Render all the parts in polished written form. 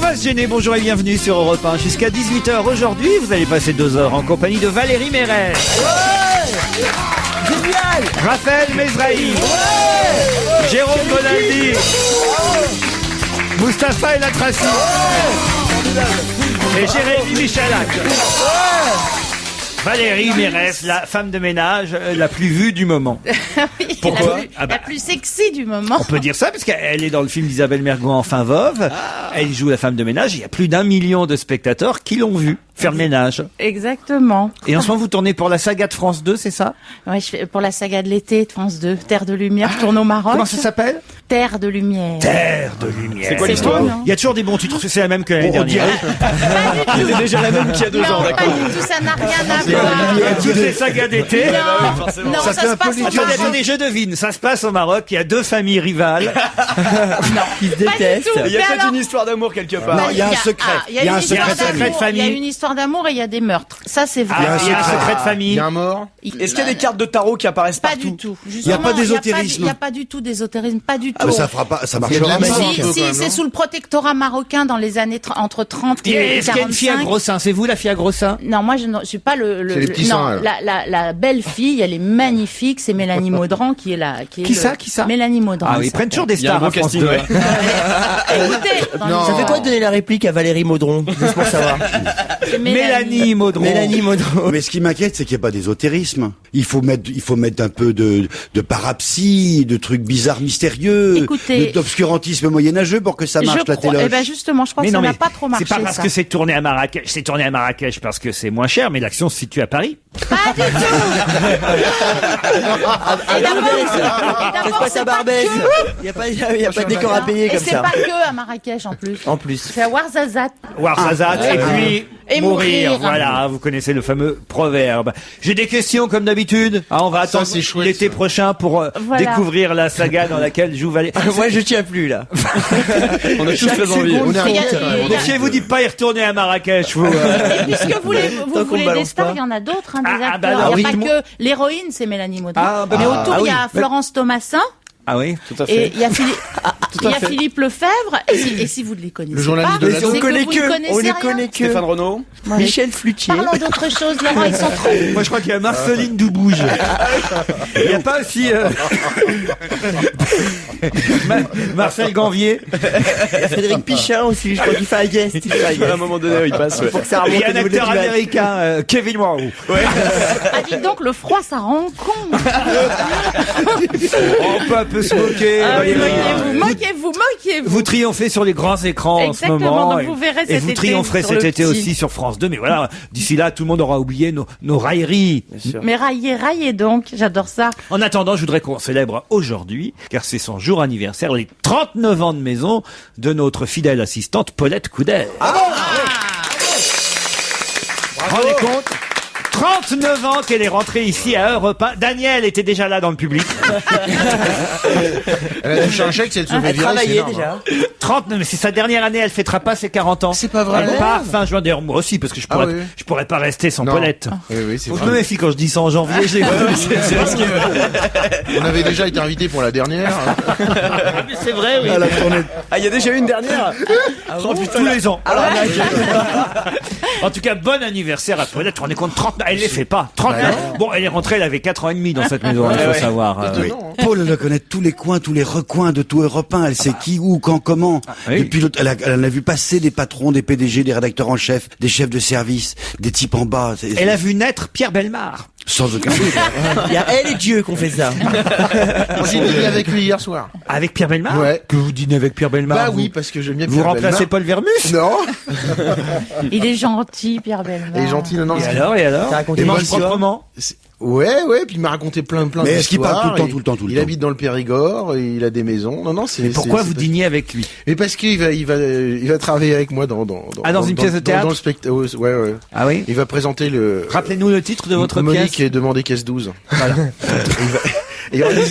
pas se gêner, bonjour et bienvenue sur Europe 1. Jusqu'à 18h aujourd'hui, vous allez passer 2 heures en compagnie de Valérie Mérès. Ouais, génial. Raphaël Mesrahi. Ouais, Jérôme Bonaldi. Mustapha El Atrassi. Et Jérémy Michalak. Valérie Mérès, la femme de ménage la plus vue du moment. Oui, Pourquoi la plus sexy du moment. On peut dire ça parce qu'elle est dans le film d'Isabelle Mergo, Enfin Veuve. Elle joue la femme de ménage. Il y a plus d'1 million de spectateurs qui l'ont vue faire le ménage. Exactement. Et en ce moment, vous tournez pour la saga de France 2, c'est ça? Ouais, je fais pour la saga de l'été de France 2, Terre de Lumière. Je tourne au Maroc. Comment ça s'appelle? Terre de Lumière. Terre de Lumière. C'est quoi C'est l'histoire? beau, non? Il y a toujours des bons titres. C'est la même que l'année dernière. C'est déjà la même qu'il y a 2 ans, Non, pas d'accord. du tout, ça n'a rien à voir. Toutes les sagas d'été. Non, non, ça se passe au Attendez, Maroc. je devine. Ça se passe au Maroc. Il y a 2 familles rivales. qui se Pas du détestent. tout. Il y a Mais peut-être alors- une histoire d'amour quelque part. Non, il y a un secret. Il y a une histoire secret de d'amour. Il famille. y a une histoire d'amour et il y a des meurtres. Ça, c'est vrai. Ah, il y a un secret de Il famille. y a un mort. Est-ce qu'il y a des cartes de tarot qui apparaissent Pas partout? du tout. Il y a pas d'ésotérisme. Il n'y a pas du tout d'ésotérisme. Pas du tout. Mais ça fera pas, ça Il y a de marchera la pas. magie. Si, c'est sous le protectorat marocain dans les années entre 30 et Est-ce qu'il y a une fille à 45. gros seins? C'est vous la fille à gros seins? Non, moi je ne suis pas le C'est les petits non, seins, alors. la belle fille, elle est magnifique, c'est Mélanie Maudran qui est là, Qui ça Mélanie Maudran. Ah oui, ils prennent toujours des Il y a un stars à gros France casting, 2. ouais. Écoutez, dans Non. Ça fait quoi de donner la réplique à Valérie Maudron, juste pour savoir? les- Mélanie Maudron. Mélanie Maudron. Mais ce qui m'inquiète, c'est qu'il n'y a pas d'ésotérisme. Il faut mettre un peu de parapsie, de trucs bizarres, mystérieux, Écoutez, d'obscurantisme moyenâgeux pour que ça marche la téloche. Eh ben justement, je crois que ça n'a pas trop marché. c'est pas parce ça. que c'est tourné à Marrakech. C'est tourné à Marrakech parce que c'est moins cher, mais l'action se situe à Paris. Pas du tout. Et d'abord, Ça se passe à Barbès. Il n'y a pas de décor à payer et comme c'est ça. pas que à Marrakech en plus. En plus. C'est à Ouarzazate. Ouarzazate, et puis Et mourir. mourir. Voilà, vous connaissez le fameux proverbe. J'ai des questions comme d'habitude. Ah, on va attendre c'est chouette, l'été ça. prochain pour Voilà. découvrir la saga dans laquelle joue Valérie. Moi, je tiens plus, là. On a tous très envie. On est Il y a- il y a- Méfiez-vous, dites pas y retourner à Marrakech, vous. Et puisque vous Tant qu'on voulez des balance stars, pas. il y en a d'autres, hein, des Ah, acteurs. bah alors, il n'y a oui, pas que l'héroïne, c'est Mélanie Maudran. Ah, bah, mais ah, autour, ah il y oui. a Florence Thomasin. Ah oui? Tout à Et fait. il y a Philippe Lefebvre. Et si vous ne les connaissez Le journaliste pas, de c'est la On que connaît vous ne que. connaissez On les rien. connaît que. Stéphane Renaud. Ouais. Michel Flutier. Parlons d'autre chose, Laurent, ils sont trop. Moi, je crois qu'il y a Marceline Doubouge. Il n'y a pas aussi Marcel Ganvier. Il y a Frédéric Pichin aussi, je crois qu'il fait un guest. Il fait un À un guest. moment donné, il passe. ouais. Pour que ça Il remonte y a au un niveau de acteur l'image. américain, Kevin Warrow. Ah, dites donc, le froid, ça rend con. On peut un peu se moquer. Ah, voyez-vous. moquez-vous. Vous triomphez sur les grands écrans en ce Exactement, moment. donc vous verrez et cet vous été triompherez sur cet le été petit. aussi sur France 2. Mais voilà, d'ici là, tout le monde aura oublié nos railleries. Mais raillez donc, j'adore ça. En attendant, je voudrais qu'on célèbre aujourd'hui, car c'est son jour anniversaire, les 39 ans de maison de notre fidèle assistante Paulette Couder. Rendez compte 39 ans qu'elle est rentrée ici à Europe 1. Daniel était déjà là dans le public. Elle a touché un chèque, si elle se fait Elle virer, c'est travaillait énorme. déjà. 39, mais c'est sa dernière année, elle fêtera pas ses 40 ans. C'est pas vrai. Elle part fin juin, d'ailleurs moi aussi, parce que Ah oui. je pourrais pas rester sans Non. Paulette. Oui, c'est Faut que je vrai. me méfie quand je dis ça en janvier. je l'ai On avait déjà été invité pour la dernière. C'est vrai, oui. Ah, il y a déjà eu une dernière. Oh, tous les ans. En tout cas, bon anniversaire à Paulette. On est compte 30. Elle les fait pas. 30. Bon, elle est rentrée, elle avait 4 ans et demi dans cette maison, il faut savoir. Oui. Paul, elle connaît tous les coins, tous les recoins de tout Europe 1. Elle sait qui, où, quand, comment. oui. Depuis elle en a vu passer des patrons, des PDG, des rédacteurs en chef, des chefs de service, des types en bas. Elle a vu naître Pierre Bellemare. Sans aucun doute. Il y a elle et Dieu qui ont fait ça. J'ai dîné avec lui hier soir. Avec Pierre Bellemare? Ouais. Que vous dînez avec Pierre Bellemare? Bah vous oui, parce que j'aime bien Vous Pierre remplacez Paul Vermus? Bellemare. Non. Il est gentil, Pierre Bellemare. Elle est gentille, non, non. Et alors? T'as raconté Il une mange histoire proprement? Ouais, puis il m'a raconté plein Mais est-ce qu'il parle d'histoires, tout le temps, Il temps habite dans le Périgord, et il a des maisons. Non, c'est. Mais pourquoi c'est vous pas- dîniez avec lui? Mais parce qu'il va travailler avec moi dans une pièce de théâtre dans le spectacle. Ouais. Ah oui? Il va présenter le. Rappelez-nous le titre de votre Monique pièce. est demandé caisse 12. Voilà. Il y aura des,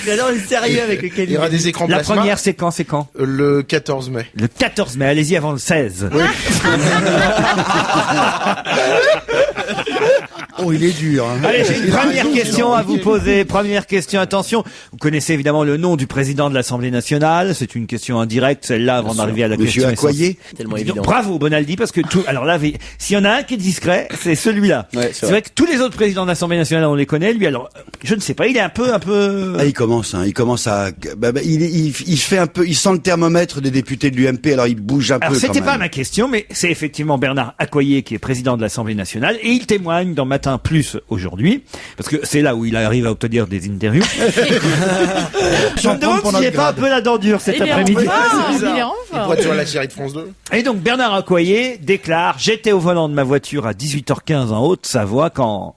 J'adore le sérieux avec lequel il y aura des écrans La plasma. première, c'est quand? Le 14 mai. Le 14 mai. Allez-y avant le 16. Oh, il est dur. Hein. Allez, j'ai une première question à vous poser. Première question, attention. Vous connaissez évidemment le nom du président de l'Assemblée nationale. C'est une question indirecte, celle-là, avant d'arriver à la Monsieur question. Accoyer. Tellement évident. Bravo, Bonaldi, parce que tout, alors là, s'il y en a un qui est discret, c'est celui-là. Ouais, c'est vrai que tous les autres présidents de l'Assemblée nationale, on les connaît. Lui, alors, je ne sais pas, il est un peu. Ah, il commence à, il fait un peu, il sent le thermomètre des députés de l'UMP, alors il bouge un Alors, peu. c'était quand pas même. ma question, mais c'est effectivement Bernard Accoyer qui est président de l'Assemblée nationale et il témoigne dans Matin Plus aujourd'hui, parce que c'est là où il arrive à obtenir des interviews. Je me demande s'il n'est pas un peu la dent dure cet Il est en après-midi. forme, il est en forme. Pour être sur la série de France 2. Et donc Bernard Accoyer déclare: j'étais au volant de ma voiture à 18h15 en Haute-Savoie quand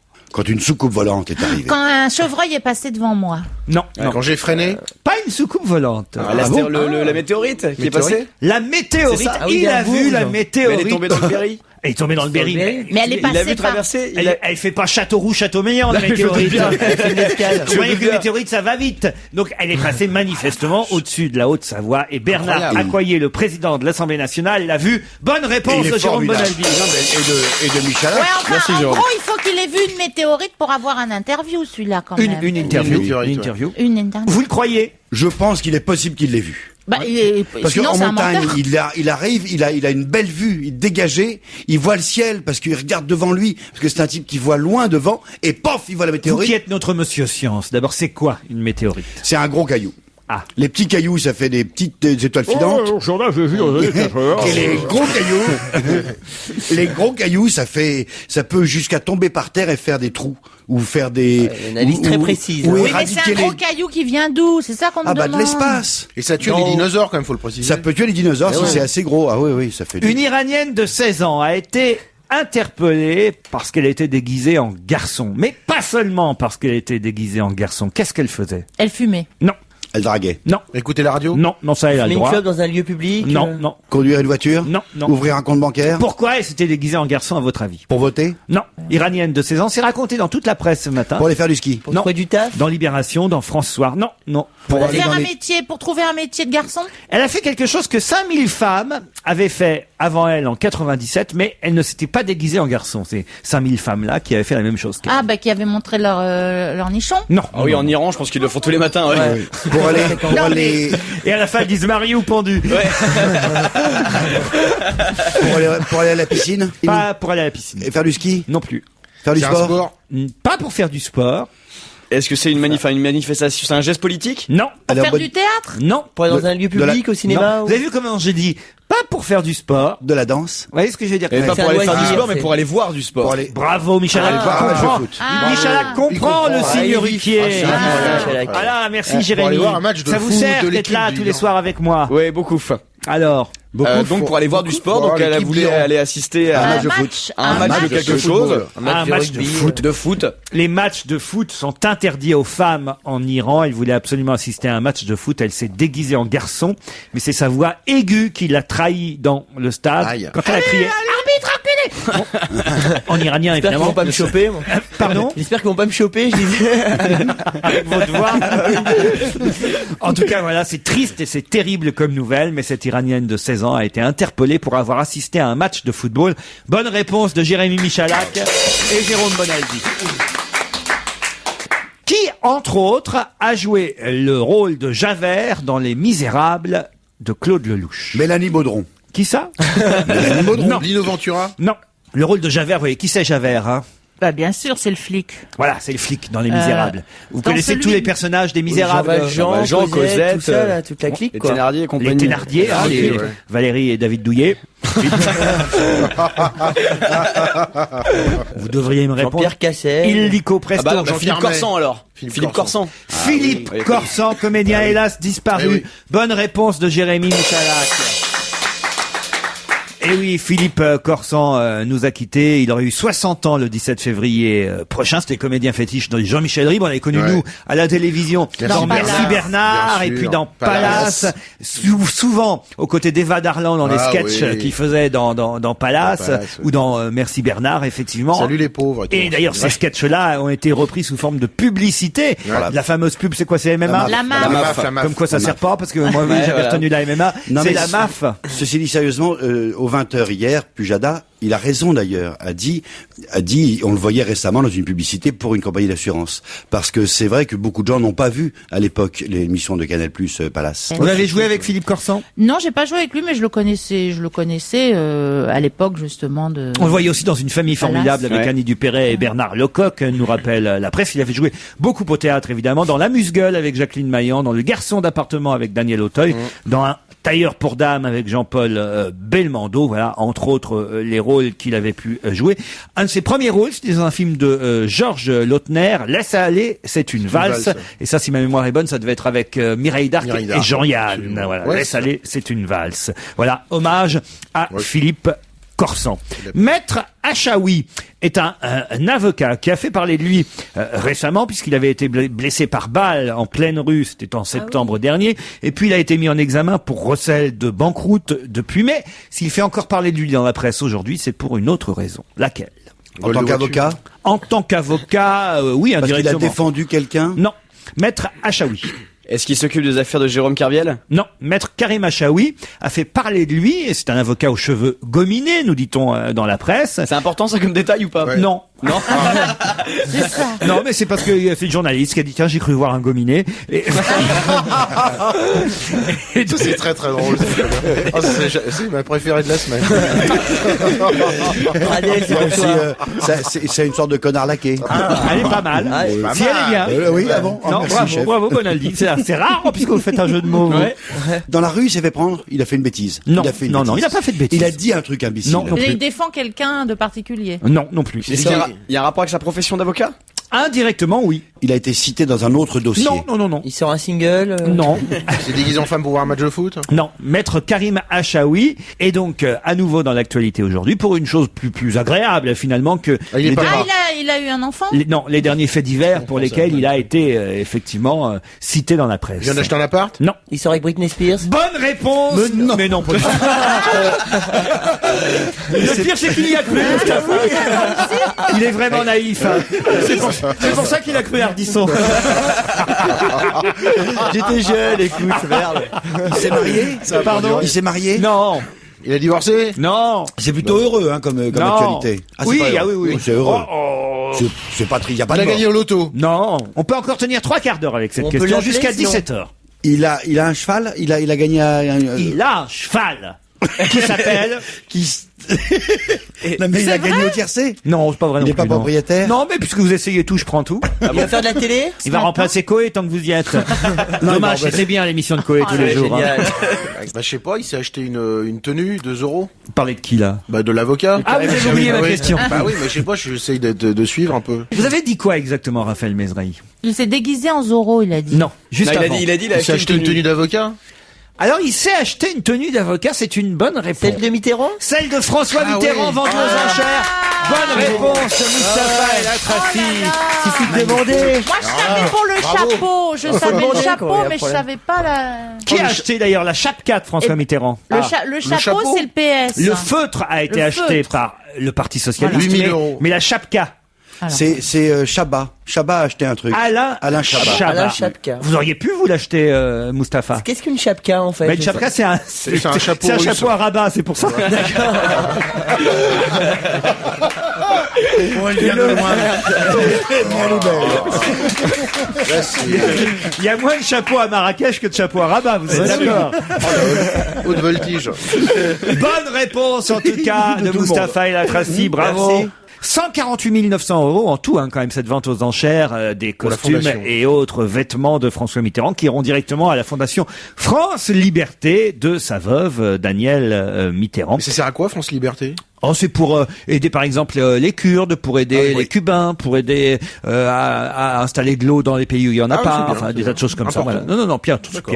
une soucoupe volante est arrivée. Quand un chevreuil est passé devant moi. non, Quand j'ai freiné, pas une soucoupe volante. La météorite qui est passée. La météorite, C'est ça. Ah oui, il la a vu Bourges. la Mais météorite. elle est tombée dans le Berry. Elle est tombée dans le Berry. Mais elle est Il a passée vu par... traverser. Elle fait pas Châteauroux, Châteaumeillan, la météorite. Vous voyez que la météorite, ça va vite. Donc, elle est passée manifestement au-dessus de la Haute-Savoie. Et Bernard Incroyable. Accoyer, le président de l'Assemblée nationale, l'a vu. Bonne Et réponse il est de Jérôme formidable. Bonaldi. Non, mais- et de Michalak. Ouais, enfin, Merci, en Jérôme. gros, il faut qu'il ait vu une météorite pour avoir un interview, celui-là, quand même. Une interview. Une météorite, Une ouais. interview. Une interview. Vous le croyez? Je pense qu'il est possible qu'il l'ait vu. Bah, Parce sinon, qu'en c'est un montagne, menteur. il arrive, il a une belle vue, il est dégagé, il voit le ciel parce qu'il regarde devant lui, parce que c'est un type qui voit loin devant, et pof, il voit la Vous météorite. qui êtes notre monsieur science, d'abord, c'est quoi une météorite? C'est un gros caillou. Ah. Les petits cailloux, ça fait des petites étoiles filantes. Et les gros cailloux, ça peut jusqu'à tomber par terre et faire des trous ou faire des une analyse très précise. ou Oui, mais éradiquer c'est un gros les caillou qui vient d'où? C'est ça qu'on me ah bah demande. de l'espace. et ça tue les dinosaures quand même, faut le préciser. Ça peut tuer les dinosaures si c'est assez gros. Ah oui, ça fait. Une Iranienne de 16 ans a été interpellée parce qu'elle était déguisée en garçon. Mais pas seulement parce qu'elle était déguisée en garçon. Qu'est-ce qu'elle faisait? Elle fumait. Non, Elle draguait. non, Écoutez la radio. non, ça elle a le Mais une droit. clope dans un lieu public. Non, non. Conduire une voiture. Non, non. Ouvrir un compte bancaire. Pourquoi elle s'était déguisée en garçon à votre avis? Pour voter. Non, Iranienne de 16 ans, c'est raconté dans toute la presse ce matin. Pour aller faire du ski. Pour Non. trouver du taf. Dans Libération, dans France Soir. Non, non. Pour Pour aller faire dans un les- métier, pour trouver un métier de garçon. Elle a fait quelque chose que 5000 femmes avaient fait avant elle en 97, mais elle ne s'était pas déguisée en garçon. C'est 5000 femmes-là qui avaient fait la même chose qu'elle. Ah, bah, qui avait montré leur nichon. Non. Ah oui, en Iran, je pense qu'ils le font tous les matins. Ouais. Pour aller. Non, Et à la fin, ils disent marié ou pendu. Pour aller à la piscine. Pas pour aller à la piscine. Et faire du ski. Non plus. Faire du C'est un sport. sport. Pas pour faire du sport. Est-ce que c'est une manifestation, c'est un geste politique? Non. Pour Aller en faire boîte- du théâtre. Non. Pour aller dans De- un lieu de la- public, au cinéma. Non. ou- Vous avez vu comment j'ai dit? Pas pour faire du sport. De la danse. Vous voyez ce que je veux dire? Et pas c'est pour un aller faire du loisir, sport, mais c'est- pour aller voir du sport. Pour aller. Bravo, Michalak. Aller voir un match de comprend. foot. Ah. Michalak Il comprend comprend. le Ah, signe il Ruquier. vit. Ah, Voilà, merci Pour Jérémy. aller voir un match de Ça vous foot sert de d'être là l'équipe tous du les Liban. soirs avec moi. Ouais, beaucoup. Alors, Donc pour aller voir du sport, pour donc elle a l'équipe voulu d'Iran. aller assister à Un Un match de match. un match de quelque chose. un match de foot. De foot. Les matchs de foot sont interdits aux femmes en Iran. Elle voulait absolument assister à un match de foot. Elle s'est déguisée en garçon, mais c'est sa voix aiguë qui l'a trahi dans le stade Aïe. quand elle a crié arbitre enculé en iranien J'espère qu'ils évidemment. vont pas me choper. moi. Pardon. J'espère qu'ils vont pas me choper. Je disais. Avec votre voix. En tout cas, voilà, c'est triste et c'est terrible comme nouvelle, mais cette Iranienne de 16 ans a été interpellée pour avoir assisté à un match de football. Bonne réponse de Jérémy Michalak et Jérôme Bonaldi. Qui, entre autres, a joué le rôle de Javert dans Les Misérables de Claude Lelouch? Mélanie Baudron. Qui ça? Mélanie Baudron. Non. Lino Ventura. Non. Le rôle de Javert, vous voyez, qui c'est Javert, hein? Bah, bien sûr, c'est le flic. Voilà, c'est le flic dans Les Misérables. Vous dans connaissez celui- tous les personnages des Misérables? Jean, Jean, Cosette, Cosette, tout ça, là, toute la clique, Les quoi. Thénardier et Les compagnie. Thénardier, hein, les- ouais. Valérie et David Douillet. Vous devriez me répondre. Jean-Pierre Cassel. Illico Ah presto. bah, non, Jean Philippe Carmet. Corsan alors. Philippe Corsan. Philippe oui. Corsan, comédien hélas disparu. Eh oui. Bonne réponse de Jérémy Michalak. Et oui, Philippe Corsan nous a quittés. Il aurait eu 60 ans le 17 février prochain. C'était comédien fétiche de Jean-Michel Ribes. On l'avait connu, Ouais. nous, à la télévision, Merci dans Merci Bernard. Bernard, Bien et puis sûr. dans Palace. Souvent, aux côtés d'Eva Darlan dans les Ah sketchs oui. qu'il faisait dans Palace, Palace, oui. ou dans Merci Bernard, effectivement. Salut les pauvres. Et d'ailleurs, ces sketchs-là ont été repris sous forme de publicité. Voilà. La fameuse pub, c'est quoi? C'est MMA? La MAF. La MAF, la MAF. Comme quoi ça sert pas, parce que moi, oui, Ouais, j'avais voilà. retenu la MMA. Non, C'est mais la MAF. Ceci dit sérieusement, aux 20h hier, Pujada, il a raison d'ailleurs, a dit, on le voyait récemment dans une publicité pour une compagnie d'assurance. Parce que c'est vrai que beaucoup de gens n'ont pas vu à l'époque l'émission de Canal+ Palace. Vous avez joué avec Philippe Corsan? Non, j'ai pas joué avec lui, mais je le connaissais à l'époque justement de. On le voyait aussi dans Une famille formidable avec Ouais. Annie Dupéret et Bernard Lecoq, nous rappelle la presse. Il avait joué beaucoup au théâtre, évidemment, dans L'Amuse-gueule avec Jacqueline Maillan, dans Le garçon d'appartement avec Daniel Auteuil, dans Un tailleur pour dames avec Jean-Paul Belmondo, voilà, entre autres les rôles qu'il avait pu jouer. Un de ses premiers rôles, c'était dans un film de Georges Lautner, Laisse aller, c'est une valse. Et ça, si ma mémoire est bonne, ça devait être avec Mireille Darc et Jean-Yann. Absolument. Voilà, Ouais, Laisse aller, c'est une valse. Voilà, hommage à Philippe Corsan. Maître Achaoui est un avocat qui a fait parler de lui récemment, puisqu'il avait été blessé par balle en pleine rue, c'était en septembre dernier, et puis il a été mis en examen pour recel de banqueroute depuis mai. S'il fait encore parler de lui dans la presse aujourd'hui, c'est pour une autre raison. Laquelle? En tant qu'avocat? En tant qu'avocat, oui, Parce qu'il a indirectement. défendu quelqu'un? Non. Maître Achaoui. Est-ce qu'il s'occupe des affaires de Jérôme Kerviel? Non, Maître Karim Achaoui a fait parler de lui, et c'est un avocat aux cheveux gominés, nous dit-on dans la presse. C'est important ça comme détail ou pas? Ouais. Non. Non. C'est ça. Non, mais c'est parce qu'il y a fait une journaliste qui a dit, tiens, j'ai cru voir un gominé. Et... et Ça, c'est très très drôle. Ah, c'est ma préférée de la semaine. C'est une sorte de connard laqué. elle est pas mal. Pas Si elle est bien. Oui, ah bon? Non, Merci, bravo, chef. bravo, Bonaldi. C'est rare, puisque vous faites un jeu de mots. vous. Dans la rue, il s'est fait prendre, il a fait une bêtise. Non, il a fait une non, bêtise. non, il n'a pas fait de bêtise. Il a dit un truc imbécile. Non, non Et plus. il défend quelqu'un de particulier. Non, non plus. Est-ce qu'il y a il y a un rapport avec sa profession d'avocat? Indirectement, oui. Il a été cité dans un autre dossier. Non, non, non, non. Il sort un single. Non, C'est déguisé en femme pour voir un match de foot. non. Maître Karim Achaoui est donc à nouveau dans l'actualité aujourd'hui pour une chose plus agréable finalement que Ah, il est les pas der- mort. Il a eu un enfant. les derniers faits divers pour lesquels il a été effectivement cité dans la presse. Il vient d'acheter un appart. Non. Il sort avec Britney Spears. Bonne réponse. Mais non, pas du tout. Le pire, c'est qu'il y a cru. Il est vraiment naïf. Hein. C'est pour ça qu'il a cru Ardisson. J'étais jeune, écoute, merde. Il s'est marié? Pardon. Il s'est marié? Non, Il a divorcé. non. C'est plutôt heureux, hein, comme Non. actualité. c'est Oui, pas heureux. ah oui, oui. C'est heureux. Oh, oh. C'est pas triste, y a pas Il de a mort. gagné au loto. Non, on peut encore tenir 3 quarts d'heure avec cette On peut question l'appeler, jusqu'à sinon. 17h. Il a un cheval? Il a gagné Il a un cheval qui s'appelle... Non, mais il a gagné au tiercé? Non, c'est pas vrai. Il non n'est pas plus, non. propriétaire? Non, mais puisque vous essayez tout, je prends tout. Il va faire de la télé. Il va remplacer Coé tant que vous y êtes. Dommage, c'est bien l'émission de Coé tous les jours. Hein. Génial. Bah, je sais pas, il s'est acheté une tenue, 2 euros. Vous parlez de qui là? Bah, de l'avocat. Ah, vous avez oublié ma oui. question. Bah oui, mais je sais pas, j'essaye de suivre un peu. Vous avez dit quoi exactement, Raphaël Mesrahi? Il s'est déguisé en Zorro, il a dit. Non, juste Non, avant. il a dit, Il s'est acheté une tenue d'avocat. Alors, il s'est acheté une tenue d'avocat, c'est une bonne réponse. Celle de Mitterrand. Celle de François Mitterrand, oui. vendue aux enchères. Bonne réponse, Moustapha El Atrafi. Suffit de demander. Moi, je savais pour le chapeau. Je savais demander le quand chapeau, il y a mais je problème. savais pas la. Qui a acheté d'ailleurs la chapka de François Et- Mitterrand? Le chapeau, chapeau c'est le PS. Le feutre a été Le acheté feutre. par le Parti Socialiste. 8 000 mais- euros. Mais la chapka, Alors. C'est Chabat. Chabat a acheté un truc. Alain Chabat. Alain Chapka. Vous auriez pu vous l'acheter, Moustapha? Qu'est-ce qu'une chapka en fait? Mais une chapka, c'est un chapeau c'est un russe. chapeau à rabat, c'est pour ça. Elle vient de loin. Là, c'est Il y a moins de chapeaux à Marrakech que de chapeaux à Rabat, vous êtes d'accord? haute voltige. Bonne réponse, en tout cas, de Moustapha El Atrafi, bravo. Merci. 148 900 euros en tout, hein, quand même, cette vente aux enchères des Pour la costumes fondation. et autres vêtements de François Mitterrand qui iront directement à la fondation France Liberté de sa veuve, Danielle Mitterrand. Mais ça sert à quoi, France Liberté? Oh, c'est pour aider par exemple les Kurdes, pour aider les Cubains, pour aider à installer de l'eau dans les pays où il y en a Ah oui, pas, c'est bien, enfin c'est des tas bien. de choses comme ça. Important. Voilà. Non, Pierre, D'accord.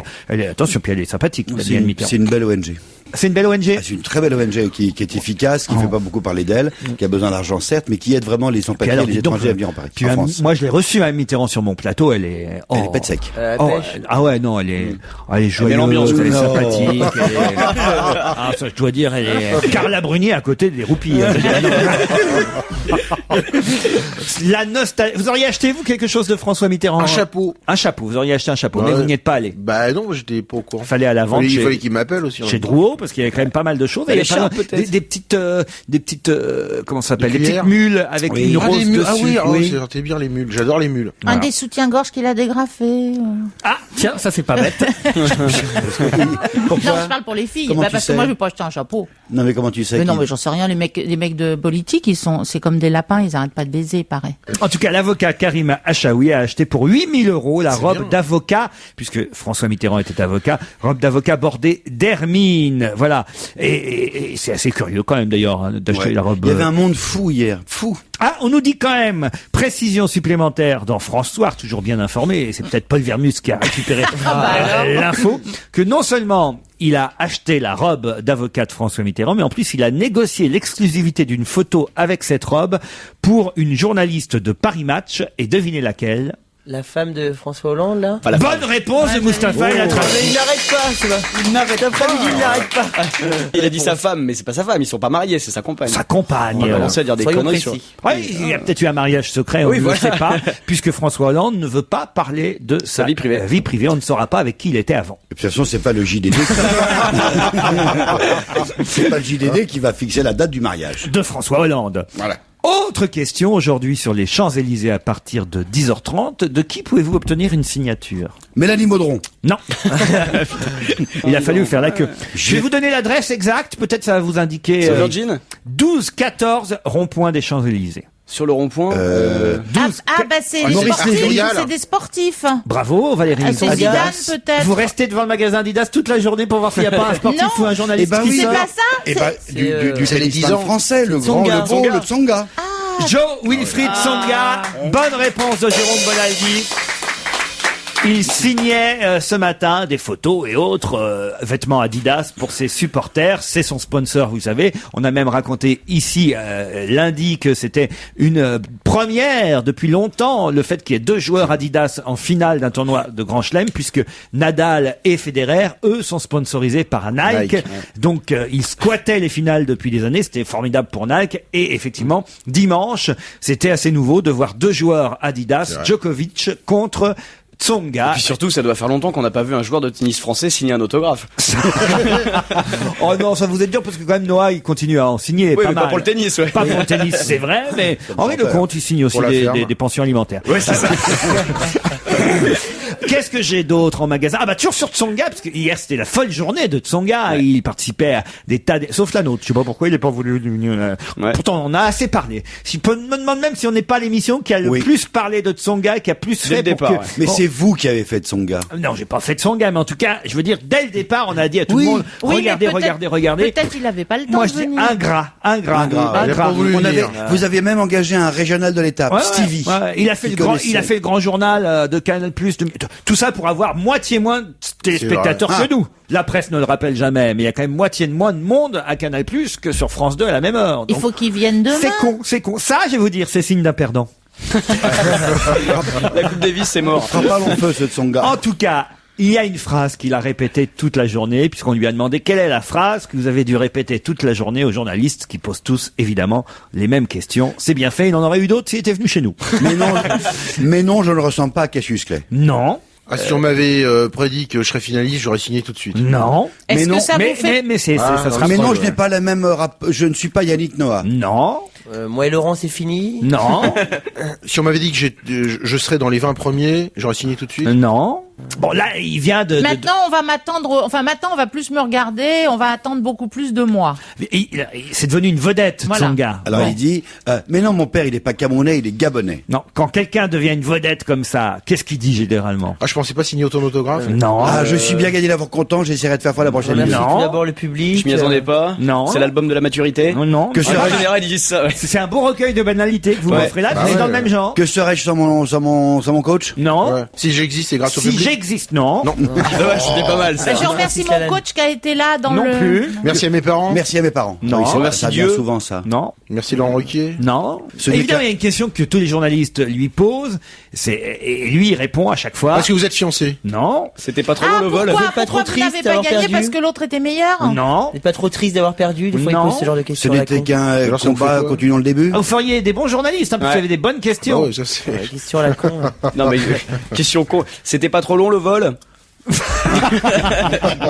attention, Pierre, elle est sympathique, C'est Danielle Mitterrand. une belle ONG. C'est une belle ONG. Ah, c'est une très belle ONG qui est efficace, qui fait pas beaucoup parler d'elle, qui a besoin d'argent certes, mais qui aide vraiment les Puis sans-papiers alors, et les dites donc, étrangers à venir en Paris. puis, En France. moi, je l'ai reçue à Mitterrand sur mon plateau. Elle est Pète sec. ah ouais, non, elle est joyeuse, l'ambiance, elle est non. sympathique. Ah, ça, je dois dire, elle est Carla Bruni à côté des roupies. La nostalgie. Vous auriez acheté, vous, quelque chose de François Mitterrand? Un chapeau. Un chapeau. Vous auriez acheté un chapeau, mais Ouais. vous n'y êtes pas allé. Bah non, j'étais pas au courant. Fallait à la vente Il chez- fallait qu'il m'appelle aussi. en Chez même temps. Drouot, parce qu'il y avait quand même pas mal de choses. Des Il y avait chars, pas- peut-être. des petites, comment ça s'appelle, Des des petites cuillères. mules avec Oui. une Ah, rose des mules. dessus. Ah oui, Oui. c'est bien les mules. J'adore les mules. Un des soutiens-gorge qu'il a dégrafé. Ah, tiens, ça c'est pas bête. Non, je parle pour les filles. Comment tu parce sais que moi, je vais pas acheter un chapeau. Non, mais comment tu sais Mais non, qu'il- mais j'en sais rien. Les mecs de politique, c'est comme des lapins, ils arrêtent pas de baiser, il paraît. En tout cas, l'avocat Karim Achaoui a acheté pour 8 000 € la robe bien. d'avocat, puisque François Mitterrand était avocat, robe d'avocat bordée d'hermine. Voilà. Et c'est assez curieux quand même d'ailleurs hein, d'acheter Ouais. la robe. Il y avait un monde fou hier. Fou. Ah, on nous dit quand même, précision supplémentaire dans France Soir, toujours bien informé, et c'est peut-être Paul Vermus qui a récupéré l'info, que non seulement il a acheté la robe d'avocat de François Mitterrand, mais en plus il a négocié l'exclusivité d'une photo avec cette robe pour une journaliste de Paris Match, et devinez laquelle. La femme de François Hollande, là. Enfin, la Bonne réponse de Mustapha El Atraoui. Mais il n'arrête pas, c'est vrai. Il n'arrête pas. Il n'arrête pas. Il a dit sa femme, mais c'est pas sa femme, ils sont pas mariés, c'est sa compagne. Sa compagne. On va commencer à dire des Soyons conneries sur... précis. Oui, il y a peut-être eu un mariage secret, on Oui, ne voilà. le sait pas, puisque François Hollande ne veut pas parler de sa vie privée. vie privée. On ne saura pas avec qui il était avant. De toute façon, c'est pas le JDD. C'est pas le JDD qui va fixer la date du mariage. De François Hollande. Voilà. Autre question aujourd'hui sur les Champs-Élysées à partir de 10h30. De qui pouvez-vous obtenir une signature? Mélanie Maudron. Non. Il a fallu faire la queue. Je vais vous donner l'adresse exacte. Peut-être ça va vous indiquer. Sur Virgin 12-14 rond-point des Champs-Élysées. Sur le rond-point C'est Ah, les Maurice sportifs. Lévy, là. C'est des sportifs. Bravo Valérie. Ah, c'est Zidane, peut-être. Vous restez devant le magasin Adidas toute la journée pour voir s'il n'y a pas un sportif Non. ou un journaliste Eh ben qui oui. C'est sort. pas ça. Et bah, du c'est les 10 tennisman ans. français, le grand, Tsonga. le beau, Tsonga. le Tsonga. Joe Wilfried Tsonga. Bonne réponse de Jérôme Bonaldi. Il signait ce matin des photos et autres vêtements Adidas pour ses supporters. C'est son sponsor, vous savez. On a même raconté ici lundi que c'était une première depuis longtemps, le fait qu'il y ait 2 joueurs Adidas en finale d'un tournoi de Grand Chelem, puisque Nadal et Federer, eux, sont sponsorisés par Nike. Nike, ouais. Donc ils squattaient les finales depuis des années. C'était formidable pour Nike. Et effectivement, dimanche, c'était assez nouveau de voir 2 joueurs Adidas, Djokovic contre Tsonga. Et puis surtout, ça doit faire longtemps qu'on n'a pas vu un joueur de tennis français signer un autographe. Oh non, ça vous est dur parce que quand même Noah il continue à en signer Oui, pas mais mal. pas pour le tennis, ouais. Pas pour le tennis, c'est vrai, mais Henri Lecomte il signe aussi Pour la ferme. des pensions alimentaires. Ouais, c'est ça. Qu'est-ce que j'ai d'autre en magasin? Ah bah toujours sur Tsonga, parce que hier c'était la folle journée de Tsonga. Il participait à des tas, sauf la nôtre. Je sais pas pourquoi il n'est pas voulu venir. Ouais. Pourtant on a assez parlé. Je me demande même si on n'est pas l'émission qui a le Oui. plus parlé de Tsonga, qui a plus Dès fait le pour départ, que. ouais. Mais Bon, c'est vous qui avez fait Tsonga. non, j'ai pas fait de Tsonga, mais en tout cas, je veux dire, dès le départ, on a dit à tout le monde, Oui, mais regardez, peut-être- regardez. Peut-être qu'il avait pas le temps Moi de je dis venir. ingrat. Il a pas voulu On avait, venir. vous aviez même engagé un régional de l'étape, Ouais, Stevie. ouais. Il a fait Qui le grand, connaissait. il a fait le grand journal de Canal+. Tout ça pour avoir moitié moins de téléspectateurs vrai. que nous. La presse ne le rappelle jamais, mais il y a quand même moitié de moins de monde à Canal+ que sur France 2 à la même heure. Il Donc, faut qu'il vienne demain. c'est con. Ça, je vais vous dire, c'est signe d'un perdant. La Coupe Davis, c'est mort. Prends pas long feu, ce Tsonga. En tout cas, il y a une phrase qu'il a répétée toute la journée, puisqu'on lui a demandé quelle est la phrase que vous avez dû répéter toute la journée aux journalistes, qui posent tous, évidemment, les mêmes questions. C'est bien fait, il en aurait eu d'autres s'il était venu chez nous. Mais non, je ne ressemble pas à Cassius Clay. Non, Ah, si on m'avait prédit que je serais finaliste, j'aurais signé tout de suite. non. Est-ce Mais que non, ça vous fait... Mais ça Ah, sera Mais pas- non, je n'ai pas la même je ne suis pas Yannick Noah. Non, Moi et Laurent, c'est fini. non, Si on m'avait dit que je serais dans les 20 premiers, j'aurais signé tout de suite. non. Bon, là, il vient de... Maintenant, on va m'attendre. Enfin, maintenant, on va plus me regarder. On va attendre beaucoup plus de moi. C'est devenu une vedette, Voilà. Tsonga. Alors Bon. il dit, mais non, mon père, il est pas camerounais, il est gabonais. Non, quand quelqu'un devient une vedette comme ça, qu'est-ce qu'il dit généralement? Ah, je pensais pas signer ton autographe. Non, Ah, je suis bien gagné d'avoir content, j'essaierai de faire fois la prochaine Merci émission. Non. tout d'abord le public. Je m'y attendais pas. Non. C'est l'album de la maturité. non, non. Que En serais-je général, ils disent ça, ouais. C'est un beau recueil de banalités que vous Ouais. m'offrez là, Bah mais ouais. dans le même genre. Que serais-je sans mon coach? Non. Ouais. Si j'existe, c'est grâce au Si public. j'existe, non. Non. Ouais, c'était pas mal, ça. Je remercie Francis Lalanne. mon coach qui a été là dans Non le. plus. Merci à mes parents. Merci à mes parents. Non. Oui, Merci ça vient Dieu. souvent, ça. Non. Merci Laurent Ruquier. Non. Ce n'est Évidemment, qu'un- il y a une question que tous les journalistes lui posent. Et lui, il répond à chaque fois. Parce que vous êtes fiancé. Non. C'était pas trop Ah, long le vol. pourquoi, Vous êtes pas pourquoi trop vous n'avez triste pas d'avoir gagné perdu parce que l'autre était meilleur? Non. Vous n'êtes pas trop triste d'avoir perdu. Des fois, Non. ils posent ce genre de Ce questions. à la n'était con. qu'un Alors, ça me fait combat, quoi continuons le début. Vous feriez des bons journalistes, hein, parce que Ouais. vous avez des bonnes questions. Ah ouais, ça c'est. Ouais, question à la con. Non, mais question con. C'était pas trop long le vol?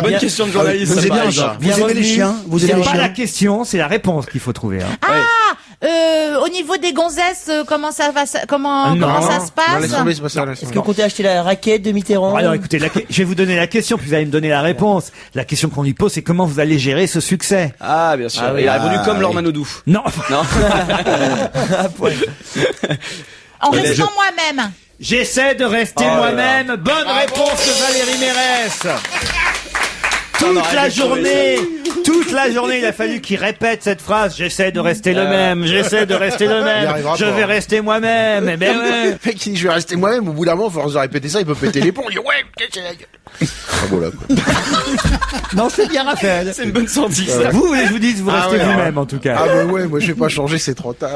Bonne question de journaliste. Vous ça, par aimez, exemple. vous aimez les chiens? Vous aimez les C'est pas la chiens? question, c'est la réponse qu'il faut trouver. Hein. Au niveau des gonzesses, comment ça va, comment Non. ça se Non, laisse passe? tomber, c'est pas ça. laisse Est-ce tomber. que vous comptez acheter la raquette de Mitterrand? Alors écoutez, je vais vous donner la question, puis vous allez me donner la réponse. La question qu'on lui pose, c'est comment vous allez gérer ce succès. Ah, bien sûr. Ah oui. Il a répondu comme oui. Laure Manodou. Non, Non. En restant moi-même. j'essaie de rester Oh là moi-même. Bonne réponse de Valérie Mérès. Non, Toute la arrête de trouver journée, il a fallu qu'il répète cette phrase. J'essaie de rester le même. J'essaie de rester le Il même. arrivera Je pas. vais rester moi-même. Eh ben ouais. Le mec, il dit, je vais rester moi-même, au bout d'un moment, à force de répéter ça, il peut péter les plombs. Il dit, ouais, cassez la gueule. Ah, voilà, quoi. Non, c'est bien, Raphaël. C'est une bonne sortie, ça. Vous voulez que je vous dise, vous Ah restez ouais, vous-même, en tout cas. Ah, bah ouais, moi, je vais pas changer, c'est trop tard.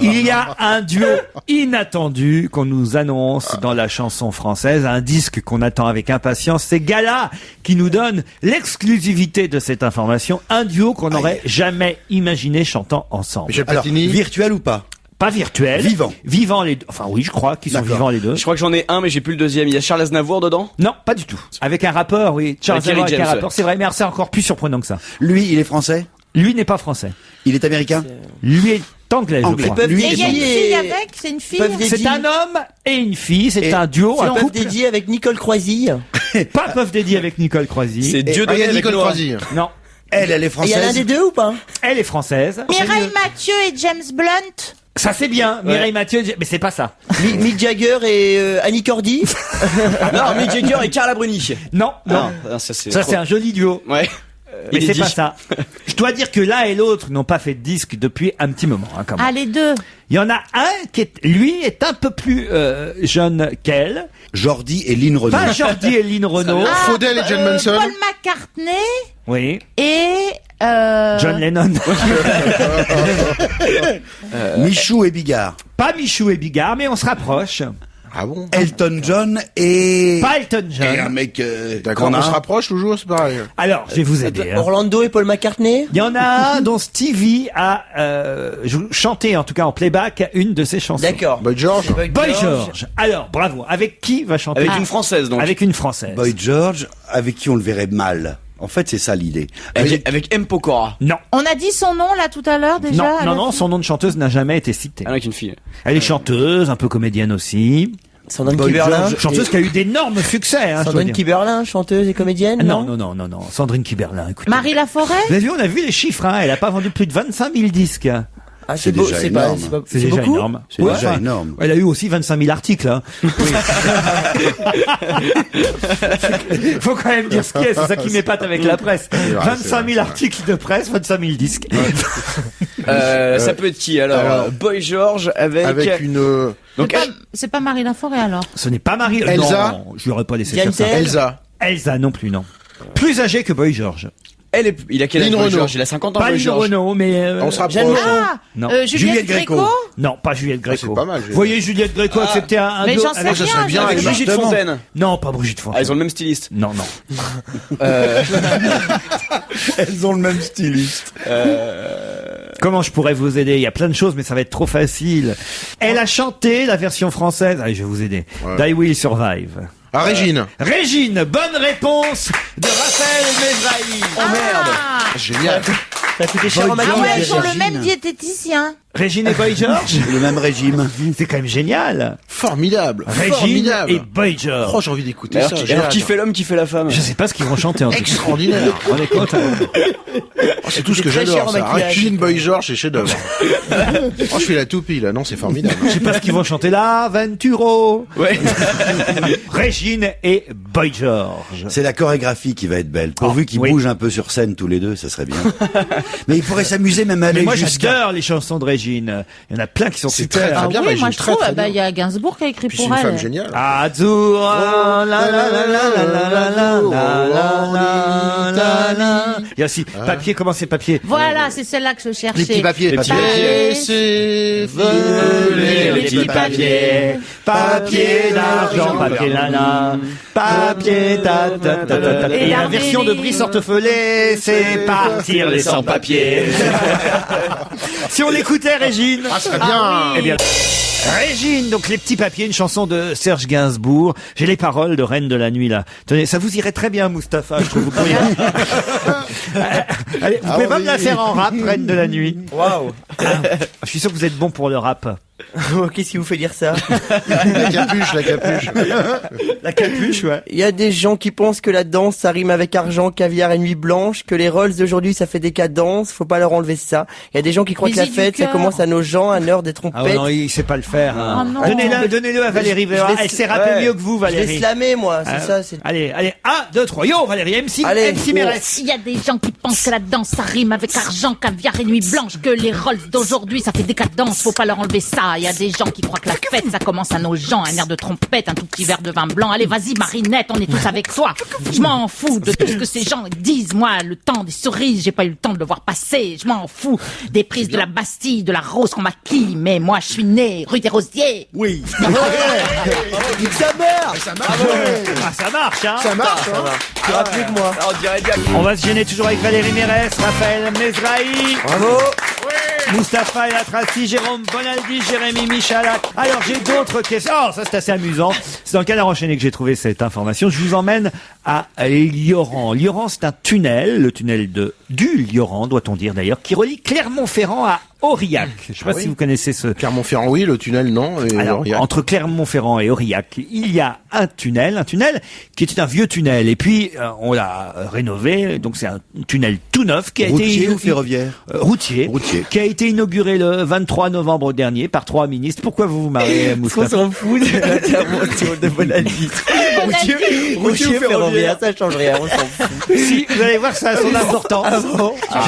Il y a un duo inattendu qu'on nous annonce dans la chanson française, un disque qu'on attend avec impatience. C'est Gala qui nous donne l'exclusivité de cette information, un duo qu'on n'aurait jamais imaginé chantant ensemble. Michel Alors, Platini. virtuel ou pas? Pas virtuel. Vivant. Vivant les deux. Enfin oui, je crois qu'ils sont D'accord. vivants les deux. Je crois que j'en ai un, mais j'ai plus le deuxième. Il y a Charles Aznavour dedans. Non, pas du tout. Avec un rappeur, oui. Charles Avec Kerry Aznavour avec un James, rappeur, c'est vrai, mais c'est encore plus surprenant que ça. Lui, il est français? Lui n'est pas français. Il est américain? Lui est anglais, je Anglais. crois. Peuvent Lui, Et il y a une dédier- fille avec, c'est une fille. Peuvent dédier- C'est un homme et une fille, c'est Et un duo, un Peuvent couple. dédier avec Nicole Croisille. Pas Puff Daddy avec Nicole Croisy. C'est Dieu Ah, il y donné a avec Nicole Noah. Croisille. Non, elle est Il y en a un française? des deux ou pas? elle est française. Mireille Mathieu et James Blunt. Ça c'est bien, Mireille Mathieu, mais c'est pas ça. Mick Jagger et Annie Cordy. Non, Mick Jagger et Carla Bruni. Non, non. Non, ça c'est. Ça trop- c'est un joli duo. Ouais. Mais Il est c'est dit. pas ça. Je dois dire que l'un et l'autre n'ont pas fait de disque depuis un petit moment. Hein, quand même. Ah, les deux. Il y en a un qui est, lui, est un peu plus jeune qu'elle. Jordi et Lynn Renaud. Pas Jordi et Lynn Renaud. Ah, Faudel et John Manson. Paul McCartney Oui. et John Lennon. Michou et Bigard. Pas Michou et Bigard, mais on se rapproche. Ah bon? Elton John et... Pas Elton Et un John. mec D'accord, qu'on on se a. rapproche toujours, c'est pareil. Alors, je vais vous aider. Hein. Orlando et Paul McCartney. Il y en a un dont Stevie a chanté, en tout cas en playback, une de ses chansons. D'accord. Boy George. Boy George. Alors, bravo. Avec qui va chanter Avec une française donc. Avec une française. Boy George, avec qui on le verrait mal. En fait, c'est ça l'idée. Avec M. Pokora. Non. on a dit son nom là tout à l'heure déjà. Non, à non, la non, fin son nom de chanteuse n'a jamais été cité. Ah, avec une fille. Elle est chanteuse, un peu comédienne aussi. Sandrine Boy Kiberlin. George. Chanteuse qui a eu d'énormes succès, hein, je dois Sandrine dire. Kiberlin, chanteuse et comédienne. Non, non, non, non, non. Sandrine Kiberlin, écoutez. Marie Laforêt. Vous avez vu, on a vu les chiffres, hein. Elle a pas vendu plus de 25 000 disques. Ah, C'est beau, déjà c'est pas, énorme. c'est pas, C'est déjà beaucoup. énorme. C'est déjà énorme. Elle a eu aussi 25 000 articles, hein. Faut quand même dire ce qu'il y a, c'est ça qui m'épate avec la presse. vrai, 25 000 articles de presse, 25 000 disques. Ça peut être qui alors Boy George avec une, donc C'est pas Marie Laforêt alors. Ce n'est pas Marie. Elsa Non, je lui aurais pas laissé Diane faire ça. Tell. Elsa. Elsa non plus, non. Plus âgé que Boy George. il a quel âge Lynn Boy Renaud. George? Il a 50 ans Pas Boy Lynn George. Renaud, mais On se Jeanne rapproche. Moreau. Ah, Non. Juliette Gréco. non, pas Juliette Gréco. c'est pas mal, Vous voyez Juliette Gréco accepter un Mais duo j'en sais avec- ça serait rien. bien Avec j'avais- Brigitte Justement. Fontaine. Non, pas Brigitte Fontaine. Ah, ils ont le même styliste. Non, non. Elles ont le même styliste. Comment je pourrais vous aider? Il y a plein de choses, mais ça va être trop facile. Elle a chanté la version française. Allez, je vais vous aider. Ouais. Die Will Survive. Ah, Régine. Régine, bonne réponse de Raphaël Mesrahi. Oh merde. Génial. Ça a coûté cher en Ah maquillage. ouais, ils ont le Régine. même diététicien. Régine et Boy George. Le même régime. C'est quand même génial. Formidable. Régine Formidable. et Boy George. Oh, j'ai envie d'écouter Alors, ça. qui, j'ai alors hâte. qui fait l'homme, qui fait la femme? Je sais pas ce qu'ils vont chanter en tout cas. Extraordinaire. On est content. Oh, c'est tout ce que Très cher j'adore, en ça. maquillage. Régine, Boy George, c'est chef-d'œuvre. Oh, je fais la toupie, là. Non, c'est formidable. Je sais pas ce qu'ils vont chanter là. Venturo. Ouais. Régine et Boy George. C'est la chorégraphie qui va être belle. Pourvu qu'ils oui. bougent un peu sur scène tous les deux, ça serait bien. Mais ils pourraient s'amuser même à Mais aller moi jusqu'à... j'adore les chansons de Régine. Il y en a plein qui sont C'est super. très, très Ah bien, oui, Régine, moi je très, trouve. très Bah bien. il y a Gainsbourg qui a écrit Puis c'est pour une femme elle. géniale. Azzurra, la la la la la la la la la la la. Il y a aussi papier, comment c'est papier? Voilà, c'est celle-là que je cherchais. Les petits papiers. Les petits papiers. Laissez Voler les petits papiers. papier d'argent, papier lala, papier ta ta ta ta ta. Et la version de Brice Hortefeuillet, c'est partir les sans-papiers. Si on l'écoutait connaissez Régine? Ah, ce serait bien. Eh bien, Régine, donc les petits papiers, une chanson de Serge Gainsbourg. J'ai les paroles de Reine de la Nuit là. Tenez, ça vous irait très bien, Mustapha. Je trouve vous pourriez. Allez, vous pouvez pas me la faire en rap, Reine de la Nuit. Waouh. Je suis sûr que vous êtes bon pour le rap. Qu'est-ce qui vous fait dire ça? La capuche. La capuche, ouais. Il y a des gens qui pensent que la danse ça rime avec argent, caviar et nuit blanche, que les Rolls d'aujourd'hui ça fait décadence, faut pas leur enlever ça. Il y a des gens qui croient que la Musique fête du ça cœur. commence à nos gens, à l'heure des Ah ouais, trompettes. non, il sait pas le faire. Hein. Oh non. Donnez-le à Valérie Véra. Elle sait rapper mieux que vous, Je Valérie. vais slammer moi, c'est Ah, ça. C'est... Allez, 1, 2, 3, yo Valérie, MC Mérès. Il y a des gens qui pensent que la danse ça rime avec argent, caviar et nuit blanche, que les Rolls d'aujourd'hui ça fait décadence, faut pas leur enlever ça. Il y a des gens qui croient que la fête ça commence à nos gens, un air de trompette, un tout petit verre de vin blanc. Allez vas-y Marinette, on est tous avec toi. Je m'en fous de tout ce que ces gens disent. Moi, le temps des cerises, j'ai pas eu le temps de le voir passer. Je m'en fous des prises de la Bastille, de la rose qu'on maquille. Mais moi, je suis né rue des Rosiers. Oui. Ça meurt. Ah, ça marche, hein. Ça marche, hein. Tu auras plus que moi. Alors, on dirait bien. On va se gêner toujours avec Valérie Mérès, Raphaël Mezrahi, Bravo. Moustapha El Atrassi, Jérôme Bonaldi, Jérémy Michalak. Alors, j'ai d'autres questions. Oh, ça, c'est assez amusant. C'est dans le Canard enchaîné que j'ai trouvé cette information. Je vous emmène à Lioran. Lioran, c'est un tunnel, le tunnel du Lioran, doit-on dire d'ailleurs, qui relie Clermont-Ferrand à Aurillac. Je sais pas si vous connaissez ce... Clermont-Ferrand, oui, le tunnel, non. Et Alors, Aurillac. entre Clermont-Ferrand et Aurillac, il y a un tunnel qui était un vieux tunnel. Et puis, on l'a rénové. Donc, c'est un tunnel tout neuf qui a Routier été... ou ferroviaire? Routier. Qui a été inauguré le 23 novembre dernier par 3 ministres. Pourquoi vous vous marrez, On Moustapha? s'en fout de l'intervention de Bonaldi. Routier ferroviaire, ça change rien, on s'en fout. Si, vous allez voir, ça a son importance.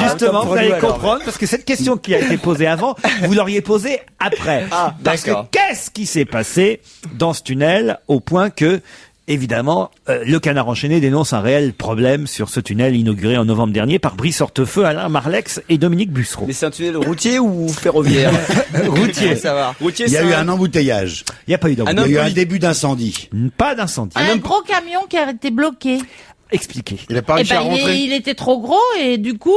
Justement, vous allez comprendre, parce que cette question qui a été posée avant, vous l'auriez posée après. Parce que d'accord. qu'est-ce qui s'est passé dans ce tunnel au point que, évidemment, le Canard enchaîné dénonce un réel problème sur ce tunnel inauguré en novembre dernier par Brice Hortefeux, Alain Marlex et Dominique Bussereau. Mais c'est un tunnel routier ou ferroviaire? Routier. Ça va. Routier, Il y a c'est eu un embouteillage. Il n'y a pas eu Il y d'embouteillage. a eu un début d'incendie. Pas d'incendie. Un gros camion qui a été bloqué. Expliquez. Il a pas Eh réussi à rentrer. il était trop gros et du coup,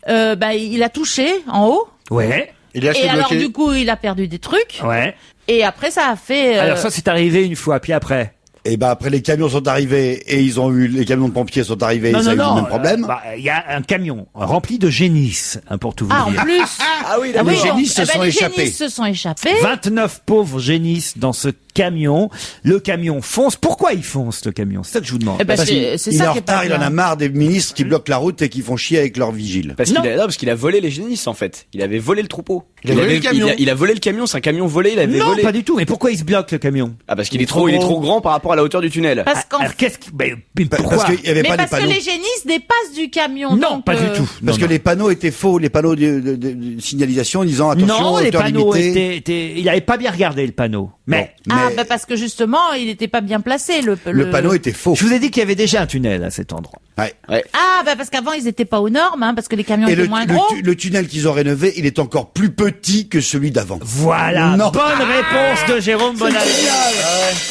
il a touché en haut. Ouais. Il est resté Et alors bloqué. du coup, il a perdu des trucs. Ouais. Et après, ça a fait. Alors ça, c'est arrivé une fois, puis après. Et ben après les camions sont arrivés et les camions de pompiers sont arrivés et ça a eu le même problème. Il y a un camion rempli de génisses, pour tout vous Ah, en dire. plus. Ah oui, Ah Les oui, génisses se eh ben, sont les échappés. génisses se sont échappés. 29 pauvres génisses dans ce camion. Le camion fonce. Pourquoi il fonce, le camion? C'est ça que je vous demande. Eh ben, Parce c'est qu'il est ça en qui est pas retard, il en bien. a marre des ministres qui bloquent la route et qui font chier avec leurs vigiles. Parce Non. qu'il a volé les génisses, en fait. Il avait volé le troupeau. Il a volé le camion. Il a volé le camion, c'est un camion volé, il avait Non, volé. pas du tout. Mais pourquoi il se bloque, le camion? Ah, parce qu'il est trop grand par rapport à la hauteur du tunnel. Parce qu'en Alors, qu'est-ce qui... mais pourquoi? Parce qu'il y avait mais pas parce des que panneaux. les génisses dépassent du camion. Non, donc, pas du tout. Parce que les panneaux étaient faux, les panneaux de signalisation disant attention, Non, les hauteur panneaux limitée. étaient... Il avait pas bien regardé, le panneau. Mais... Ah, Mais bah parce que justement, il n'était pas bien placé. le panneau était faux. Je vous ai dit qu'il y avait déjà un tunnel à cet endroit. Ouais. Ah, bah parce qu'avant, ils étaient pas aux normes, parce que les camions Et étaient moins gros. le tunnel qu'ils ont rénové, il est encore plus petit que celui d'avant. Voilà. Non. Bonne réponse de Jérôme Bonaldi.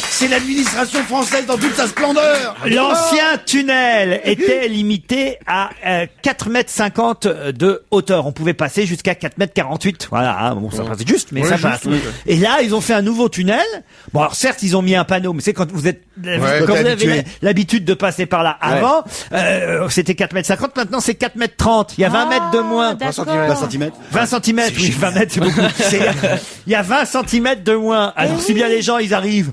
C'est l'administration française dans toute sa splendeur. L'ancien tunnel était limité à 4,50 m de hauteur. On pouvait passer jusqu'à 4,48 m. Voilà, hein, bon, ça passe juste, mais Ouais, ça juste, passe. ouais. Et là, ils ont fait un nouveau tunnel. Bon, alors certes, ils ont mis un panneau, mais c'est quand vous êtes, quand quand vous t'es avez habitué. l'habitude de passer par là. Avant, c'était 4,50 m. Maintenant, c'est 4,30 m. Il y a 20 mètres de moins. 20 cm. 20 cm, oui, 20 mètres, c'est beaucoup. Il y a 20 cm de moins. Alors, si bien les gens, ils arrivent,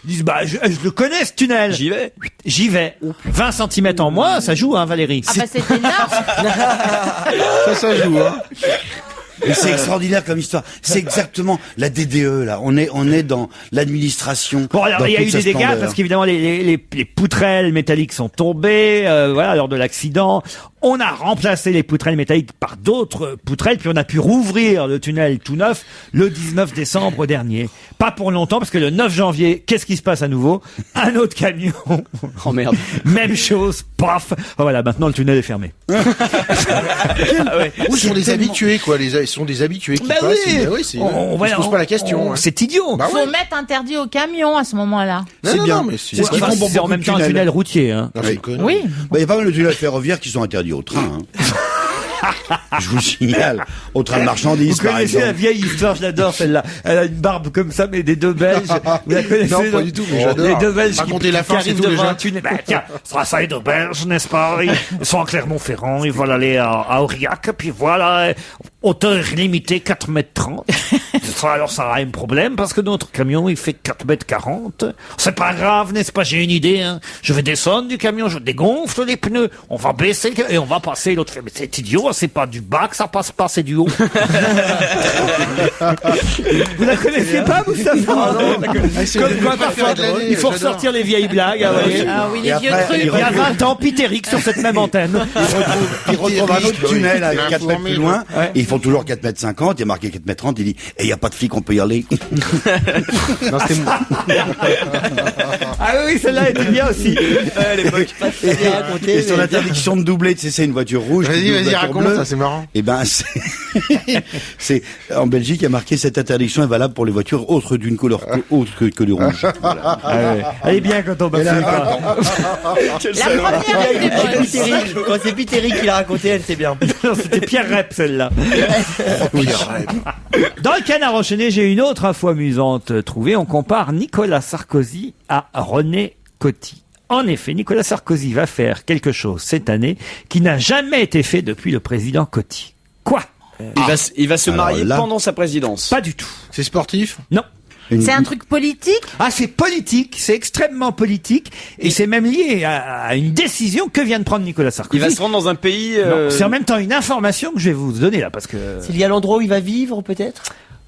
ils disent, bah, je le connais, ce tunnel. J'y vais. J'y vais. 20 cm en moins, ça joue, hein, Valérie. Ah, bah c'était énorme. Ça joue, hein. Mais c'est extraordinaire comme histoire. C'est exactement la DDE, là. On est dans l'administration. Bon, alors, dans il y a toute eu sa des dégâts splendeur. parce qu'évidemment, les poutrelles métalliques sont tombées, voilà, lors de l'accident. On a remplacé les poutrelles métalliques par d'autres poutrelles, puis on a pu rouvrir le tunnel tout neuf le 19 décembre dernier. Pas pour longtemps, parce que le 9 janvier, qu'est-ce qui se passe à nouveau? Un autre camion. Oh merde. Même chose, paf. Voilà, maintenant le tunnel est fermé. Où sont les habitués, quoi. Ils sont des habitués qui Bah passent. oui. Bah oui, c'est, On ils se posent pas la question. hein. C'est idiot. Bah Faut ouais. mettre interdit au camion à ce moment-là. C'est Non, bien. non, mais c'est- C'est ce qu'ils Enfin, font pour c'est en beaucoup même de temps un tunnels. tunnel routier, hein. Non, c'est une connerie. Oui. Bah, il y a pas mal de tunnels ferroviaires qui sont interdits au train. Hein. Je vous signale, au train de marchandises, Vous par connaissez la exemple. vieille histoire, j'adore celle-là. Elle a une barbe comme ça, mais des deux Belges. Vous la connaissez? Non, pas du tout, mais j'adore. Les deux Belges Racontez la farce et arrivent tout, devant déjà. un tunnel. Ben, tiens, ça est deux Belges, n'est-ce pas? Ils sont à Clermont-Ferrand, ils veulent aller à Aurillac, puis voilà, hauteur limitée 4,30 m. Alors ça a un problème, parce que notre camion, il fait 4,40 m. C'est pas grave, n'est-ce pas? J'ai une idée, hein. Je vais descendre du camion, je dégonfle les pneus, on va baisser et on va passer. L'autre fait, mais c'est idiot, c'est pas du bas que ça passe pas, c'est du haut. Vous la connaissiez pas, vous, ça? C'est Comme le quoi, préféré parfois, de l'année, il faut j'adore. ressortir les vieilles blagues, vous voyez. Ah oui, les Et vieux après, trucs. Il y a 20 ans, Pitéric sur cette même antenne. Ils retrouvent un autre tunnel à Il a 4 mètres informé, plus loin, ouais. et ils font toujours 4,50 m, il y a marqué 4,30 m, il dit, il y a pas de flic, on peut y aller. Non, c'était moi. Ah oui, celle-là était bien aussi. À l'époque. Et sur l'interdiction de doubler, tu sais, c'est une voiture rouge. qui double Vas-y, voiture raconte, bleue. ça, c'est marrant. Eh ben, c'est, en Belgique, il y a marqué cette interdiction est valable pour les voitures autres d'une couleur autre que du rouge. Voilà. Elle est bien quand on bafouille pas. La première était bonne. Pitéric. Quand c'est Pitéric qui l'a raconté, elle c'est bien. C'était Pierre Rep, celle-là. Dans le Canard enchaîné, j'ai une autre info amusante trouvée. On compare Nicolas Sarkozy à René Coty. En effet, Nicolas Sarkozy va faire quelque chose cette année qui n'a jamais été fait depuis le président Coty. Quoi? Il va se Alors marier là- pendant sa présidence. Pas du tout. C'est sportif? Non. C'est un truc politique? Ah, c'est politique, c'est extrêmement politique, et c'est même lié à une décision que vient de prendre Nicolas Sarkozy. Il va se rendre dans un pays... Non, c'est en même temps une information que je vais vous donner là, parce que... C'est lié à l'endroit où il va vivre, peut-être?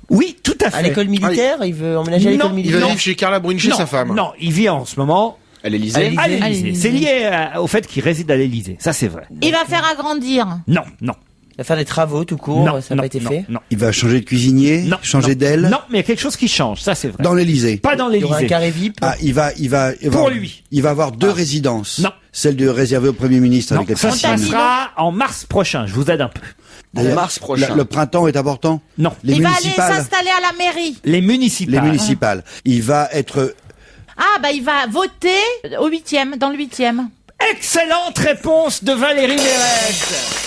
Oui, tout à fait. À l'école militaire? Il veut emménager à l'école Non, Il va militaire? vivre chez Carla Bruni, chez non, sa femme. Non, il vit en ce moment à l'Élysée. Allez. à l'Élysée. À l'Élysée. C'est lié au fait qu'il réside à l'Élysée. Ça, c'est vrai. Il va faire agrandir. Non, non. Il va faire des travaux tout court, non, ça n'a pas été non, fait. Non, Il va changer de cuisinier, non. changer non. d'aile. Non, mais il y a quelque chose qui change. Ça, c'est vrai. Dans l'Élysée. Pas dans Il y aura un l'Élysée. carré VIP. Ah, il va Pour lui. Il va avoir deux résidences. Non. Celle de réservée au Premier ministre Non, avec la ça, piscine. ça sera en mars prochain. Je vous aide un peu. En mars prochain. Le printemps est important. Non. Les Il va aller municipales. s'installer à la mairie. Les municipales. Les municipales. Il va être. Ah, bah il va voter au 8e, dans le 8e. Excellente réponse de Valérie Mérès.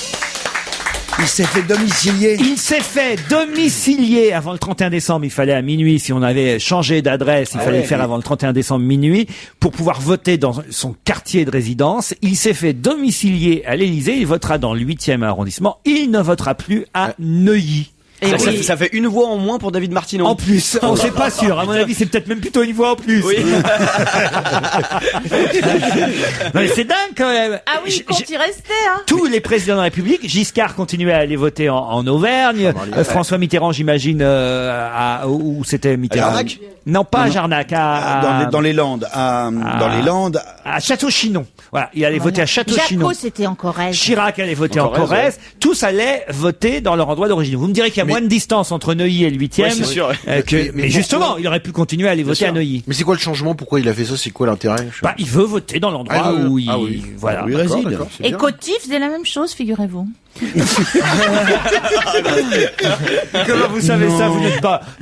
Il s'est fait domicilier. Il s'est fait domicilier avant le 31 décembre. Il fallait à minuit, si on avait changé d'adresse, il fallait le faire avant le 31 décembre minuit pour pouvoir voter dans son quartier de résidence. Il s'est fait domicilier à l'Élysée. Il votera dans le 8e arrondissement. Il ne votera plus à Neuilly. Et oui. Ça fait une voix en moins pour David Martineau. En plus, on sait pas sûr. À mon avis, c'est peut-être même plutôt une voix en plus. Oui. Non, mais c'est dingue quand même. Ah oui, il compte y rester, hein. Tous les présidents de la République, Giscard continuait à aller voter en Auvergne, François Mitterrand, j'imagine, où c'était Mitterrand? À Jarnac? Non, pas à Jarnac, Dans les Landes. Dans les Landes. à Château-Chinon. Voilà, il allait voter à Château-Chinon. Jaco, c'était en Corrèze. Chirac allait voter en Corrèze, Corrèze. Tous allaient voter dans leur endroit d'origine. Vous me direz qu'il y a moins de distance entre Neuilly et le 8e. Ouais, c'est sûr. Mais justement, il aurait pu continuer à aller voter à Neuilly. Mais c'est quoi le changement? Pourquoi il a fait ça? C'est quoi l'intérêt? Je sais Bah, il veut voter dans l'endroit Ah, où il, ah oui. voilà. Où il D'accord, réside. d'accord, c'est Et bien. Coty faisait la même chose, figurez-vous. Comment vous savez ça? Vous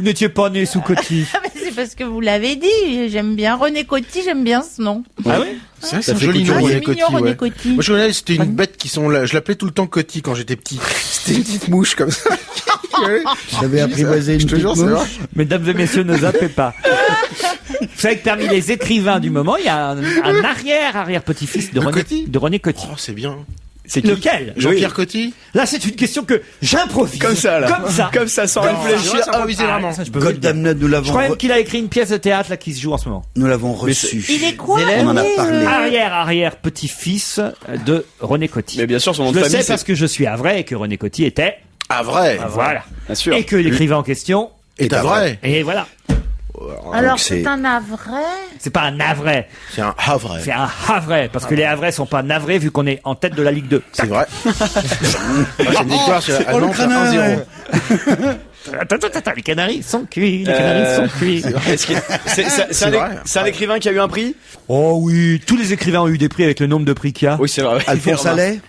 n'étiez pas né sous Coty. Mais c'est parce que vous l'avez dit. J'aime bien René Coty, j'aime bien ce nom. Ah oui? C'est vrai, Ça c'est un fait joli couture, nom, Ah, René c'est Coty, mignon, René ouais. Coty. Moi, je connais, c'était une bête qui sont là. Je l'appelais tout le temps Coty quand j'étais petit. C'était une petite mouche comme ça. J'avais apprivoisé une Je te petite jure, c'est mouche. vrai. Mesdames et messieurs, ne zappez pas. Vous savez que parmi les écrivains du moment, il y a un arrière-petit-fils de De René Coty de René Coty. Oh, c'est bien. C'est qui? Lequel? Jean-Pierre Coty? Là, c'est une question que j'improvise. Comme ça, là. Comme ça. Comme ça, sans C'est réfléchir. vrai, ça improvisé vraiment. Ça, je peux vous le dire. Goddamn, nous Je l'avons crois même qu'il a écrit une pièce de théâtre là qui se joue en ce moment. reçu. Il est quoi? Zélène, On en a lui, parlé. Arrière-petit-fils de René Coty. Mais bien sûr, son nom Je de le famille, sais parce que je suis à vrai et que René Coty était. Ah, vrai? Voilà. Bien sûr. Et que l'écrivain en question. Et t'as vrai? Et voilà. Alors, c'est- c'est un navré. C'est pas un navré. C'est un havre. C'est un havrais. Parce que les havrais sont pas navrés vu qu'on est en tête de la Ligue 2. C'est vrai. C'est une victoire, c'est à Oh, le Nantes, crâneur, 1-0. Attends, les Canaries sont cuits, les Canaries sont cuits. Est-ce que- C'est vrai. c'est un écrivain qui a eu un prix? Oh oui, tous les écrivains ont eu des prix avec le nombre de prix qu'il y a. Oui, c'est vrai. Alphonse Allais.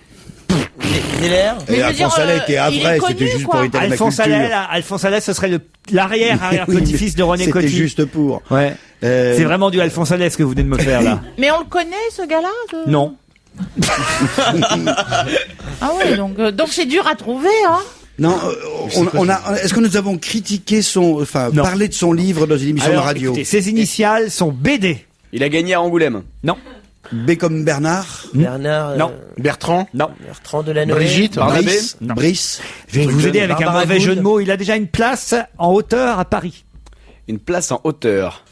Zéler. Mais Et je veux dire, Alphonse Allais était il est havrais, connu, c'était juste quoi. pour étaler ma Alphonse Allais, culture. là, Alphonse Allais, ce serait l'arrière-petit-fils de René C'était Coty. juste pour. Ouais. C'est vraiment du Alphonse Allais ce que vous venez de me faire là. Mais on le connaît, ce gars-là? Non. Ah ouais, donc c'est dur à trouver, hein. Non, est-ce que nous avons critiqué parlé de son livre dans une émission de radio? Écoutez, ses initiales sont BD. Il a gagné à Angoulême. Non. B comme Bernard? Bernard. Non. Bertrand? Non. Bertrand Delanoë. Brigitte? Brice? Non. Brice? Je vais vous aider avec un Barbara mauvais jeu de Gould. mots. Il a déjà une place en hauteur à Paris. Une place en hauteur.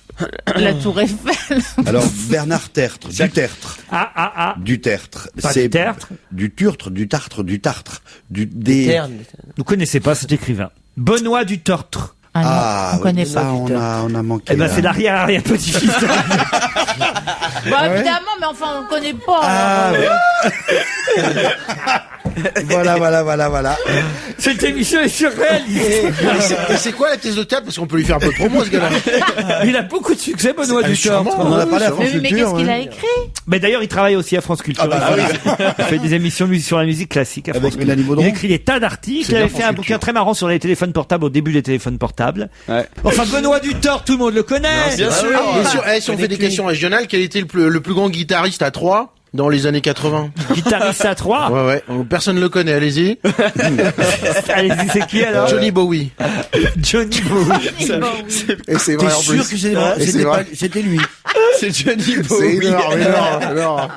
La Tour Eiffel. Alors, Bernard Tertre. Du Tertre. Du Tertre. Pas du Tertre. Du Turtre, du Tartre, du Tartre. Terne. Vous connaissez pas cet écrivain. Benoît du Tertre. Ah non, on connaît pas. On a manqué. Eh ben, là. c'est l'arrière-petit-fils. Bah, évidemment, mais enfin, on connaît pas. Ah, ouais. Voilà. Cette émission est surréaliste. Et c'est quoi la pièce de théâtre? Parce qu'on peut lui faire un peu de promo, ce gars-là. Il a beaucoup de succès, Benoît C'est du Tertre. charmant. On en a parlé à France Mais Culture. qu'est-ce qu'il a écrit? Mais d'ailleurs, il travaille aussi à France Culture. Il fait des émissions sur la musique classique à Avec France Culture. Mélanie Baudron. Il écrit des tas d'articles. C'est Il avait bien fait un France bouquin Culture. très marrant sur les téléphones portables au début des téléphones portables. Ouais. Enfin, Benoît du Tertre, tout le monde le connaît. Bien sûr. Bien sûr. Si on fait des questions régionales, quel était le plus grand guitariste à Troyes dans les années 80? Guitariste à 3. Ouais. Personne le connaît, allez-y. Allez-y, c'est qui alors? Johnny Bowie. Johnny Bowie. Et c'est T'es vrai en plus. sûr que c'était vrai. c'était lui? C'est Johnny C'est Bowie. énorme.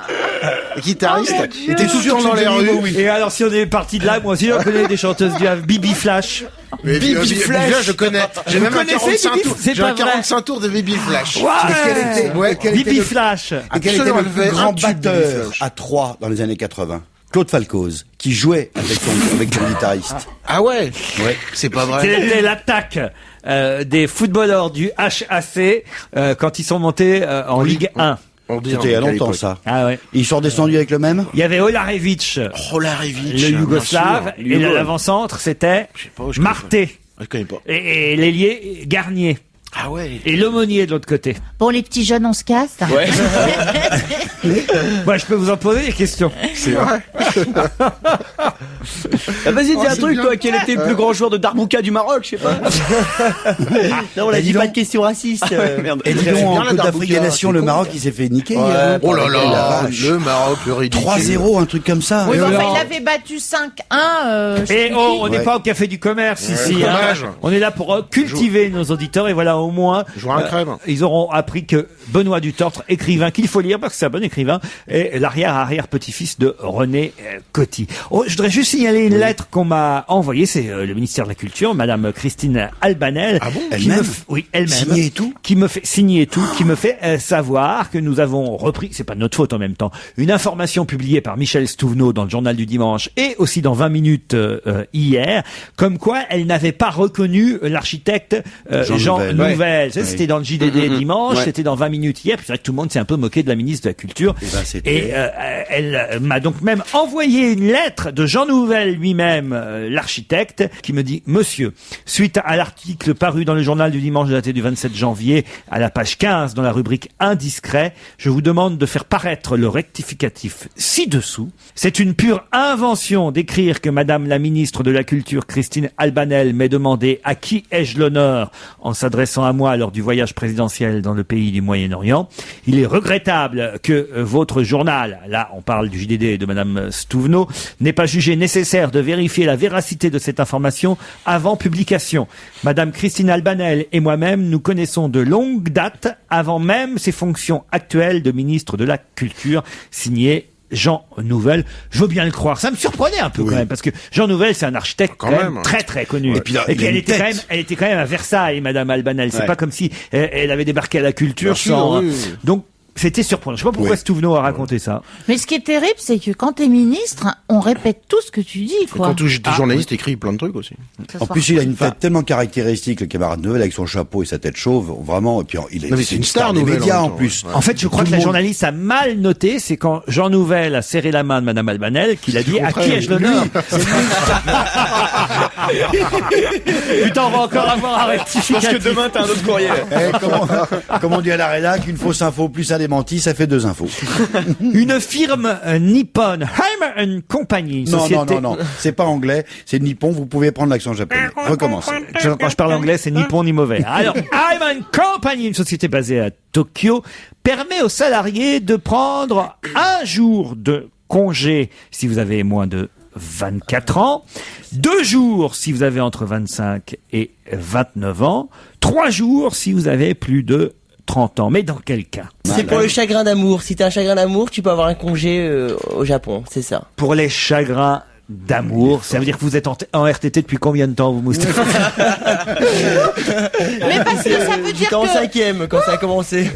Guitariste. Il était tout le temps dans les rues. Et alors, si on est parti de là, moi aussi, je connais des chanteuses du Havre. Bibi Flash. Bibi Flash, je connais. J'ai même un connaissez 45 Bibi tours. C'est J'ai pas un vrai. 45 tours de Bibi Flash. Ouais. Quel était Bibi le- Flash. Et quel était Absolument, le elle plus fait grand un tube, Bibi batteur Flash. à 3 dans les années 80? Claude Falcoz, qui jouait avec son guitariste. Ah ouais? Ouais. C'est pas Quelle vrai. était l'attaque des footballeurs du HAC quand ils sont montés en Ligue 1? C'était il y a longtemps, ça. Ah ouais. Ils sont descendus avec le même? Il y avait Olarevic, Rolarevich. le Yougoslave, et l'avant-centre, c'était Je sais pas, je connais Marté. Je connais pas. Et l'ailier, Garnier. Ah ouais. Et l'aumônier de l'autre côté. Bon, les petits jeunes, on se casse. Ouais. Moi, je peux vous en poser des questions. C'est vrai. Ah, vas-y, dis un c'est truc, bien. toi. Quel était le plus grand joueur de Darbouka du Maroc? Je sais pas. Non, on a dis dit donc. pas de questions racistes. Merde. Et dis C'est donc, bien en la Coupe d'Afrique Darbouka, des Nations, c'est le con. Maroc, il s'est fait niquer. Oh là la là. vache. Le Maroc, le ridicule. 3-0, un truc comme ça. Oui, mais enfin, alors il avait battu 5-1. je sais Et plus oh, qui. on n'est Ouais. pas au café du commerce ici. hein. dommage. On est là pour cultiver nos auditeurs et voilà au moins Jouer un crème. ils auront appris que Benoît du Tertre, écrivain qu'il faut lire parce que c'est un bon écrivain, est l'arrière-petit-fils de René Coty. Oh, je voudrais juste signaler une lettre qu'on m'a envoyée, c'est le ministère de la Culture, Madame Christine Albanel, Ah bon qui Elle-même me f- oui, elle-même, Signé et tout qui me fait signer et tout, qui me fait savoir que nous avons repris, c'est pas de notre faute en même temps, une information publiée par Michel Stouvenot dans le journal du dimanche et aussi dans 20 minutes hier, comme quoi elle n'avait pas reconnu l'architecte Jean Nouvel. Ouais. C'était dans le JDD dimanche, Ouais. c'était dans 20 minutes hier, puis c'est vrai que tout le monde s'est un peu moqué de la ministre de la Culture. Eh ben, c'était- Et elle m'a donc même envoyé une lettre de Jean Nouvel lui-même, l'architecte, qui me dit « Monsieur, suite à l'article paru dans le journal du dimanche daté du 27 janvier, à la page 15, dans la rubrique « Indiscret », je vous demande de faire paraître le rectificatif ci-dessous. C'est une pure invention d'écrire que Madame la ministre de la Culture, Christine Albanel, m'ait demandé à qui ai-je l'honneur en s'adressant à moi lors du voyage présidentiel dans le pays du Moyen-Orient. Il est regrettable que votre journal, là on parle du JDD et de Madame Stouvenot, n'ait pas jugé nécessaire de vérifier la véracité de cette information avant publication. Madame Christine Albanel et moi-même nous connaissons de longue date avant même ses fonctions actuelles de ministre de la Culture, signé Jean Nouvel. Je veux bien le croire. Ça me surprenait un peu quand même, parce que Jean Nouvel, c'est un architecte Quand quand même même. très très connu. Et puis là, et il a qu'elle une était quand tête. même, elle était quand même à Versailles, Madame Albanel. C'est Ouais. pas comme si elle avait débarqué à la culture Bien sûr, sans. oui. Donc c'était surprenant. Je sais pas pourquoi Oui. Stouvenot a raconté ça. Mais ce qui est terrible, c'est que quand t'es ministre, on répète tout ce que tu dis, quoi. Quand t'es journaliste, écris plein de trucs aussi. Que ce En soit- plus, il a une tête tellement caractéristique, le camarade Nouvel, avec son chapeau et sa tête chauve, vraiment. Et puis, il Non, mais est c'est une star, des Nouvel, médias en en même temps, plus. ouais. En fait, je crois Tout que le la monde- journaliste a mal noté, c'est quand Jean Nouvel a serré la main de Madame Albanel qu'il a dit à qui ai-je l'honneur. Putain, on va encore avoir un Je pense rectificatif. que demain, t'as un autre courrier. Comme on dit à la rédac, une fausse info plus un démenti, ça fait 2 infos. Une firme Nippon, Heimer Company, une Non, société... non, c'est pas anglais, c'est nippon, vous pouvez prendre l'accent japonais. Recommencez. Quand je parle anglais, c'est ni bon ni mauvais. Alors, Heimer Company, une société basée à Tokyo, permet aux salariés de prendre un jour de congé si vous avez moins de 24 ans, 2 jours si vous avez entre 25 et 29 ans, 3 jours si vous avez plus de 30 ans. Mais dans quel cas? C'est pour le chagrin d'amour. Si t'as un chagrin d'amour, tu peux avoir un congé au Japon, c'est ça. Pour les chagrins d'amour, ça veut dire que vous êtes en RTT depuis combien de temps, vous, Moustapha? Mais parce que ça veut dire J'étais en que 5e quand ça a commencé.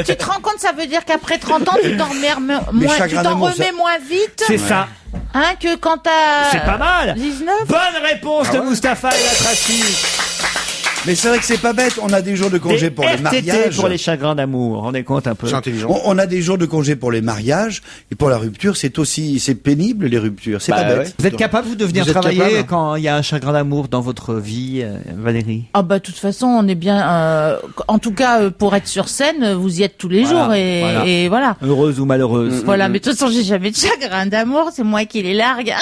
tu te rends compte, ça veut dire qu'après 30 ans, tu t'en remets Mais moins, tu chagrin t'en d'amour, remets ça- moins vite, C'est ça. hein, que quand t'as... C'est pas mal. 19. Bonne réponse de Moustapha El Atrassi. Mais c'est vrai que c'est pas bête, on a des jours de congé Des pour les RTT mariages. pour les chagrins d'amour. On est compte un peu. C'est intelligent. On a des jours de congé pour les mariages et pour la rupture, c'est pénible les ruptures, c'est Bah, pas bête. ouais. Vous êtes capable, vous, de venir Vous êtes travailler capable quand il y a un chagrin d'amour dans votre vie, Valérie? Ah bah de toute façon, on est bien... en tout cas, pour être sur scène, vous y êtes tous les Voilà, jours et voilà. Heureuse ou malheureuse? Voilà, mais de toute façon, j'ai jamais de chagrin d'amour, c'est moi qui les largue.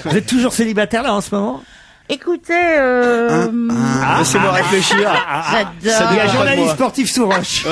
Vous êtes toujours célibataire là en ce moment? Écoutez, Laissez-moi réfléchir. j'adore. Il y a pas de journaliste moi. sportif sous roche.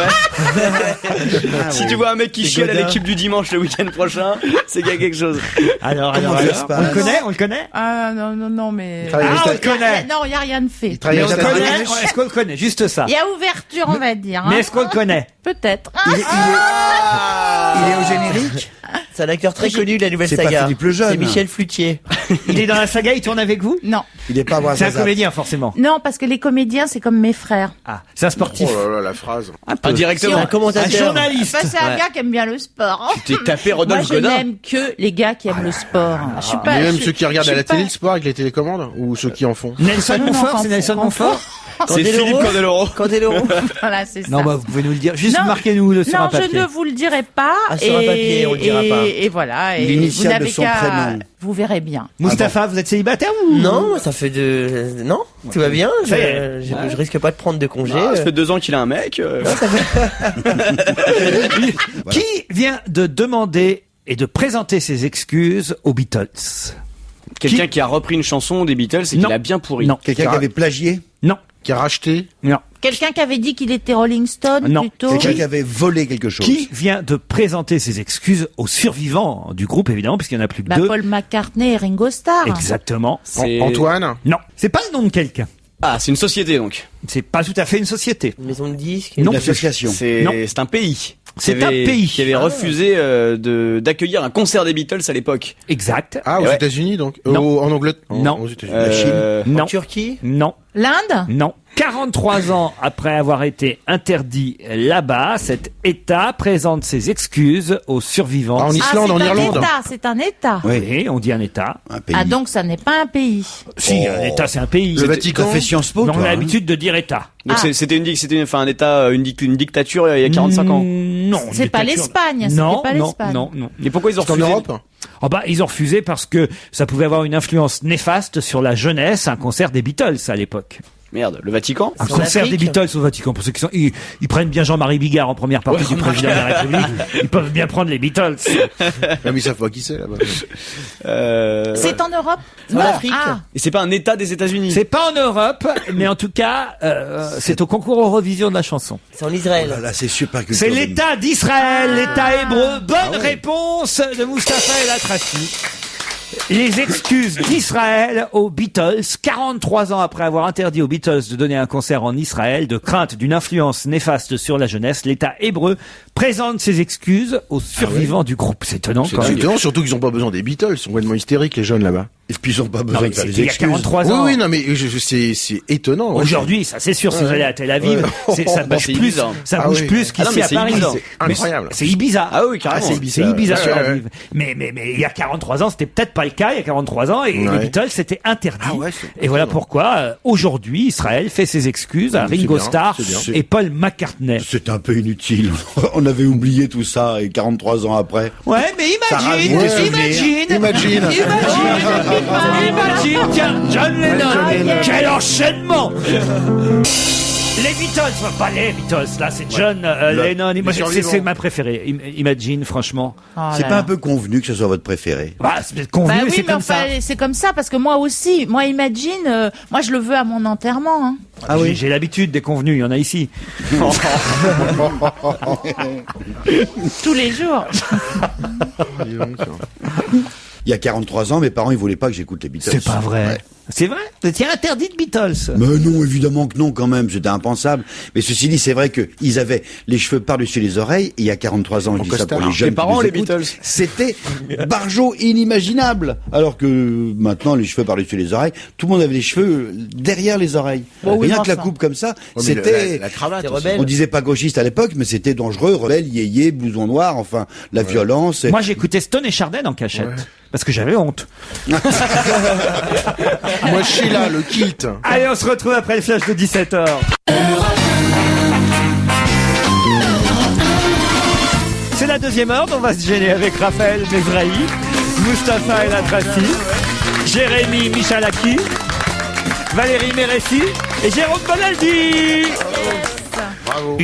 Si tu vois un mec qui chiale à Godin. l'équipe du dimanche le week-end prochain, c'est qu'il y a quelque chose. Alors, Comment ça se on passe le connaît, on le connaît? Ah non, mais... Travaille aux Ah, on le États- connaît. Non, il n'y a rien de fait. travaille Mais aux on le États-Unis. connaît? Est-ce qu'on le connaît? Juste ça. Il y a ouverture, on va dire. Mais hein. est-ce qu'on le connaît? Peut-être. Il est au générique. C'est un acteur très connu de la nouvelle C'est pas saga. Philippe Lejeune. C'est Michel Flutier. Il est dans la saga, il tourne avec vous? Non. Il est pas à voir C'est un ça. comédien, forcément. Non, parce que les comédiens, c'est comme mes frères. Ah, c'est un sportif. Oh là là, la phrase. Indirectement. Un Un commentateur. journaliste. Enfin, c'est un Ouais. gars qui aime bien le sport. hein. Tu t'es tapé Moi, Rodolphe je Godin. n'aime que les gars qui aiment le sport. Je suis pas. Mais même je- ceux qui regardent je à la suis pas- télé le sport avec les télécommandes ou ceux qui en font. Nelson Non, Montfort, non, c'est Nelson quand- Montfort? C'est Philippe Candeloro. Candeloro. Voilà, c'est ça. Non, bah, vous pouvez nous le dire. Juste Non, marquez-nous sur un Non, je papier. ne vous le dirai pas. Ah, sur un papier, on le dira pas. Et voilà. Et L'initiale vous n'avez de son qu'à- prénom. Vous verrez bien. Mustapha, vous êtes célibataire ou? Non, ça fait non, tout va bien. Ça y est. Je risque pas de prendre de congé. Ah, ça fait 2 ans qu'il a un mec. Qui vient de demander et de présenter ses excuses aux Beatles? Quelqu'un qui a repris une chanson des Beatles et qui Non. l'a bien pourri. Non. Quelqu'un qui avait plagié. Non. Qui a racheté. Non. Quelqu'un qui avait dit qu'il était Rolling Stone Non. plutôt. Quelqu'un qui avait volé quelque chose. Qui vient de présenter ses excuses aux survivants du groupe, évidemment, puisqu'il y en a plus que Bah, deux. Paul McCartney et Ringo Starr. Exactement. C'est- Antoine. Non. C'est pas le nom de quelqu'un. Ah, c'est une société donc. C'est pas tout à fait une société. Une maison de disques. Non. Une association. Non. C'est un pays. C'est Qui avait- un pays. qui avait refusé d'accueillir un concert des Beatles à l'époque. Exact. Ah, aux Ouais. États-Unis donc. Non. En Angleterre. Non. Aux États-Unis. Euh, Non. En Turquie. Non. L'Inde. Non. 43 ans après avoir été interdit là-bas, cet État présente ses excuses aux survivants. Ah, en Islande, en c'est un Irlande. État, c'est un État. Oui, on dit un État. Un pays. Ah donc ça n'est pas un pays. Si, un État, c'est un pays. Le Vatican. T'as fait Sciences Po, Mais on toi, a hein. l'habitude de dire État. donc Ah. c'était un État, une dictature il y a 45 ans. Non. C'est pas dictature. l'Espagne, c'était Non, pas non, l'Espagne. non, non. Et pourquoi ils ont C'est en refusé Europe. Oh bah, ils ont refusé parce que ça pouvait avoir une influence néfaste sur la jeunesse, un concert des Beatles à l'époque. Merde, le Vatican. Un En concert Afrique. des Beatles au Vatican. Pour ceux qui sont, ils prennent bien Jean-Marie Bigard en première partie du président de la République. Ils peuvent bien prendre les Beatles. Même ils savent pas qui c'est là-bas. C'est en Europe. En Afrique. Ah. Et c'est pas un État des États-Unis. C'est pas en Europe, mais en tout cas, c'est au concours Eurovision de la chanson. C'est en Israël. Oh là là, c'est super culture. C'est l'État d'Israël, l'État hébreu. Bonne réponse de Mustapha El Atrassi. Les excuses d'Israël aux Beatles, 43 ans après avoir interdit aux Beatles de donner un concert en Israël, de crainte d'une influence néfaste sur la jeunesse, l'État hébreu présente ses excuses aux survivants du groupe. C'est étonnant C'est quand même. étonnant, surtout qu'ils ont pas besoin des Beatles. Ils sont complètement hystériques les jeunes là-bas. Et puis ils ont pas Non, besoin mais de faire c'était les il y a excuses. 43 Oui, ans. oui, non, mais c'est étonnant. Ouais, Aujourd'hui, ça c'est sûr, si vous allez à Tel Aviv, ça bouge c'est plus, Ibiza. ça Ah bouge oui. plus Ah non, qu'ici mais à c'est Paris. Ibiza. C'est Mais incroyable. C'est Ibiza. Ah oui, carrément. C'est Ibiza sur Ouais, ouais. Aviv. Mais il y a 43 ans, c'était peut-être pas le cas il y a 43 ans et les Ouais. Beatles c'était interdit. Ah ouais, c'est Et voilà pourquoi aujourd'hui Israël fait ses excuses à C'est Ringo bien, Starr c'est bien. et Paul McCartney. C'est un peu inutile. On avait oublié tout ça et 43 ans après. Ouais, mais Ça rajoute imagine, des souvenirs. imagine, Imagine. imagine, tiens, John Lennon. Quel enchaînement. Les Beatles, pas les Beatles, là c'est John Lennon. Moi, c'est ma préférée. Imagine, franchement. C'est pas un peu convenu que ce soit votre préféré? Bah, c'est convenu, Bah oui, c'est mais comme enfin, ça. c'est comme ça parce que moi aussi, moi Imagine, moi je le veux à mon enterrement. Hein. Ah oui, j'ai l'habitude des convenus, il y en a ici. Tous les jours. Il y a 43 ans, mes parents, ils voulaient pas que j'écoute les Beatles. C'est pas vrai. Ouais. C'est vrai? Vous étiez interdit de Beatles. Mais non, évidemment que non, quand même, c'était impensable. Mais ceci dit, c'est vrai que ils avaient les cheveux par-dessus les oreilles, et il y a 43 ans, je dis ça pour les jeunes. Les parents, qui les nous écoutent, Beatles. C'était barjot inimaginable. Alors que maintenant, les cheveux par-dessus les oreilles, tout le monde avait les cheveux derrière les oreilles. Bon, oui, Rien que la enfin. coupe comme ça, mais c'était... la cravate. C'est aussi. rebelle. On disait pas gauchiste à l'époque, mais c'était dangereux, rebelle, yéyé, blouson noir, enfin, la violence. Moi, j'écoutais Stone et Chardin en cachette. Parce que j'avais honte. Moi, Sheila, le kilt. Allez, on se retrouve après le flash de 17h. C'est la deuxième heure, on va se gêner avec Raphaël Mesrahi, Mustapha El Atrassi, Jérémy Michalaki, Valérie Méressi et Jérôme Bonaldi. Bravo.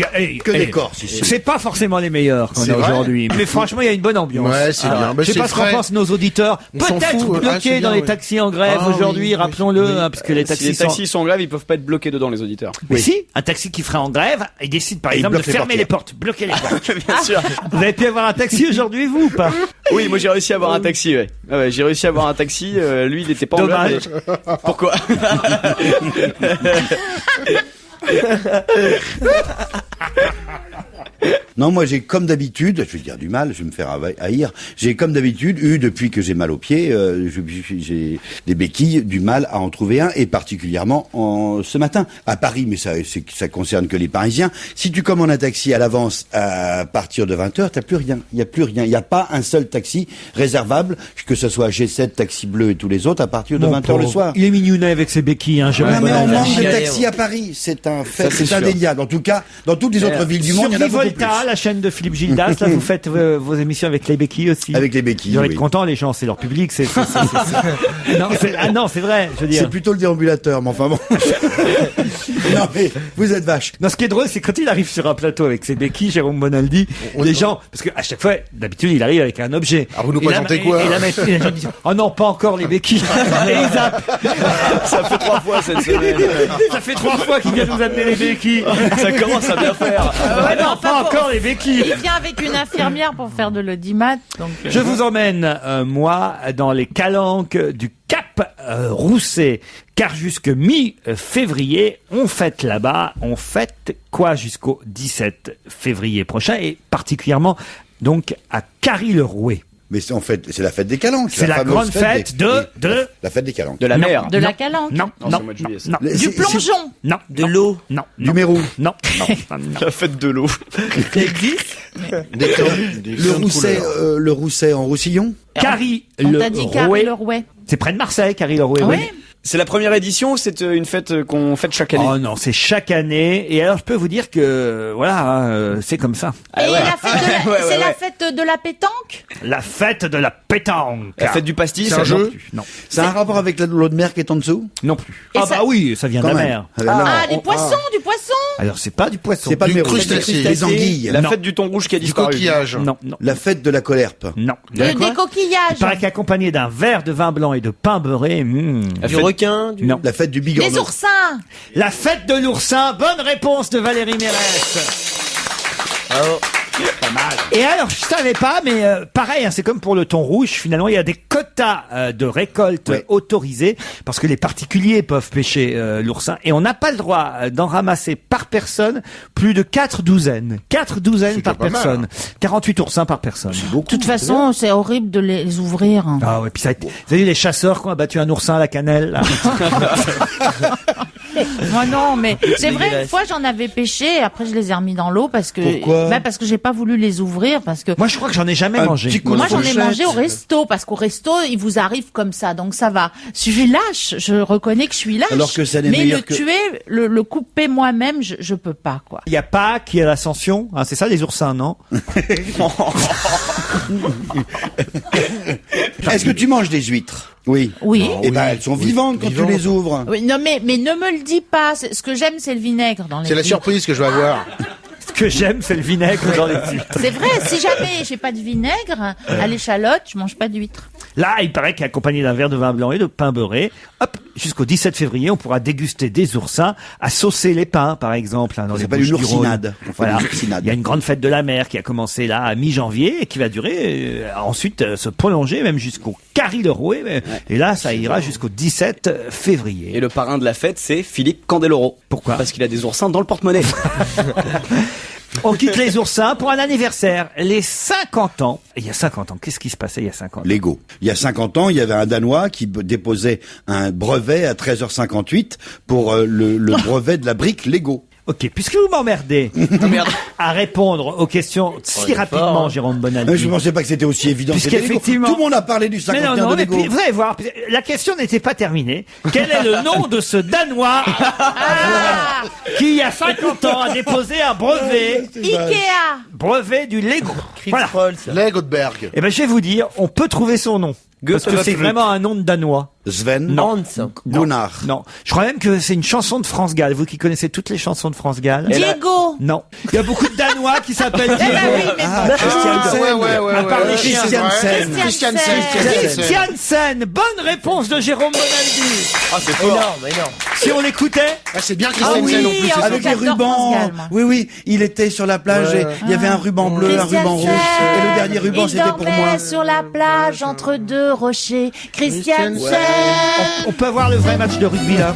Que des Corses ici. C'est pas forcément les meilleurs qu'on C'est a vrai. aujourd'hui, mais franchement, il y a une bonne ambiance. Ouais, c'est bien. Bah, Je sais c'est pas ce qu'en frais. pensent nos auditeurs. On s'en Peut-être fout. bloqués C'est dans bien, les oui. taxis en grève Ah, aujourd'hui, oui, rappelons-le, oui. hein, parce que les Si taxis les sont... taxis sont en grève, ils peuvent pas être bloqués dedans, les auditeurs. Mais si, un taxi qui ferait en grève, il décide par Et il exemple de bloque les fermer portières. les portes, bloquer les portes. Bien sûr. Vous avez pu avoir un taxi aujourd'hui, vous, ou pas? Oui, moi j'ai réussi à avoir un taxi, ouais. Ah ouais, j'ai réussi à avoir un taxi, lui il était pas en Dommage. grève, mais- Pourquoi? Non, moi j'ai comme d'habitude, je vais dire du mal, je vais me faire haïr, j'ai comme d'habitude eu, depuis que j'ai mal aux pieds, j'ai des béquilles, du mal à en trouver un, et particulièrement ce matin. À Paris, mais ça concerne que les Parisiens, si tu commandes un taxi à l'avance à partir de 20h, t'as plus rien, il y a plus rien, il n'y a pas un seul taxi réservable, que ce soit G7, Taxi Bleu et tous les autres, à partir de Mon 20h le pauvre. soir. Il est mignonnet avec ses béquilles, hein, Jérôme Ouais, mais on Bonaldi. manque de Bonaldi. taxis à Paris, c'est un fait, Ça, c'est c'est indéniable. En tout cas, dans toutes les autres villes du monde, Sur il y en a beaucoup plus. Vivolta, la chaîne de Philippe Gildas, là, vous faites vos émissions avec les béquilles aussi. Avec les béquilles, Ils doivent oui. être contents, les gens, c'est leur public, non, c'est vrai, je veux dire. C'est plutôt le déambulateur, mais enfin bon. Non mais, vous êtes vache. Non, ce qui est drôle, c'est quand il arrive sur un plateau avec ses béquilles, Jérôme Bonaldi, les gens, parce que à chaque fois, d'habitude, il arrive avec un objet. Alors, vous nous Et là, présentez quoi et les gens disent, oh non, pas encore les béquilles. Et ils zappent. Ça fait 3 fois cette semaine. Ça fait 3 fois qu'il vient nous amener les béquilles. Ça commence à bien faire. Ouais, non, pas encore les béquilles. Il vient avec une infirmière pour faire de l'audimat. Donc, Je vous emmène, moi, dans les calanques du Cap Rousset, car jusque mi-février, on fête là-bas, on fête quoi jusqu'au 17 février prochain, et particulièrement donc à Carry-le-Rouet. Mais en fait, c'est la fête des Calanques. C'est la fameuse grande fête de- la fête des Calanques. De la mer. de la calanque. Non, Non, c'est au mois de juillet, ça. non, Le- Du c'est- plongeon. non, De non, l'eau. non, Du non, Mérou. non, non, non. La fête de l'eau. Le Rousset en Roussillon. On t'a dit Carry-le-Rouet. Carry-le-Rouet. C'est près de Marseille, Carry-le-Rouet. Oui. oui. C'est la première édition ou c'est une fête qu'on fête chaque année? Oh non, c'est chaque année. Et alors, je peux vous dire que, voilà, c'est comme ça. Et la fête de la, Ouais, c'est ouais. la fête de la pétanque. La fête de la pétanque. La fête du pastis? C'est un non jeu plus. Non, Ça a un rapport avec l'eau de mer qui est en dessous? non plus. Et Ah ça- bah oui, ça vient de Quand la même. mer. Ah, des poissons, du poisson. Alors, c'est pas du poisson. C'est pas le Du Mérou. crustacé. Les anguilles. La Non. fête du thon rouge qui a Du disparu. coquillage. Non, non, La fête de la colerpe. non. Des coquillages. Il paraît qu'accompagné d'un verre de vin blanc et de pain beurré, La Du fête- requin. non. La fête du Les bigorneau. oursins. La fête de l'oursin, bonne réponse de Valérie Mérès. Pas mal. Et alors, je savais pas, mais pareil, hein, c'est comme pour le thon rouge. Finalement, il y a des quotas de récolte Ouais. autorisés parce que les particuliers peuvent pêcher l'oursin et on n'a pas le droit d'en ramasser par personne plus de 4 douzaines. 4 douzaines C'est par pas mal, personne. 48 oursins par personne. De toute façon, c'est horrible de les ouvrir. Ah ouais, puis ça a été... Vous avez vu les chasseurs qui ont abattu un oursin à la cannelle là. Moi non, mais c'est vrai, dégueulasse. une fois j'en avais pêché, et après je les ai remis dans l'eau parce que Pourquoi parce que j'ai pas voulu les ouvrir parce que Moi, je crois que j'en ai jamais mangé. petit coup moi de j'en ai fourchette. mangé au resto parce qu'au resto il vous arrive comme ça donc ça va. Je suis lâche, je reconnais que je suis lâche. Alors que ça n'est mais meilleur le que- tuer, le couper moi-même, je peux pas quoi. Il y a pas qui a l'ascension, hein, c'est ça les oursins, non? Est-ce que tu manges des huîtres? Oui. Oui. Eh ben, elles sont vivantes quand tu les ouvres. Oui, non, mais ne me le dis pas. Ce que j'aime, c'est le vinaigre dans les C'est la huîtres. surprise que je vais avoir. Ce que j'aime, c'est le vinaigre dans les huîtres. C'est vrai, si jamais j'ai pas de vinaigre, à l'échalote, je mange pas d'huîtres. Là, il paraît qu'accompagné d'un verre de vin blanc et de pain beurré, hop, jusqu'au 17 février, on pourra déguster des oursins à saucer les pins, par exemple, hein, dans les s'appelle une Bouches-du-Rhône. oursinade. On fait Voilà. une oursinade. Il y a une grande fête de la mer qui a commencé là à mi-janvier et qui va durer ensuite se prolonger même jusqu'au Carry de Rouet. Et là, ça ira jusqu'au 17 février. Et le parrain de la fête, c'est Philippe Candeloro. Pourquoi? Parce qu'il a des oursins dans le porte-monnaie. On quitte les oursins pour un anniversaire, les 50 ans. Et il y a 50 ans, qu'est-ce qui se passait il y a 50 ans? Lego. Il y a 50 ans, il y avait un Danois qui déposait un brevet à 13h58 pour le brevet de la brique Lego. Ok, puisque vous m'emmerdez à répondre aux questions si rapidement, Jérôme Bonaldi. Je ne pensais pas que c'était aussi évident. que c'était Lego. Puisqu'effectivement- Tout le monde a parlé du Mais 51 non, de mais Lego. puis, vous allez voir, la question n'était pas terminée. Quel est le nom de ce Danois qui, il y a 50 ans, a déposé un brevet, Ikea. brevet du Lego? Chris Voilà. Rolls. Legodberg. Eh ben, je vais vous dire, on peut trouver son nom. Parce que c'est Goethe. vraiment un nom de Danois. Sven. Hans. Gunnar. Non. Je crois même que c'est une chanson de France Gall. Vous qui connaissez toutes les chansons de France Gall. Diego. Non. Il y a beaucoup de Danois qui s'appellent Eh ben Diego. oui, mais Ah, bon. Christiansen. Ouais. part les chiens. Christiansen. Christiansen. Christiansen. Bonne réponse de Jérôme Bonaldi. Ah, c'est fort. Énorme. Si on l'écoutait, Ah, c'est bien Ah Christiansen oui, en plus. en Avec fait, les j'adore France rubans. Gall, moi. Oui, il était sur la plage et il y avait un ruban bleu, un ruban rouge. Et le dernier ruban, Il c'était pour dormait moi. sur la plage entre deux rochers. Christiansen. on peut avoir le vrai match de rugby là.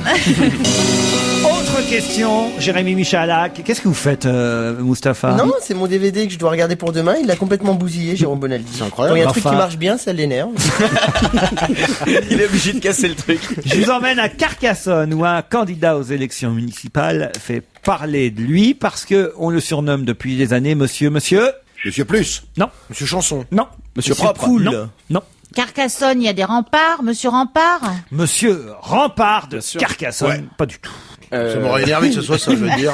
Autre question, Jérémy Michalak. Qu'est-ce que vous faites, Mustapha? Non, c'est mon DVD que je dois regarder pour demain. Il l'a complètement bousillé, Jérôme Bonaldi. C'est incroyable. Quand il y a un truc Enfin. qui marche bien, ça l'énerve. Il est obligé de casser le truc. Je vous emmène à Carcassonne où un candidat aux élections municipales fait parler de lui parce que on le surnomme depuis des années Monsieur. Monsieur Plus. Non, Monsieur Chanson. non. Monsieur Propre. Cool. Non, non. Carcassonne, il y a des remparts. Monsieur Rempart. Monsieur Rempart de sûr. Carcassonne. Ouais. Pas du tout. Ça m'aurait énervé que ce soit ça, je veux dire.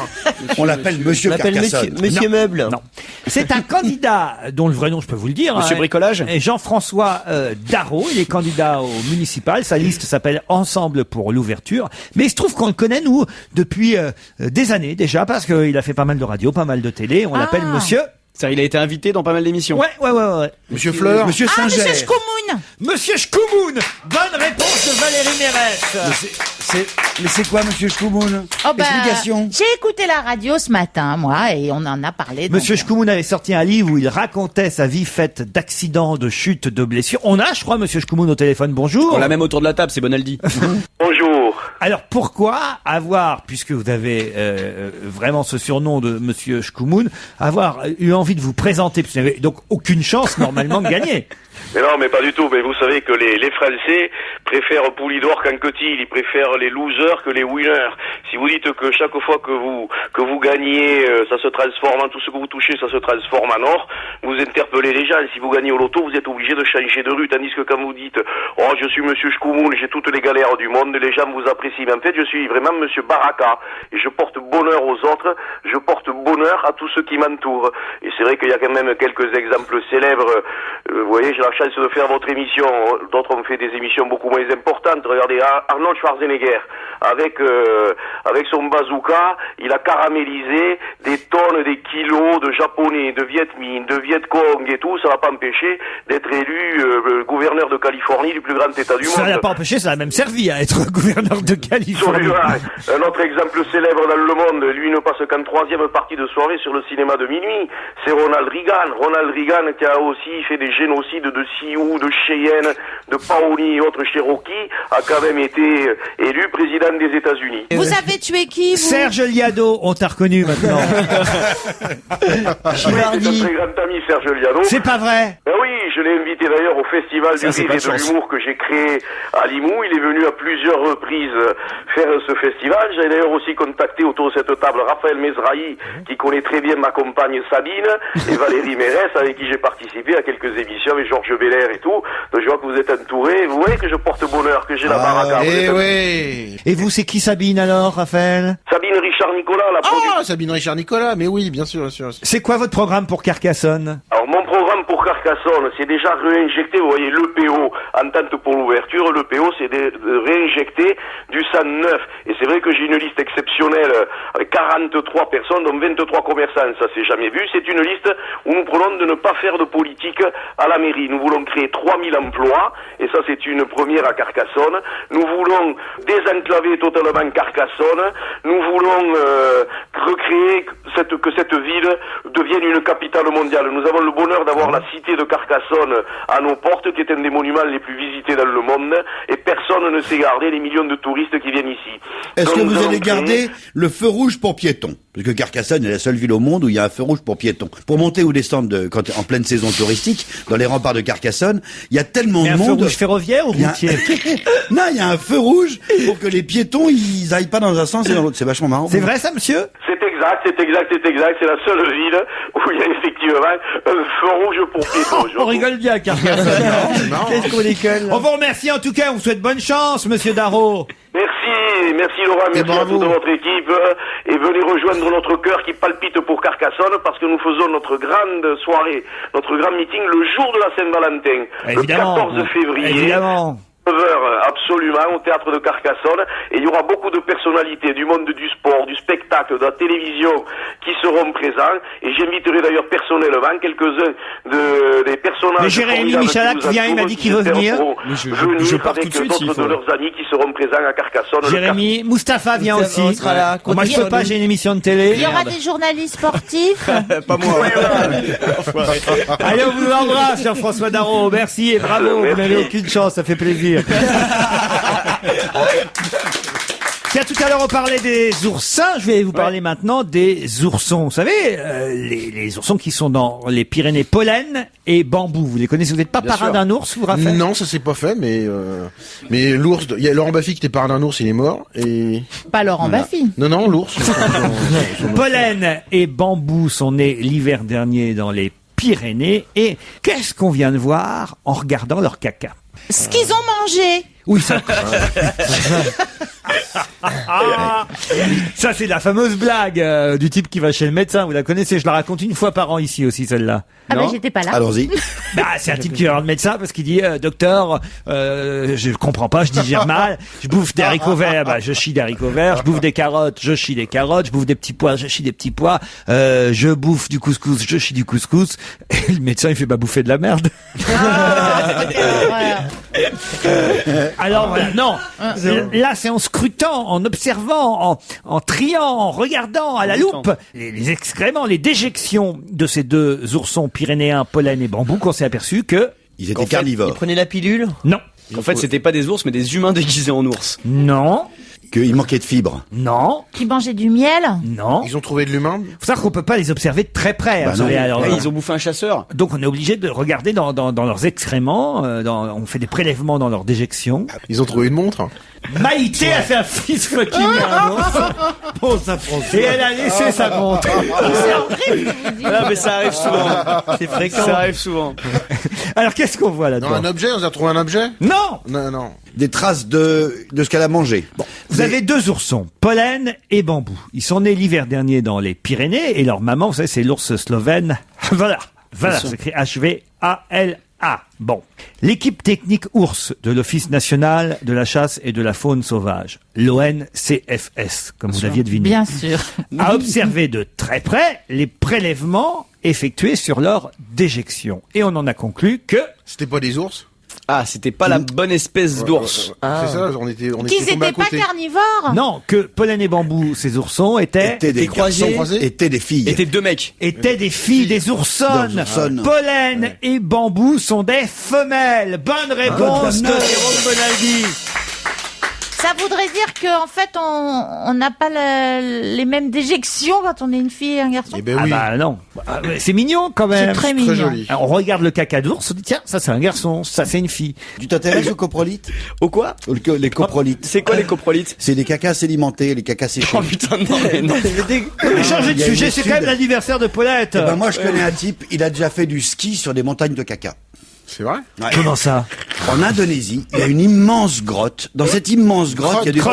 On l'appelle Monsieur Je m'appelle Carcassonne. Monsieur Meuble. Non. C'est un candidat dont le vrai nom, je peux vous le dire. Monsieur Bricolage. Et Jean-François Darrot. Il est candidat au municipal. Sa liste s'appelle Ensemble pour l'ouverture. Mais il se trouve qu'on le connaît, nous, depuis des années déjà, parce qu'il a fait pas mal de radio, pas mal de télé. On l'appelle Monsieur... Ça, il a été invité dans pas mal d'émissions. Ouais. Monsieur Fleur. Monsieur Ah, Singer. Monsieur Schkoumoun. Monsieur Schkoumoun. Bonne réponse de Valérie Mérès. Mais c'est quoi, Monsieur Schkoumoun? Oh ben, Explication. j'ai écouté la radio ce matin, moi, et on en a parlé. donc- Monsieur Schkoumoun avait sorti un livre où il racontait sa vie faite d'accidents, de chutes, de blessures. On a, je crois, Monsieur Schkoumoun au téléphone. Bonjour. On l'a même autour de la table, c'est Bonaldi. Bonjour. Alors pourquoi avoir, puisque vous avez vraiment ce surnom de Monsieur Schkoumoun, avoir eu envie de vous présenter, parce que vous n'avez donc aucune chance normalement de gagner. Mais non, mais pas du tout. Mais vous savez que les Français préfèrent Poulidor qu'Anquetil. Ils préfèrent les losers que les winners. Si vous dites que chaque fois que vous gagnez, ça se transforme en tout ce que vous touchez, ça se transforme en or, vous interpellez les gens. Si vous gagnez au loto, vous êtes obligé de changer de rue. Tandis que quand vous dites, oh, je suis Monsieur Schkoumoun, j'ai toutes les galères du monde, les gens vous apprécient. Mais en fait, je suis vraiment Monsieur Baraka. Et je porte bonheur aux autres. Je porte bonheur à tous ceux qui m'entourent. Et c'est vrai qu'il y a quand même quelques exemples célèbres. Vous voyez, j'ai la chance de faire votre émission. D'autres ont fait des émissions beaucoup moins importantes. Regardez, Arnold Schwarzenegger, avec son bazooka, il a caramélisé des tonnes, des kilos de Japonais, de Viet Minh, de Viet Cong et tout. Ça va pas empêcher d'être élu gouverneur de Californie, du plus grand État du Ça monde. n'a pas empêché, ça a même servi à être gouverneur de Californie. Un autre exemple célèbre dans le monde, lui ne passe qu'en troisième partie de soirée sur le cinéma de minuit, c'est Ronald Reagan. Ronald Reagan qui a aussi fait des génocides de Sioux, de Cheyenne, de Pawnee et autres Cherokees, a quand même été élu président des États-Unis. Vous avez tué qui, vous? Serge Liado, on t'a reconnu maintenant. C'est un très grand ami, Serge Liado. C'est pas vrai. Ben oui, je l'ai invité d'ailleurs au Festival Ça, du c'est Rire pas et de de chance. l'Humour que j'ai créé à Limoux. Il est venu à plusieurs reprises faire ce festival. J'ai d'ailleurs aussi contacté autour de cette table Raphaël Mesrahi, qui connaît très bien ma compagne Sabine, et Valérie Mérès, avec qui j'ai participé à quelques émissions avec Georges Belair et tout. Donc je vois que vous êtes entourés. Vous voyez que je porte bonheur, que j'ai la baraka. Vous Eh êtes- oui. Et vous, c'est qui Sabine alors, Raphaël? Sabine Richard Nicolas, la productrice. Ah, Sabine Richard Nicolas, mais oui, bien sûr, bien sûr. C'est quoi votre programme pour Carcassonne? Alors mon programme plan pour Carcassonne, c'est déjà réinjecter, vous voyez, l'EPO, entente pour l'ouverture, l'EPO, c'est de réinjecter du sang neuf. Et c'est vrai que j'ai une liste exceptionnelle avec 43 personnes, dont 23 commerçants, ça c'est jamais vu. C'est une liste où nous prenons de ne pas faire de politique à la mairie. Nous voulons créer 3000 emplois, et ça c'est une première à Carcassonne. Nous voulons désenclaver totalement Carcassonne. Nous voulons recréer que cette ville devienne une capitale mondiale. Nous avons le bonheur d'avoir la cité de Carcassonne à nos portes, qui est un des monuments les plus visités dans le monde, et personne ne sait garder les millions de touristes qui viennent ici. Est-ce que vous allez garder le feu rouge pour piétons? Parce que Carcassonne est la seule ville au monde où il y a un feu rouge pour piétons. Pour monter ou descendre quand en pleine saison touristique, dans les remparts de Carcassonne, il y a tellement de monde. Un feu rouge ferroviaire ou routier? Non, il y a un feu rouge pour que les piétons, ils aillent pas dans un sens et dans l'autre. C'est vachement marrant. C'est vrai ça, monsieur? C'est exact. C'est la seule ville où il y a effectivement un feu rouge pour piétons. On rigole bien, Carcassonne. Qu'est-ce qu'on déconne? On vous remercie en tout cas, on vous souhaite bonne chance, monsieur Darro. Merci Laurent, merci à toute votre équipe, et venez rejoindre notre cœur qui palpite pour Carcassonne, parce que nous faisons notre grande soirée, notre grand meeting le jour de la Saint-Valentin, évidemment, le 14 février. Évidemment. 9h, absolument, au théâtre de Carcassonne, et il y aura beaucoup de personnalités du monde du sport, du spectacle, de la télévision qui seront présents, et j'inviterai d'ailleurs personnellement quelques-uns des personnages. Mais Jérémy Michalak vient, il m'a dit qu'il veut venir. Je pars tout de suite, d'autres de leurs amis qui seront présents à Carcassonne. Jérémy, Moustapha vient aussi. On sera là. Moi je peux pas, j'ai une émission de télé. Il y aura des journalistes sportifs. Pas moi. Allez, on vous embrasse, Jean-François Darro. Merci et bravo. Vous n'avez aucune chance, ça fait plaisir. Tiens, tout à l'heure on parlait des oursins, je vais vous parler maintenant des oursons. Vous savez, les oursons qui sont dans les Pyrénées, Pollen et Bambou. Vous les connaissez? Vous n'êtes pas parrain d'un ours, vous, Raphaël? Non, ça s'est pas fait, mais l'ours, il y a Laurent Baffy qui était parrain d'un ours, il est mort, et... Pas Laurent Baffy. Non, l'ours. Pollen et Bambou sont nés l'hiver dernier dans les Pyrénées, et qu'est-ce qu'on vient de voir en regardant leur caca? Ce qu'ils ont mangé. Oui, ça. Ça, c'est la fameuse blague du type qui va chez le médecin. Vous la connaissez, je la raconte une fois par an ici aussi, celle-là. Ah ben j'étais pas là. Allons-y. Bah, c'est un type qui va voir le médecin parce qu'il dit docteur, je comprends pas, je digère mal, je bouffe des haricots verts, bah je chie des haricots verts, je bouffe des carottes, je chie des carottes, je bouffe des petits pois, je chie des petits pois, je bouffe du couscous, je chie du couscous. Et le médecin il fait bouffer de la merde. Alors voilà, non. Là, c'est en scrutant, en observant, en triant, en regardant à la loupe les excréments, les déjections de ces deux oursons pyrénéens, Pollen et Bambou, qu'on s'est aperçu que... Ils étaient carnivores. Ils prenaient la pilule? Non. En fait, c'était pas des ours, mais des humains déguisés en ours. Non. Qu'il manquait de fibres. Non. Qui mangeaient du miel. Non. Ils ont trouvé de l'humain? Faut savoir qu'on peut pas les observer de très près. Bah hein, non. alors, Ils ont bouffé un chasseur. donc on est obligé de regarder dans leurs excréments, on fait des prélèvements dans leurs déjections. Ils ont trouvé une montre? Maïté a fait un fist fucking à un ours. Bon, ça prend. Et elle a laissé sa montre. C'est horrible, je vous dis. Non, mais ça arrive souvent. C'est fréquent. Ça arrive souvent. Alors qu'est-ce qu'on voit Non, là-dedans? un objet? On a trouvé un objet? Non. Non. Des traces de ce qu'elle a mangé. Bon. Vous avez deux oursons, Pollen et Bambou. Ils sont nés l'hiver dernier dans les Pyrénées et leur maman, vous savez, c'est l'ours slovène. Voilà, c'est écrit H-V-A-L-A. Bon. L'équipe technique ours de l'Office national de la chasse et de la faune sauvage, l'ONCFS, comme vous l'aviez deviné, Bien sûr. a observé de très près les prélèvements effectués sur leur déjection. Et on en a conclu que... C'était pas des ours? Ah, c'était pas la bonne espèce d'ours. C'est ça, on était Qu'ils tombés à étaient pas côté. carnivores. Non, que Pollen et Bambou, ces oursons, étaient Des croisés. garçons, étaient des filles. Étaient deux mecs. étaient des filles, des oursonnes. Des oursonnes. Pollen et Bambou sont des femelles. Bonne réponse de Jérôme Bonaldi. Ça voudrait dire qu'en fait, on n'a pas les mêmes déjections quand on est une fille et un garçon. Eh ben Ah oui. bah non. Ah, mais c'est mignon quand C'est même. très Très mignon. joli. Alors, on regarde le caca d'ours, on dit tiens, ça c'est un garçon, ça c'est une fille. Tu t'intéresses aux coprolites? Au quoi? Les coprolites. C'est quoi les coprolites? C'est les cacas sédimentés, les cacas séchés. Oh putain, non, mais non. Mais changer de il y a sujet, une c'est étude. quand même l'anniversaire de Paulette. Eh ben moi je connais un type, il a déjà fait du ski sur des montagnes de caca. C'est vrai? Ouais. Comment ça? En Indonésie, il y a une immense grotte. Dans cette immense grotte, il y a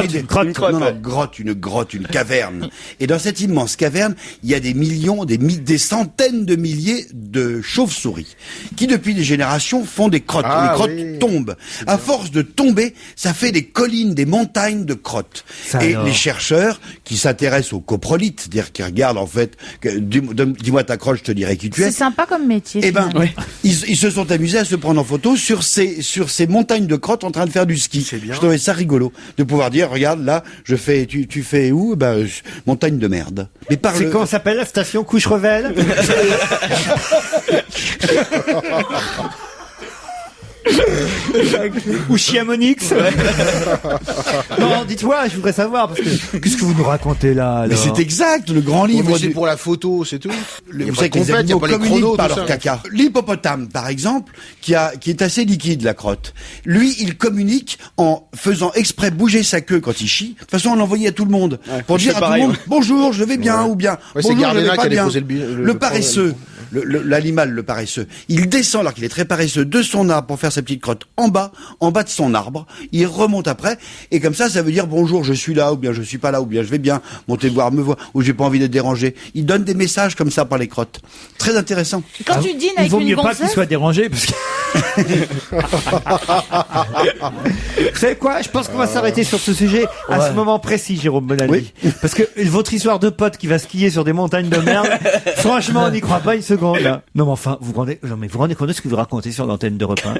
une grotte, une caverne. Et dans cette immense caverne, il y a des millions, des centaines de milliers de chauves-souris qui, depuis des générations, font des crottes. Les crottes tombent. À force de tomber, ça fait des collines, des montagnes de crottes. Les chercheurs qui s'intéressent aux coprolites, c'est-à-dire qui regardent en fait, dis-moi ta crotte, je te dirai qui tu es. C'est sympa comme métier. Eh ben, ils se sont amusés à se prendre en photo sur ces montagnes de crottes en train de faire du ski. Je trouvais ça rigolo de pouvoir dire, regarde là, tu fais où? Montagne de merde. Mais comment s'appelle la station Couche-Revel? Ou Chiamonix. Non, dites-moi, je voudrais savoir, parce que qu'est-ce que vous nous racontez là? Mais c'est exact, le grand livre. C'est pour la photo, c'est tout. Vous savez que les animaux communiquent par leur caca. L'hippopotame, par exemple, qui est assez liquide, la crotte. Lui, il communique en faisant exprès bouger sa queue quand il chie. De toute façon, on l'envoyait à tout le monde. Pour dire à tout le monde, bonjour, je vais bien, ou bien, bonjour, je vais pas bien. Le paresseux. L'animal, le paresseux, il descend alors qu'il est très paresseux de son arbre pour faire sa petite crotte en bas de son arbre, il remonte après, et comme ça veut dire bonjour, je suis là, ou bien je suis pas là, ou bien je vais bien, montez voir, me voir, ou j'ai pas envie d'être dérangé. Il donne des messages comme ça par les crottes. Très intéressant. Quand tu dînes avec il vaut une mieux gonzesse, pas qu'il soit dérangé, parce que... Vous savez quoi? Je pense qu'on va s'arrêter sur ce sujet à ce moment précis, Jérôme Bonaldi. Oui. Parce que votre histoire de pote qui va skier sur des montagnes de merde, franchement, on n'y croit pas une seconde, là. Non, mais enfin, vous vous rendez compte de ce que vous racontez sur l'antenne d'Europe 1?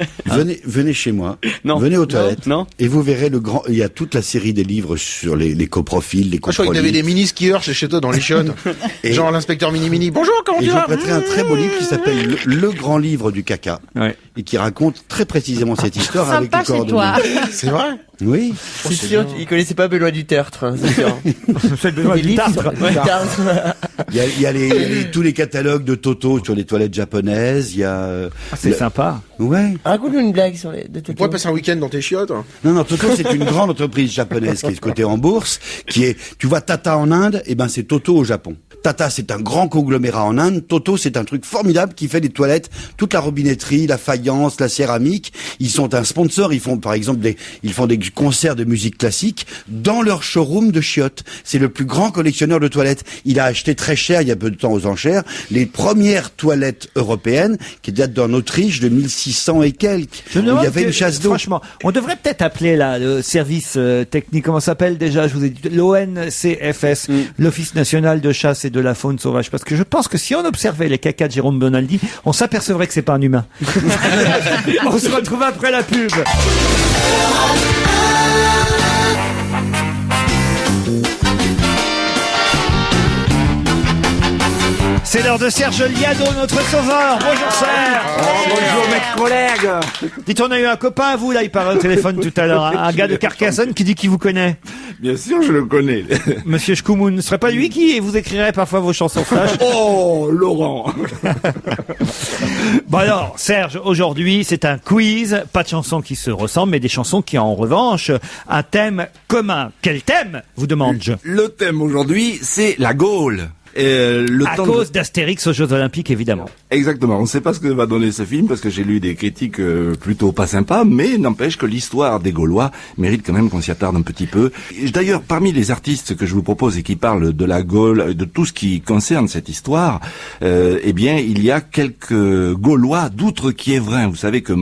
Venez chez moi. Non. Venez aux toilettes. Non. Et vous verrez il y a toute la série des livres sur les coprophiles, les coprolites. Je crois qu'il y avait des mini-skieurs chez toi dans les chiottes. Genre l'inspecteur mini-mini. Bonjour, comment tu vas? Et je vous prêterai un très beau livre qui s'appelle le grand livre du caca. Ouais. Et qui raconte très précisément cette histoire avec les coordonnées. C'est vrai? Oui. C'est sûr, il connaissait pas Benoît Dutertre, c'est sûr. C'est Benoît Dutertre. Il y a tous les catalogues de Toto sur les toilettes japonaises, il y a... c'est sympa. Ouais. Raconte-nous une blague sur de Toto. Tu pourrais passer un week-end dans tes chiottes? Non, Toto, c'est une grande entreprise japonaise qui est cotée en bourse, tu vois Tata en Inde, c'est Toto au Japon. Tata, c'est un grand conglomérat en Inde. Toto, c'est un truc formidable qui fait des toilettes, toute la robinetterie, la faïence, la céramique. Ils sont un sponsor. Ils font, par exemple, des concerts de musique classique dans leur showroom de chiottes. C'est le plus grand collectionneur de toilettes. Il a acheté très cher, il y a peu de temps aux enchères, les premières toilettes européennes qui datent d'en Autriche de 1600 et quelques. Il y avait une chasse d'eau. Franchement, on devrait peut-être appeler là le service technique. Comment ça s'appelle déjà? Je vous ai dit l'ONCFS, l'Office national de chasse et de la faune sauvage, parce que je pense que si on observait les cacas de Jérôme Bonaldi, on s'apercevrait que c'est pas un humain. On se retrouve après la pub. C'est l'heure de Serge Liado, notre sauveur. Bonjour Serge. Bonjour mes collègues. Dites, on a eu un copain, vous, là, il parlait au téléphone tout à l'heure, un gars de Carcassonne qui dit qu'il vous connaît. Bien sûr, je le connais. Monsieur Schkoumoun, ce serait pas lui qui vous écrirait parfois vos chansons flash? Oh, Laurent. Bon alors, Serge, aujourd'hui, c'est un quiz, pas de chansons qui se ressemblent, mais des chansons qui, en revanche, un thème commun. Quel thème, vous demande-je? Le thème aujourd'hui, c'est la Gaule. À cause d'Astérix aux Jeux Olympiques, évidemment. Exactement. On ne sait pas ce que va donner ce film, parce que j'ai lu des critiques plutôt pas sympas, mais n'empêche que l'histoire des Gaulois mérite quand même qu'on s'y attarde un petit peu. D'ailleurs, parmi les artistes que je vous propose et qui parlent de la Gaule, de tout ce qui concerne cette histoire, eh bien, il y a quelques Gaulois d'Outre-Quiévrin. Vous savez que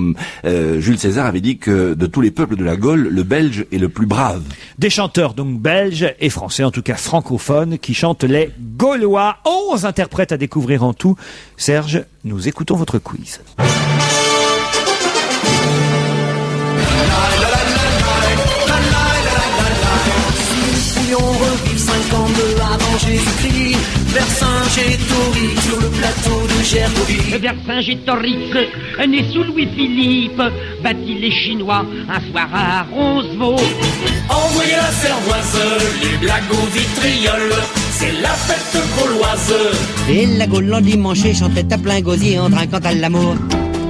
Jules César avait dit que de tous les peuples de la Gaule, le Belge est le plus brave. Des chanteurs donc belges et français, en tout cas francophones, qui chantent les Gaulois. 11 interprètes à découvrir en tout. Serge, nous écoutons votre quiz. Si nous pouvions revivre 52 avant Jésus-Christ, Vercingétorix sur le plateau de Gergovie. Vercingétorix, né sous Louis-Philippe, battit les Chinois un soir à Roncevaux. Envoyez la cervoise, les blagues au vitriol, c'est la fête gauloise. Et la Gaule l'endimanché chantait à plein gosier en trinquant à l'amour.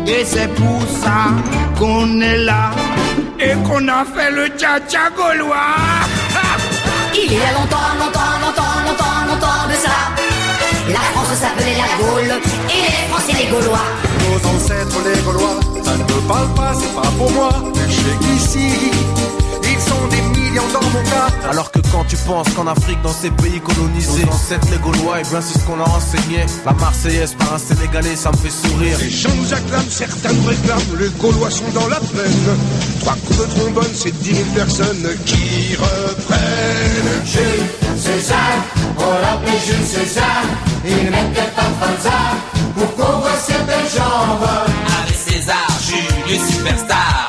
Et c'est pour ça qu'on est là et qu'on a fait le tcha-tcha gaulois. Il y a longtemps de ça, La France s'appelait la Gaule, et les Français les Gaulois. Nos ancêtres les Gaulois, ça ne me parle pas, c'est pas pour moi. Mais je sais qu'ici, ils sont des millions dans mon cas. Alors que quand tu penses qu'en Afrique, dans ces pays colonisés, nos ancêtres les Gaulois, et bien c'est ce qu'on leur enseignait. La Marseillaise par un Sénégalais, ça me fait sourire. Les gens nous acclament, certains nous réclament, les Gaulois sont dans la peine. 3 coups de trombone, c'est 10 000 personnes qui reprennent. Jules César, on l'appelait Jules César. Il mettait pas de fanzar pour couvrir ses belles jambes. Avec César, Jules, superstar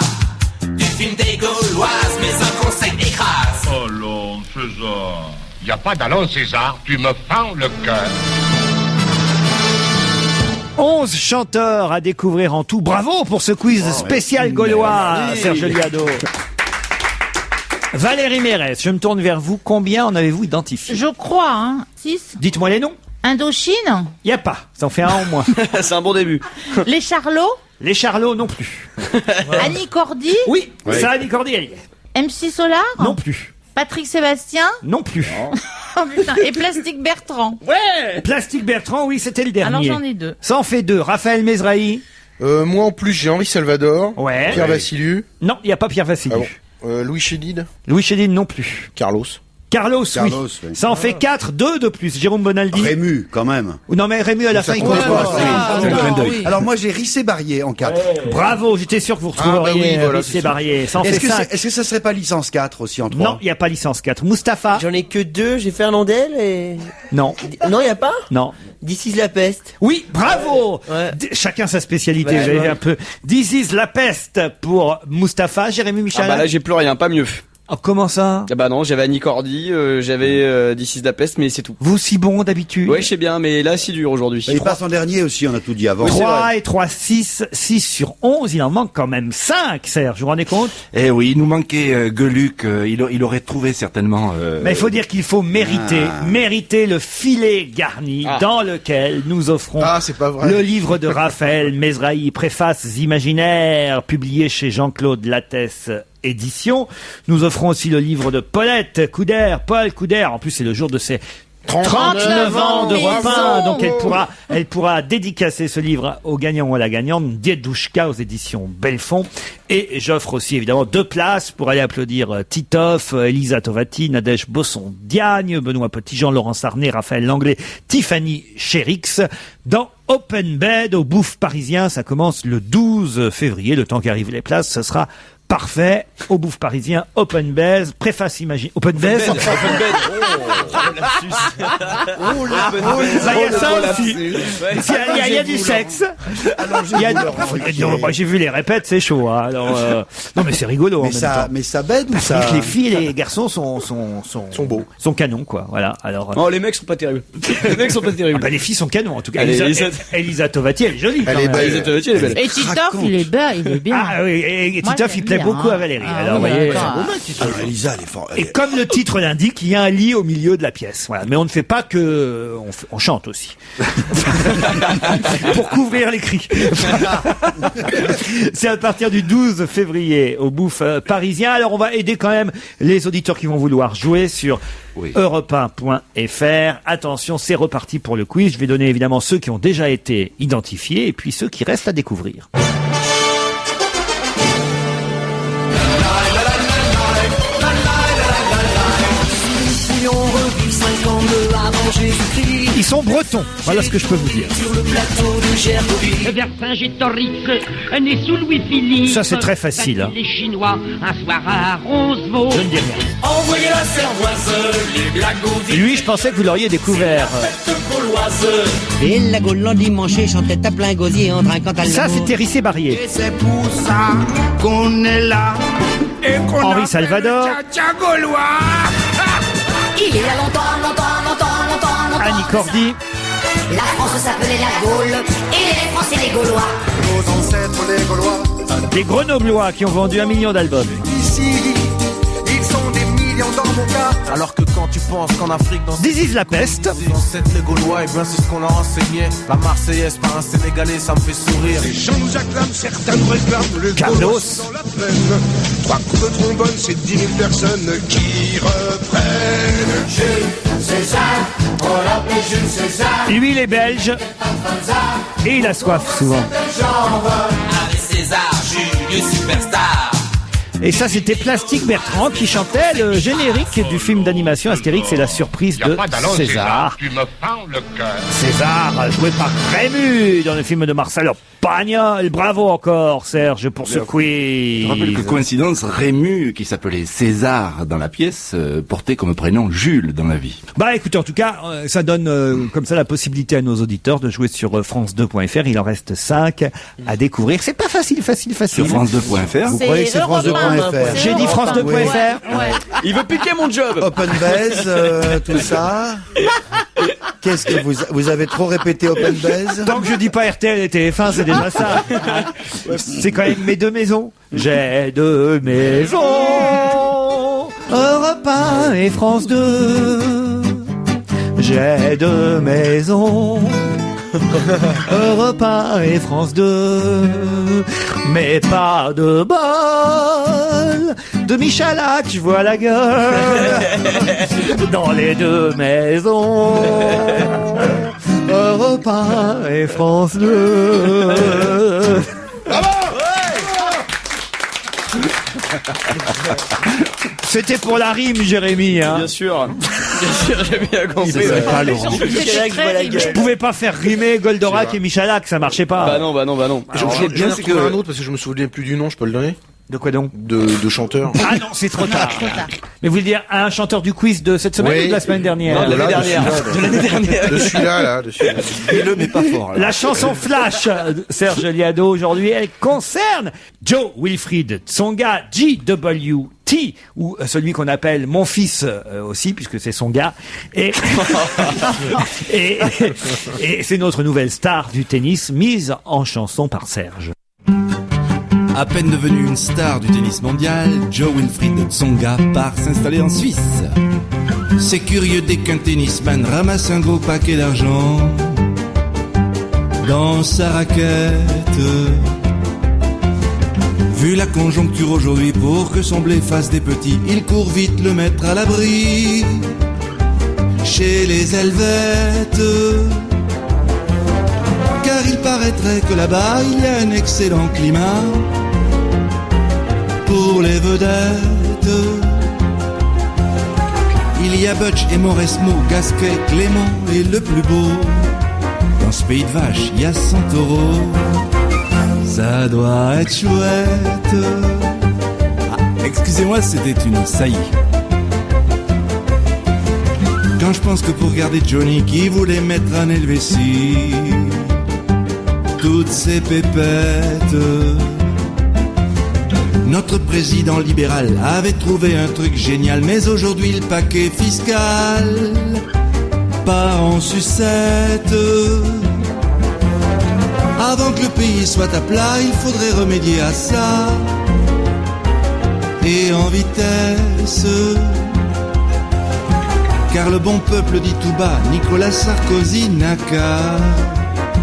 du film des Gauloises, mais un conseil écrase. Allons, César. Y a pas d'allons, César, tu me fends le cœur. 11 chanteurs à découvrir en tout. Bravo pour ce quiz spécial gaulois, Serge Liado. Valérie Mérès, je me tourne vers vous. Combien en avez-vous identifié? Je crois, 6. Dites-moi les noms. Indochine. Il n'y a pas. Ça en fait un en moins. C'est un bon début. Les Charlots. Les Charlots non plus. Annie Cordy. Oui, ça, Annie Cordy, elle y est. MC Solar. Non plus. Patrick Sébastien. Non plus. Oh putain. Et Plastique Bertrand. Ouais. Plastique Bertrand, oui, c'était le dernier. Alors j'en ai 2. Ça en fait 2. Raphaël Mesrahi. Moi en plus j'ai Henri Salvador. Ouais. Pierre Vassiliou. Non, il n'y a pas Pierre Vassiliou. Ah bon. Louis Chédid. Louis Chédid non plus. Carlos, oui. Ça en fait 4, 2 de plus. Jérôme Bonaldi. Rému, quand même. Non, mais Rému à la fin, il compte pas. Alors moi j'ai Rissé Barrier en 4. Bravo, j'étais sûr que vous retrouveriez voilà, Rissé Barrier. Ça en fait 5. Est-ce que ça serait pas licence 4 aussi en 3? Non, il n'y a pas licence 4. Moustapha. J'en ai que 2, j'ai Fernandel et... Non. Non, il y a pas? Non. This is la peste. Oui, bravo. Ouais. Chacun sa spécialité. Ouais, Vous avez ouais. un peu. This is la peste pour Moustapha. Jérémy Michel. Ah bah là j'ai plus rien, pas mieux. Oh, comment ça? Ah bah non, j'avais Annie Cordy, j'avais This is la peste, mais c'est tout. Vous si bon d'habitude? Ouais, je sais bien, mais là c'est dur aujourd'hui. Il passe en dernier aussi, on a tout dit avant. 3 et 3, 6. 6 sur 11. Il en manque quand même 5, Serge. Vous vous rendez compte? Eh oui, il nous manquait Gueluc, il aurait trouvé certainement... Mais il faut dire qu'il faut mériter le filet garni dans lequel nous offrons c'est pas vrai. le livre de Raphaël Mesrahi, préfaces imaginaires, publié chez Jean-Claude Lattès Édition. Nous offrons aussi le livre de Paulette Couder, Paul Couder. En plus, c'est le jour de ses 39 ans d'Europe 1, donc elle pourra dédicacer ce livre au gagnant ou à la gagnante, Diedouchka aux éditions Belfond. Et j'offre aussi évidemment 2 places pour aller applaudir Titoff, Elisa Tovati, Nadège Bosson-Diagne, Benoît Petitjean, Laurent Sarnet, Raphaël Langlais, Tiffany Chérix dans Open Bed au Bouffe Parisien. Ça commence le 12 février. Le temps qu'arrivent les places, ce sera parfait. Au Bouffe Parisien, Open Bed, préface imagine. Open Bed. Il y a ça aussi. Il y a du sexe. J'ai vu les répètes, c'est chaud. Alors, non mais c'est rigolo. Mais ça bête ou ça? Les filles et les garçons sont beaux. Sont canons, quoi. Voilà. Alors. Non, les mecs sont pas terribles. Les filles sont canons, en tout cas. Allez, Elisa Tovati, elle est jolie. Elle est belle. Elisa Tovati, elle est belle. Et Titoff, il est bien. Ah oui, et Titoff, il plaît beaucoup à Valérie. Alors, vous voyez. Alors Elisa, elle est forte. Et comme le titre l'indique, il y a un lit au milieu de la pièce. Voilà. Mais on ne fait pas que, on chante aussi. Pour couvrir les cris. C'est à partir du 12 février au Bouffe Parisien. Alors on va aider quand même les auditeurs qui vont vouloir jouer sur europe1.fr. Attention, c'est reparti pour le quiz. Je vais donner évidemment ceux qui ont déjà été identifiés et puis ceux qui restent à découvrir. Ils sont bretons, voilà ce que je peux vous dire. Sur le plateau de Gergovie. Vers Saint-Gétorix, né sous Louis-Philippe. Ça c'est très facile. Hein. Les Chinois, un soir à Roncevaux. Je ne dis rien. Envoyez la cervoise, les blagos. Lui, je pensais que vous l'auriez découvert. Et la Gaule l'endimanché chantait à plein gosier en trinquant à Ça, c'était Rissé Barrier. Et c'est pour ça qu'on est là. Et qu'on Henri Salvador. Gaulois. Il y a longtemps. Annie Cordy. La France s'appelait la Gaule, et les Français les Gaulois. Nos ancêtres les Gaulois. Les Grenoblois qui ont vendu 1 million d'albums. Ici, ils sont des millions dans mon cas. Alors que quand tu penses qu'en Afrique, dans This is la peste. nos ancêtres les Gaulois, et bien c'est ce qu'on leur enseignait. La Marseillaise par un Sénégalais, ça me fait sourire. Les gens nous acclament, certains nous réclament, les Carlos. Gaulois sont dans la peine. 3 coups de trombone, c'est 10 000 personnes qui reprennent. Jules César, on l'appelait Jules César. Lui, il est belge et il a soif souvent. Avec César, Julius Superstar. Et ça, c'était Plastique Bertrand qui chantait le générique du film d'animation Astérix et la surprise de César. Tu me fends le cœur. César, joué par Rému dans le film de Marcel Pagnol. Bravo encore, Serge, pour ce quiz. Je rappelle que coïncidence, Rému, qui s'appelait César dans la pièce, portait comme prénom Jules dans la vie. Bah écoutez, en tout cas, ça donne comme ça la possibilité à nos auditeurs de jouer sur France2.fr. Il en reste 5 à découvrir. C'est pas facile. Sur France2.fr. Vous croyez que c'est France2.fr? J'ai dit France2.fr. Ouais. Il veut piquer mon job. Open Base, tout ça. Qu'est-ce que vous avez trop répété Open Base? Tant que je dis pas RTL et TF1, c'est déjà ça. C'est quand même mes deux maisons. J'ai deux maisons. Europe 1 et France 2. J'ai deux maisons. Europe 1 et France 2. Mais pas de bol. De Michalak, je vois la gueule. Dans les deux maisons. Europe 1 et France 2. Bravo! C'était pour la rime, Jérémy. Hein. Bien sûr, j'ai bien compris. Je pouvais pas faire rimer Goldorak et Michalak, ça marchait pas. Bah non. Je viens de trouver un autre parce que je me souvenais plus du nom, je peux le donner? De quoi donc? De chanteur. Ah non, c'est trop tard. Mais vous voulez dire un chanteur du quiz de cette semaine ou de la semaine dernière? Non, de l'année dernière. De celui-là, Dis-le, mais pas fort. La chanson Flash de Serge Liado aujourd'hui, elle concerne Joe Wilfried Tsonga, JWT, ou celui qu'on appelle mon fils aussi, puisque c'est son gars. Et c'est notre nouvelle star du tennis, mise en chanson par Serge. À peine devenu une star du tennis mondial, Joe Wilfried Tsonga part s'installer en Suisse. C'est curieux dès qu'un tennisman ramasse un gros paquet d'argent dans sa raquette. Vu la conjoncture aujourd'hui, pour que son blé fasse des petits, il court vite le mettre à l'abri chez les Helvètes. Car il paraîtrait que là-bas il y a un excellent climat pour les vedettes. Il y a Butch et Mauresmo, Gasquet, Clément et le plus beau. Dans ce pays de vaches, il y a Santoro. Ça doit être chouette. Ah, excusez-moi, c'était une saillie. Quand je pense que pour garder Johnny qui voulait mettre un Helvétie, toutes ces pépettes, notre président libéral avait trouvé un truc génial, mais aujourd'hui le paquet fiscal part en sucette. Avant que le pays soit à plat, il faudrait remédier à ça, et en vitesse. Car le bon peuple dit tout bas, Nicolas Sarkozy n'a qu'à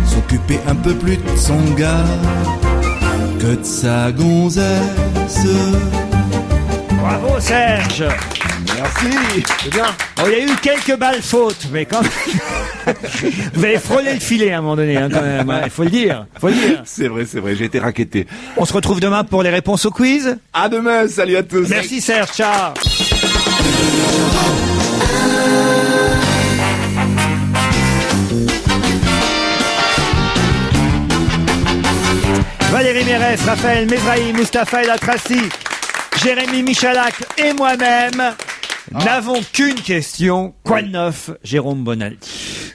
s'occuper un peu plus de son gars que de sa gonzesse. Bravo Serge. Merci. C'est bien. Oh, il y a eu quelques balles fautes, mais quand même... Vous avez frôlé le filet à un moment donné, hein, quand même. Il faut le dire. C'est vrai, j'ai été raquetté. On se retrouve demain pour les réponses au quiz. À demain, salut à tous. Merci Serge, ciao. Valérie Mérès, Raphaël Mezrahi, Mustapha El Atrassi, Jérémy Michalak et moi-même n'avons qu'une question. Quoi de neuf, Jérôme Bonaldi?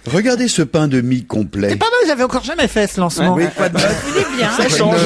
Regardez ce pain de mie complet. C'est pas mal, j'avais encore jamais fait ce lancement. Oui, quoi de neuf. Vous dites bien. Ça change.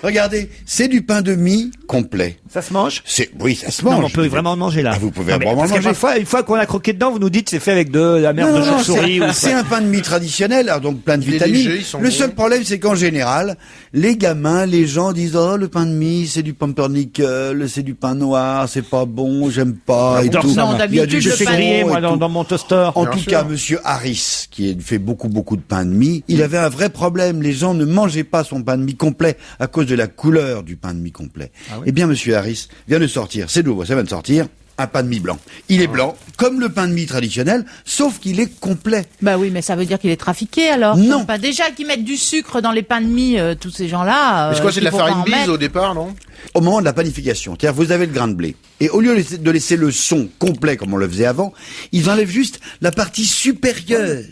Regardez, c'est du pain de mie complet. Ça se mange? Oui, ça se mange. Non, on peut vraiment le manger là. Ah, vous pouvez Non, mais vraiment le parce que manger. parfois, une fois qu'on a croqué dedans, vous nous dites c'est fait avec de la merde de chauve-souris. C'est un pain de mie traditionnel, alors donc plein de vitamines. légers, Le seul problème, c'est qu'en général, les gamins, les gens disent oh le pain de mie, c'est du pumpernickel, c'est du pain noir, c'est pas bon, j'aime pas. Et tout. Non, Il y a du d'habitude, Je fais son griller moi et tout. dans mon toaster. En tout cas, monsieur Harris, qui fait beaucoup de pain de mie, il avait un vrai problème. Les gens ne mangeaient pas son pain de mie complet à cause de la couleur du pain de mie complet. Eh bien, monsieur Harris vient de sortir, c'est nouveau, ça vient de sortir, un pain de mie blanc. Il est blanc, comme le pain de mie traditionnel, sauf qu'il est complet. Bah oui, mais ça veut dire qu'il est trafiqué alors. Non. Pas déjà qu'ils mettent du sucre dans les pains de mie, tous ces gens-là. Mais c'est quoi, c'est de la farine bise au départ, non? Au moment de la panification, c'est-à-dire vous avez le grain de blé, et au lieu de laisser le son complet comme on le faisait avant, ils enlèvent juste la partie supérieure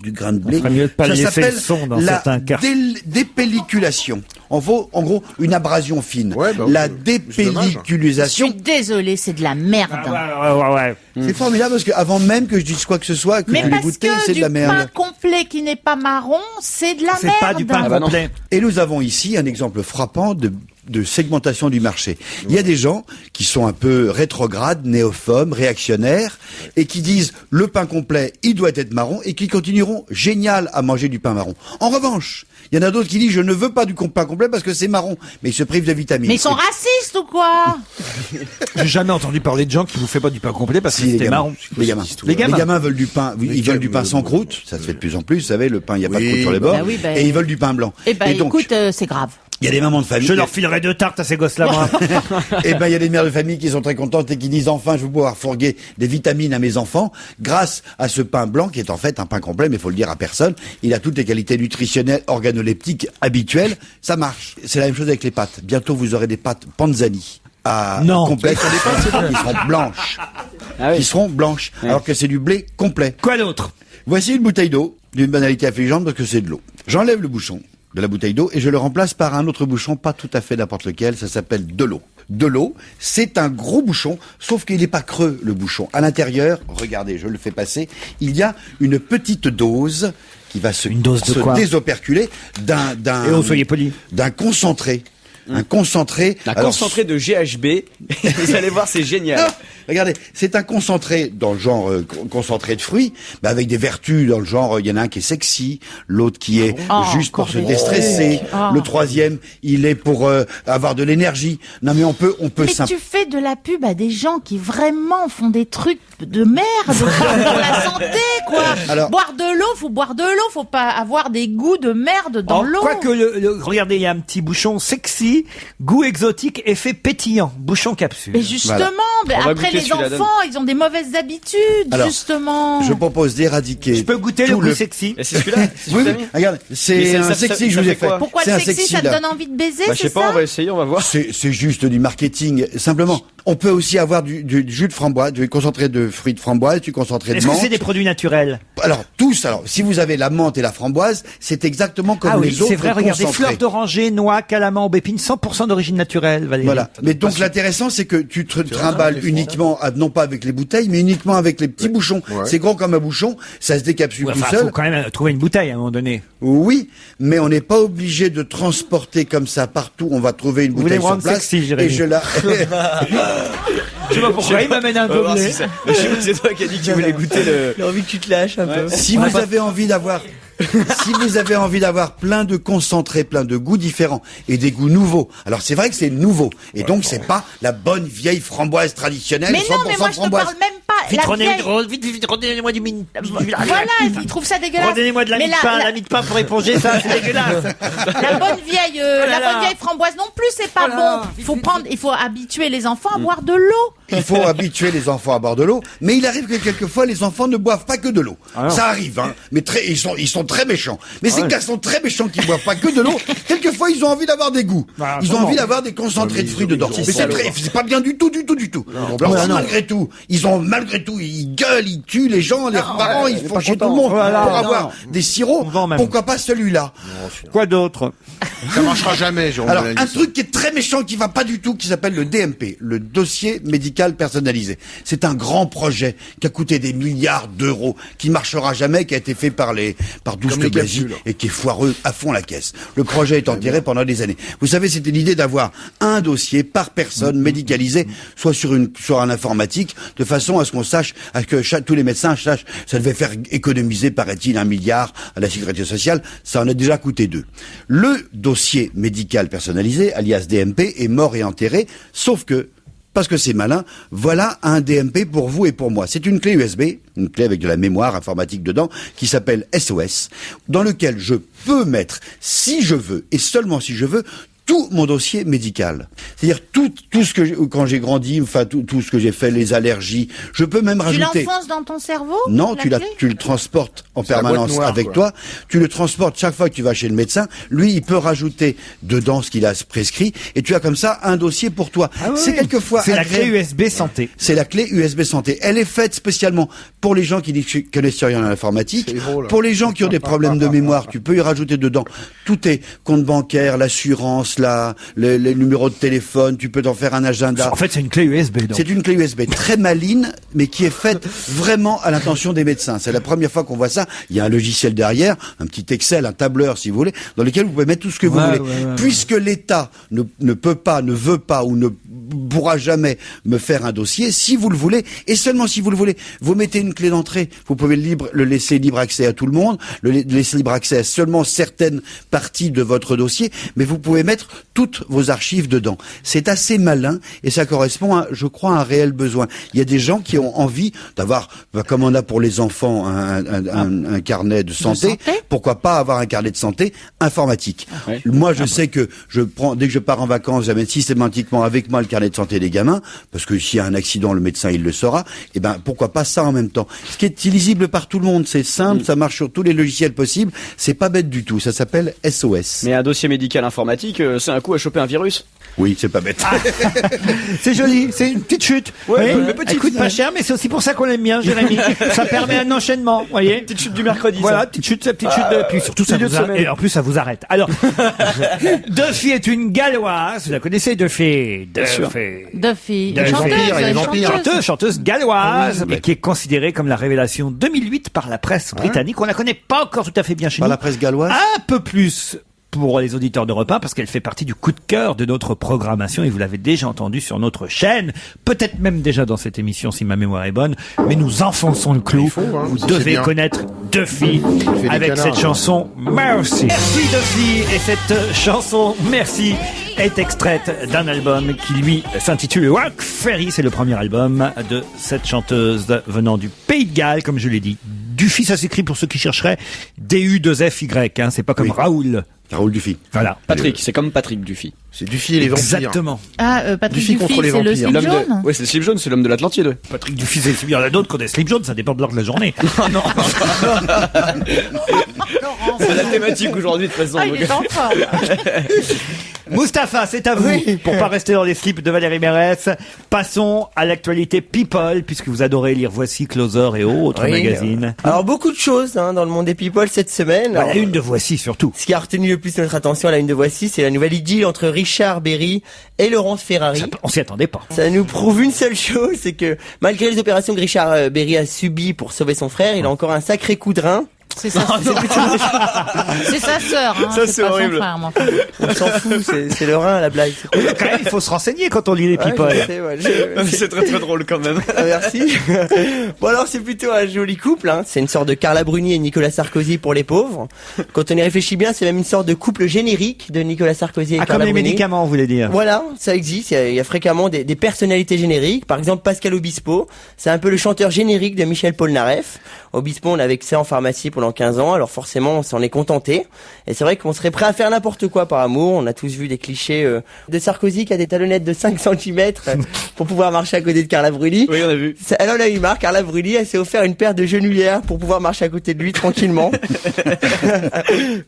du grain de blé. On ferait mieux de pas Ça laisser s'appelle le son dans la certains cas. dépelliculation. En gros, une abrasion fine. La Je dépelliculisation. suis désolée, c'est de la merde. C'est formidable parce qu'avant même que je dise quoi que ce soit, que Mais tu l'aies parce goûté, que c'est de la du merde. pain complet qui n'est pas marron, c'est de la merde. complet. Et nous avons ici un exemple frappant de segmentation du marché. Il y a des gens qui sont un peu rétrogrades, néophobes, réactionnaires, et qui disent le pain complet, il doit être marron, et qui continueront génial à manger du pain marron. En revanche, il y en a d'autres qui disent je ne veux pas du pain complet parce que c'est marron, mais ils se privent de vitamines. Mais ils sont racistes ou quoi? J'ai jamais entendu parler de gens qui vous font pas du pain complet parce que Si, les c'était gamins. marron. Les gamins veulent du pain, ils veulent du pain sans croûte, ça se fait de plus en plus, vous savez, le pain, il n'y a pas de croûte sur les bords, Bah oui, bah, et ils veulent du pain blanc. Eh ben, et donc, écoute, c'est grave. il y a des mamans de famille. Je leur filerai 2 tartes à ces gosses-là, moi. Et ben, il y a des mères de famille qui sont très contentes et qui disent enfin, je vais pouvoir fourguer des vitamines à mes enfants grâce à ce pain blanc qui est en fait un pain complet, mais il faut le dire à personne. Il a toutes les qualités nutritionnelles, organoleptiques habituelles. Ça marche. C'est la même chose avec les pâtes. Bientôt, vous aurez des pâtes Panzani. Complètes sur des pâtes qui seront blanches. Qui seront blanches. Alors que c'est du blé complet. Quoi d'autre? Voici une bouteille d'eau, d'une banalité affligeante parce que c'est de l'eau. J'enlève le bouchon de la bouteille d'eau et je le remplace par un autre bouchon, pas tout à fait n'importe lequel, ça s'appelle de l'eau. De l'eau, c'est un gros bouchon, sauf qu'il n'est pas creux, le bouchon. À l'intérieur, regardez, je le fais passer, il y a une petite dose qui va se désoperculer Et oh, soyez poli. d'un concentré. Un concentré. Concentré de GHB. Vous allez voir, c'est génial. Ah, regardez, c'est un concentré dans le genre concentré de fruits, mais avec des vertus dans le genre, il y en a un qui est sexy, l'autre qui est juste pour se déstresser, le troisième, il est pour avoir de l'énergie. Non mais on peut Mais tu fais de la pub à des gens qui vraiment font des trucs de merde pour la santé, quoi. Alors- boire de l'eau, faut boire de l'eau, faut pas avoir des goûts de merde dans l'eau. Quoique, regardez, il y a un petit bouchon sexy, goût exotique, effet pétillant, bouchon capsule. Mais justement, mais après les enfants, ils ont des mauvaises habitudes, Alors, justement. Je propose d'éradiquer. Je peux goûter le goût sexy. Et c'est celui-là. Oui, regarde, c'est un sexy que je vous ai fait. Pourquoi C'est le un sexy, ça te là. donne envie de baiser, Je sais c'est pas, ça? on va essayer, on va voir. C'est juste du marketing. Simplement, on peut aussi avoir du jus de framboise, du concentré de fruits de framboise, du concentré de Est-ce que menthe. c'est des produits naturels? Alors, tous. Alors, si vous avez la menthe et la framboise, c'est exactement comme Ah oui, les autres c'est vrai, regardez, concentrés. fleurs d'oranger, noix, calamans, aubépines, 100% d'origine naturelle, Valérie. Voilà. Mais donc l'intéressant, c'est que tu te trimbales uniquement, non pas avec les bouteilles, mais uniquement avec les petits bouchons. C'est gros comme un bouchon, ça se décapsule Ouais, tout enfin, seul. faut quand même trouver une bouteille à un moment donné. Oui, mais on n'est pas obligé de transporter comme ça partout. On va trouver une Vous voulez bouteille me sur rendre place. sexy, Jérémy. Et je la... Je sais pas pourquoi il m'amène un On va voir gobelet. si c'est toi qui as dit que tu voulais goûter le... J'ai envie que tu te lâches un peu. Si vous avez envie d'avoir si vous avez envie d'avoir plein de concentrés, plein de goûts différents et des goûts nouveaux. Alors c'est vrai que c'est nouveau et donc c'est pas la bonne vieille framboise traditionnelle. Mais non, mais moi je te framboise. parle même pas. Vite, La vieille- redonnez-moi du mine. Voilà, ils trouvent ça dégueulasse. Redonnez-moi de la Mais mie de pain, la mie de pain pour éponger ça, c'est dégueulasse. La bonne vieille framboise non plus, c'est pas bon. Il faut habituer les enfants à boire de l'eau. Il faut habituer les enfants à boire de l'eau, mais il arrive que quelquefois les enfants ne boivent pas que de l'eau. Ça arrive, hein. Mais ils sont très méchants. Mais ces gars sont très méchants qui boivent pas que de l'eau. Quelquefois ils ont envie d'avoir des goûts. Ils ont envie d'avoir des concentrés de fruits dedans. Mais c'est pas bien du tout. Alors malgré tout, ils gueulent, ils tuent les gens, les parents, ils font chier tout le monde pour avoir des sirops. Pourquoi pas celui-là? Quoi d'autre? Ça marchera jamais, Jérôme. Alors, Delaney, un ça. truc qui est très méchant, qui va pas du tout, qui s'appelle le DMP, le dossier médical personnalisé. C'est un grand projet qui a coûté des milliards d'euros, qui marchera jamais, qui a été fait par 12 Comme les Blazy capsules. et qui est foireux à fond la caisse. Le projet est enterré pendant des années. Vous savez, c'était l'idée d'avoir un dossier par personne médicalisé, soit sur un informatique, de façon à ce qu'on sache, à ce que tous les médecins sachent. Ça devait faire économiser, paraît-il, 1 milliard à la sécurité sociale. Ça en a déjà coûté 2. Le dossier médical personnalisé, alias DMP, est mort et enterré, sauf que, parce que c'est malin, voilà un DMP pour vous et pour moi. C'est une clé USB, une clé avec de la mémoire informatique dedans, qui s'appelle SOS, dans lequel je peux mettre, si je veux, et seulement si je veux, tout mon dossier médical. C'est-à-dire tout ce que quand j'ai grandi, enfin tout ce que j'ai fait, les allergies, je peux même rajouter. Tu l'enfonces dans ton cerveau? Non, tu le transportes en permanence noire, avec quoi. toi. Tu le transportes chaque fois que tu vas chez le médecin. Lui, il peut rajouter dedans ce qu'il a prescrit et tu as comme ça un dossier pour toi. C'est quelquefois C'est la clé USB santé. C'est la clé USB santé. Elle est faite spécialement pour les gens qui ne connaissent rien à l'informatique. Pour les gens qui ont des problèmes de mémoire, tu peux y rajouter dedans. Tout est compte bancaire, l'assurance, les numéros de téléphone, tu peux t'en faire un agenda. En fait, c'est une clé USB. donc. C'est une clé USB très maligne, mais qui est faite vraiment à l'intention des médecins. C'est la première fois qu'on voit ça. Il y a un logiciel derrière, un petit Excel, un tableur, si vous voulez, dans lequel vous pouvez mettre tout ce que vous voulez. Puisque l'État ne peut pas, ne veut pas ou ne pourra jamais me faire un dossier, si vous le voulez, et seulement si vous le voulez, vous mettez une clé d'entrée. Vous pouvez le laisser libre accès à tout le monde, le laisser libre accès à seulement certaines parties de votre dossier, mais vous pouvez mettre toutes vos archives dedans. C'est assez malin et ça correspond à, je crois, à un réel besoin. Il y a des gens qui ont envie d'avoir, comme on a pour les enfants, un carnet de santé. Pourquoi pas avoir un carnet de santé informatique? Moi, je sais que dès que je pars en vacances, j'amène systématiquement avec moi le carnet de santé des gamins, parce que s'il y a un accident, le médecin, il le saura. Et ben, pourquoi pas ça en même temps? Ce qui est lisible par tout le monde, c'est simple, ça marche sur tous les logiciels possibles, c'est pas bête du tout. Ça s'appelle SOS. Mais un dossier médical informatique, c'est un coup à choper un virus. Oui, c'est pas bête. C'est joli, c'est une petite chute. Ouais, Oui, mais petite. elle coûte pas cher, mais c'est aussi pour ça qu'on l'aime bien, Jérémy. Ça permet un enchaînement, vous voyez. Petite chute du mercredi. Voilà, ça. petite chute, puis surtout ça Milieu vous de semaine. et en plus ça vous arrête. Alors, Duffy est une galloise, vous la connaissez, Duffy. Duffy. Chanteuse galloise, mais qui est considérée comme la révélation 2008 par la presse britannique. On la connaît pas encore tout à fait bien chez nous. Par la presse galloise? Un peu plus pour les auditeurs d'Europe 1, parce qu'elle fait partie du coup de cœur de notre programmation, et vous l'avez déjà entendu sur notre chaîne, peut-être même déjà dans cette émission si ma mémoire est bonne, mais nous enfonçons le clou. Vous devez connaître Duffy avec cette chanson Mercy. Merci Duffy, et cette chanson Merci est extraite d'un album qui lui s'intitule Walk Ferry. C'est le premier album de cette chanteuse venant du Pays de Galles, comme je l'ai dit. Duffy, ça s'écrit pour ceux qui chercheraient D-U-2-F-Y, hein, c'est pas comme Raoul. Raoul Duffy. Voilà. Patrick, c'est comme Patrick Duffy. C'est Duffy et les vampires. Exactement. Ah, Patrick Duffy contre les c'est le vampires. slip jaune? Ouais, c'est le slip jaune, c'est l'homme de l'Atlantide. Patrick Duffy, il y en a d'autres qui ont des slips jaunes, ça dépend de l'heure de la journée. Non. C'est la thématique aujourd'hui de toute façon. Ah, il est en forme. Mustapha, c'est à vous. Pour pas rester dans les slips de Valérie Mérès, passons à l'actualité People, puisque vous adorez lire Voici, Closer et autres magazines. Alors beaucoup de choses dans le monde des People cette semaine. La une de Voici surtout. Ce qui a retenu le plus notre attention à la une de Voici, c'est la nouvelle idylle entre Richard Berry et Laurence Ferrari. On s'y attendait pas. Ça nous prouve une seule chose, c'est que malgré les opérations que Richard Berry a subies pour sauver son frère, il a encore un sacré coup de rein. C'est ça. C'est sa sœur. Hein, ça, c'est pas horrible. son frère, mon frère. On s'en fout, c'est le rein la blague. Quand même, il faut se renseigner quand on lit les People. C'est très très drôle quand même. Ah, merci. Bon alors c'est plutôt un joli couple, hein. C'est une sorte de Carla Bruni et Nicolas Sarkozy pour les pauvres. Quand on y réfléchit bien, c'est même une sorte de couple générique de Nicolas Sarkozy et Carla comme les Bruni. médicaments, vous voulez dire. Voilà, ça existe. Il y a fréquemment des personnalités génériques. Par exemple, Pascal Obispo, c'est un peu le chanteur générique de Michel Polnareff. Obispo, on avait que ça en pharmacie pendant 15 ans, alors forcément, on s'en est contenté. Et c'est vrai qu'on serait prêt à faire n'importe quoi par amour. On a tous vu des clichés de Sarkozy qui a des talonnettes de 5 cm pour pouvoir marcher à côté de Carla Bruni. Oui, on a vu. Elle en a eu marre. Carla Bruni, elle s'est offert une paire de genouillères pour pouvoir marcher à côté de lui tranquillement.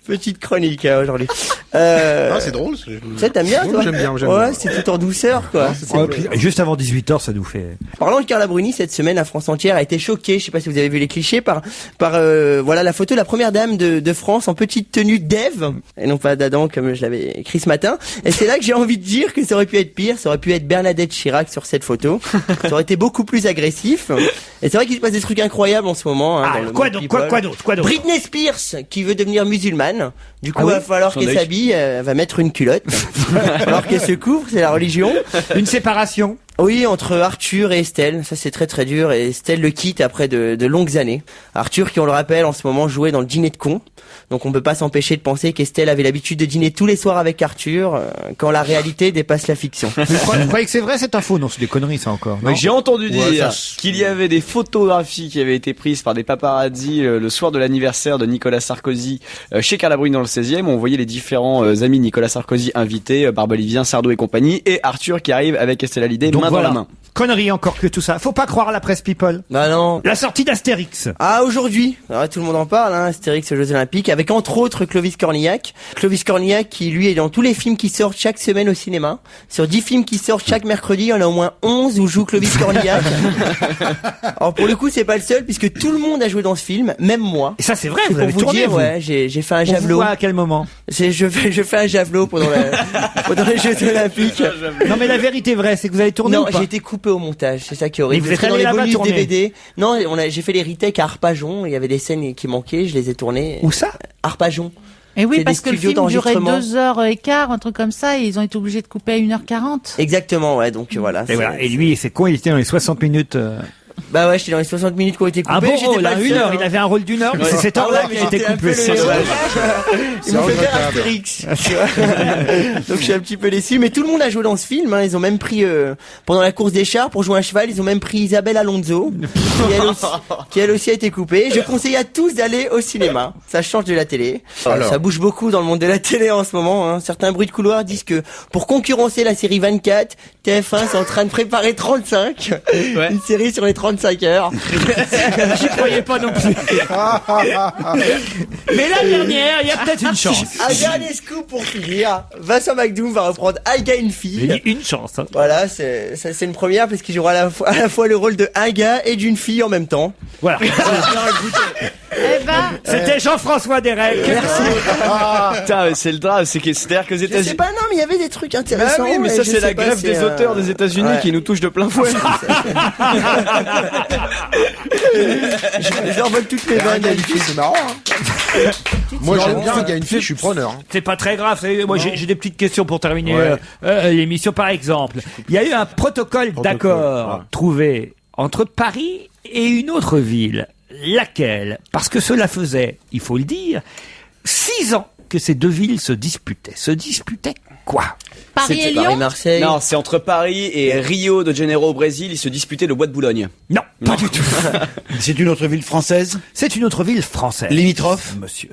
Petite chronique aujourd'hui. C'est drôle. Ça, t'aimes bien, toi? J'aime bien. Ouais, c'est tout en douceur, quoi. Ouais, puis, juste avant 18h, ça nous fait... Parlant de Carla Bruni, cette semaine, la France entière a été choquée, je sais pas si vous avez vu les clichés, par voilà la photo de la première dame de France en petite tenue d'Ève, et non pas d'Adam comme je l'avais écrit ce matin. Et c'est là que j'ai envie de dire que ça aurait pu être pire, ça aurait pu être Bernadette Chirac sur cette photo. Ça aurait été beaucoup plus agressif. Et c'est vrai qu'il se passe des trucs incroyables en ce moment. Hein, quoi d'autre? Britney Spears qui veut devenir musulmane. Du coup, va falloir qu'elle s'habille, va mettre une culotte. Il va falloir qu'elle se couvre, c'est la religion. Une séparation. Oui, entre Arthur et Estelle, ça c'est très très dur, et Estelle le quitte après de longues années. Arthur, qui on le rappelle, en ce moment jouait dans le dîner de cons, donc on peut pas s'empêcher de penser qu'Estelle avait l'habitude de dîner tous les soirs avec Arthur, quand la réalité dépasse la fiction. Vous croyez que c'est vrai cette info? Non, c'est des conneries ça encore. Oui, j'ai entendu dire qu'il y avait des photographies qui avaient été prises par des paparazzi le soir de l'anniversaire de Nicolas Sarkozy chez Carla Brune dans le 16e. On voyait les différents amis de Nicolas Sarkozy invités, Barbelivien, Sardou et compagnie, et Arthur qui arrive avec Estelle Hallyday main dans la main. Connerie encore que tout ça. Faut pas croire à la presse people. Bah non. La sortie d'Astérix. Ah, aujourd'hui. Alors, tout le monde en parle, hein. Astérix aux Jeux Olympiques, avec entre autres Clovis Cornillac. Clovis Cornillac qui, lui, est dans tous les films qui sortent chaque semaine au cinéma. Sur 10 films qui sortent chaque mercredi, il y en a au moins 11 où joue Clovis Cornillac. Alors, pour le coup, c'est pas le seul, puisque tout le monde a joué dans ce film, même moi. Et ça, c'est vrai, c'est vous avez pour vous tourné, dire, vous. ouais, j'ai fait un javelot. On voit à quel moment? Je fais un javelot pendant les Jeux Olympiques. Non, mais la vérité vraie, c'est que vous avez tourné ou Non, pas? j'ai été coupé au montage. C'est ça qui est horrible. Mais vous êtes dans allé les là-bas bonus tourner? DVD. Non, j'ai fait les retakes à Arpajon. Il y avait des scènes qui manquaient. Je les ai tournées. Où ça? Arpajon. Et oui, C'est parce des que le studios film durait d'enregistrement. 2h15, un truc comme ça, et ils ont été obligés de couper à 1h40. Exactement, ouais. Donc voilà. Et voilà. Et lui, c'est con, il était dans les 60 minutes. Bah ouais, j'étais dans les 60 minutes qui ont été coupées. Un bon j'étais rôle, pas hein, le une seul, heure. hein. Il avait un rôle d'une heure, mais c'est cette Ah heure-là ouais, qui a été j'étais un coupée. peu C'est le- dommage. Ils m'ont fait faire Astérix. Tu vois. Donc je suis un petit peu déçu, mais tout le monde a joué dans ce film. Hein. Ils ont même pris pendant la course des chars pour jouer un cheval. Ils ont même pris Isabelle Alonso, qui elle aussi a été coupée. Je conseille à tous d'aller au cinéma. Ça change de la télé. Alors. Ça bouge beaucoup dans le monde de la télé en ce moment. Hein. Certains bruits de couloir disent que pour concurrencer la série 24, TF1 est en train de préparer 35, une série sur les 35 heures. J'y croyais pas non plus. Mais la dernière, il y a peut-être une chance. Un dernier scoop pour finir. Vincent McDoom va reprendre Aiga, une fille. Une chance. Hein. Voilà, c'est une première parce qu'il jouera à la fois le rôle de un gars et d'une fille en même temps. Voilà. Eh ben, C'était Jean-François Derek. Merci. Putain, c'est le drame, c'est-à-dire que les Je sais États-Unis. pas, non, mais il y avait des trucs intéressants. Ah oui, mais et ça je c'est sais la pas, grève c'est, des auteurs des États-Unis ouais. qui nous touche de plein fouet. Je leur vole toutes mes Un vannes. gars, une fille, c'est marrant. Hein. Moi, j'aime bien un gars, une fille, je suis preneur. Hein. C'est pas très grave. Vous savez, moi, j'ai des petites questions pour terminer l'émission. Par exemple, il y a eu un protocole d'accord trouvé entre Paris et une autre ville. Laquelle? Parce que cela faisait, il faut le dire, 6 ans que ces deux villes se disputaient. Se disputaient quoi? Paris et Lyon? Paris-Marseille. Non, c'est entre Paris et Rio de Janeiro au Brésil, ils se disputaient le bois de Boulogne. Non, pas du tout. C'est une autre ville française? C'est une autre ville française. Limitrophe? Monsieur.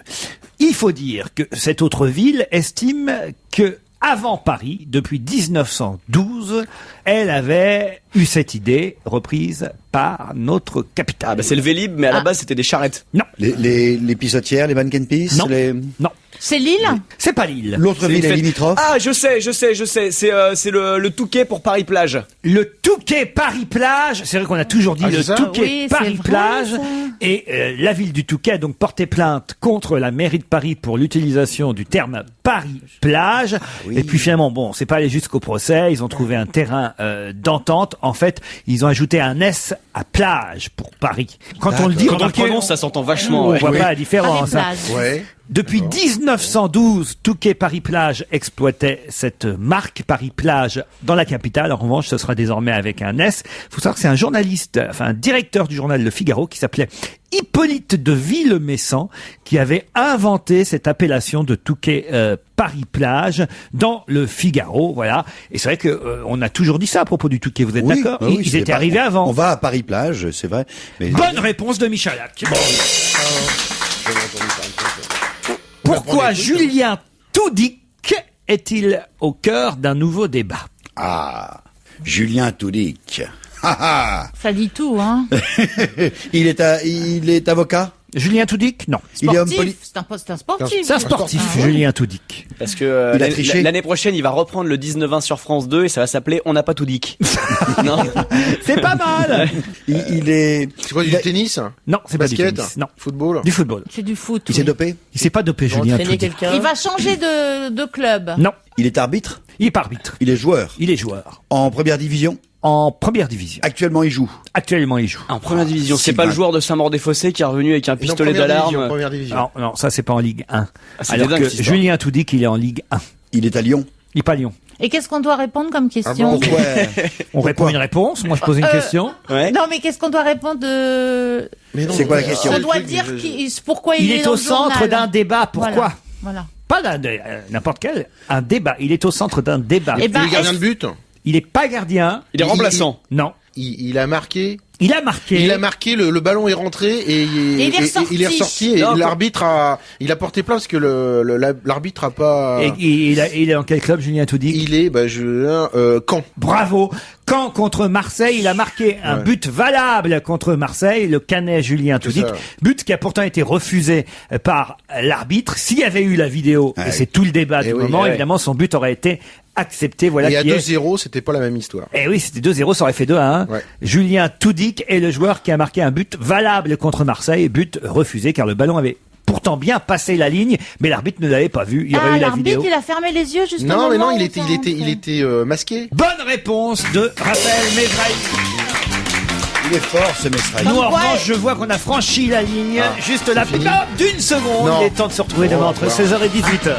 Il faut dire que cette autre ville estime que avant Paris, depuis 1912, elle avait eu cette idée reprise par notre capitale. Ah bah c'est le Vélib, mais à la base c'était des charrettes. Non. Les pissotières, les mannequin peace? Non. Non. C'est Lille? C'est pas Lille. L'autre C'est ville une est fête- limitrophe? Ah, je sais. C'est le Touquet pour Paris-Plage. Le Touquet Paris-Plage, c'est vrai qu'on a toujours dit Ah, le c'est ça? Touquet Oui, c'est Paris-Plage, vrai, ça. et la ville du Touquet a donc porté plainte contre la mairie de Paris pour l'utilisation du terme Paris-Plage. Et puis finalement, bon, c'est pas allé jusqu'au procès, ils ont trouvé un terrain d'entente. En fait, ils ont ajouté un S à plage pour Paris. Quand on le dit, Quand on le remarquez, prononce, ça s'entend vachement. on ouais. voit pas la différence. hein. Paris-Plage. Ouais. Depuis 1912, Touquet Paris-Plage exploitait cette marque Paris-Plage dans la capitale. En revanche, ce sera désormais avec un S. Il faut savoir que c'est un journaliste, enfin un directeur du journal Le Figaro qui s'appelait Hippolyte de Villemessant qui avait inventé cette appellation de Touquet Paris-Plage dans Le Figaro. Voilà. Et c'est vrai que on a toujours dit ça à propos du Touquet. Vous êtes Oui, d'accord? bah oui, Ils c'est étaient pas- arrivés avant. On va à Paris-Plage, c'est vrai. Mais Bonne réponse de Michalak. Pourquoi Julien Toudic est-il au cœur d'un nouveau débat? Ah, Julien Toudic. Ah, Ça dit tout, hein. il est avocat? Julien Toudic? Non. Il est homme Sportif. politique? C'est un sportif. C'est un sportif, Ah, ouais. Julien Toudic. Parce que Il a triché. l'année prochaine, il va reprendre le 19-20 sur France 2 et ça va s'appeler On n'a pas tout dit. Non. C'est pas mal. Il est... C'est quoi, du tennis? Non, c'est pas du Basket? tennis. Non. Football? Du football. C'est du foot. Il oui. s'est dopé? Il s'est pas dopé, Julien Entraîner Toudic. quelqu'un. Il va changer de club. Non. Il est arbitre? Il est pas arbitre. Il est joueur? Il est joueur. En première division? En première division. Actuellement, il joue. Actuellement, il joue. En première division, c'est Sylvain. pas le joueur de Saint-Maur-des-Fossés qui est revenu avec un Et non, pistolet première division, d'alarme. Première division. Non, non, ça c'est pas en Ligue 1. Ah, c'est Alors dingue, que cette histoire. Julien Toudic, il est en Ligue 1. Il est à Lyon? Il pas Lyon. Et qu'est-ce qu'on doit répondre comme question? On répond une réponse, moi je pose une question. Non, mais qu'est-ce qu'on doit répondre de... C'est quoi la question? On doit dire pourquoi il est au dans le centre journal. d'un débat. Pourquoi? Voilà. Pas n'importe quel, un débat. Il est au centre d'un débat. Il est gardien de but. Il est pas gardien. Il est remplaçant. Non. Il a marqué. Il a marqué. Il a marqué, le ballon est rentré et il est ressorti et l'arbitre il a porté plainte parce que l'arbitre a pas. Et il est dans quel club, Julien Toudic? Il est, Caen. Bravo. Caen contre Marseille, il a marqué un but valable contre Marseille, le Canet Julien Toudic. But qui a pourtant été refusé par l'arbitre. S'il y avait eu la vidéo, et c'est tout le débat du moment, évidemment, son but aurait été accepté. Voilà. Et à 2-0, c'était pas la même histoire. Eh oui, c'était 2-0, ça aurait fait 2-1. Julien Toudic est le joueur qui a marqué un but valable contre Marseille, but refusé car le ballon avait pourtant bien passé la ligne, mais l'arbitre ne l'avait pas vu. Il y aurait eu la vidéo. L'arbitre, il a fermé les yeux juste Non, au mais moment non, où il était masqué. Bonne réponse de Raphaël Mesrahi. Il est fort, ce Mesrahi. Nous, en revanche, je vois qu'on a franchi la ligne juste là, d'une seconde. Non. Il est temps de se retrouver demain entre 16h et 18h.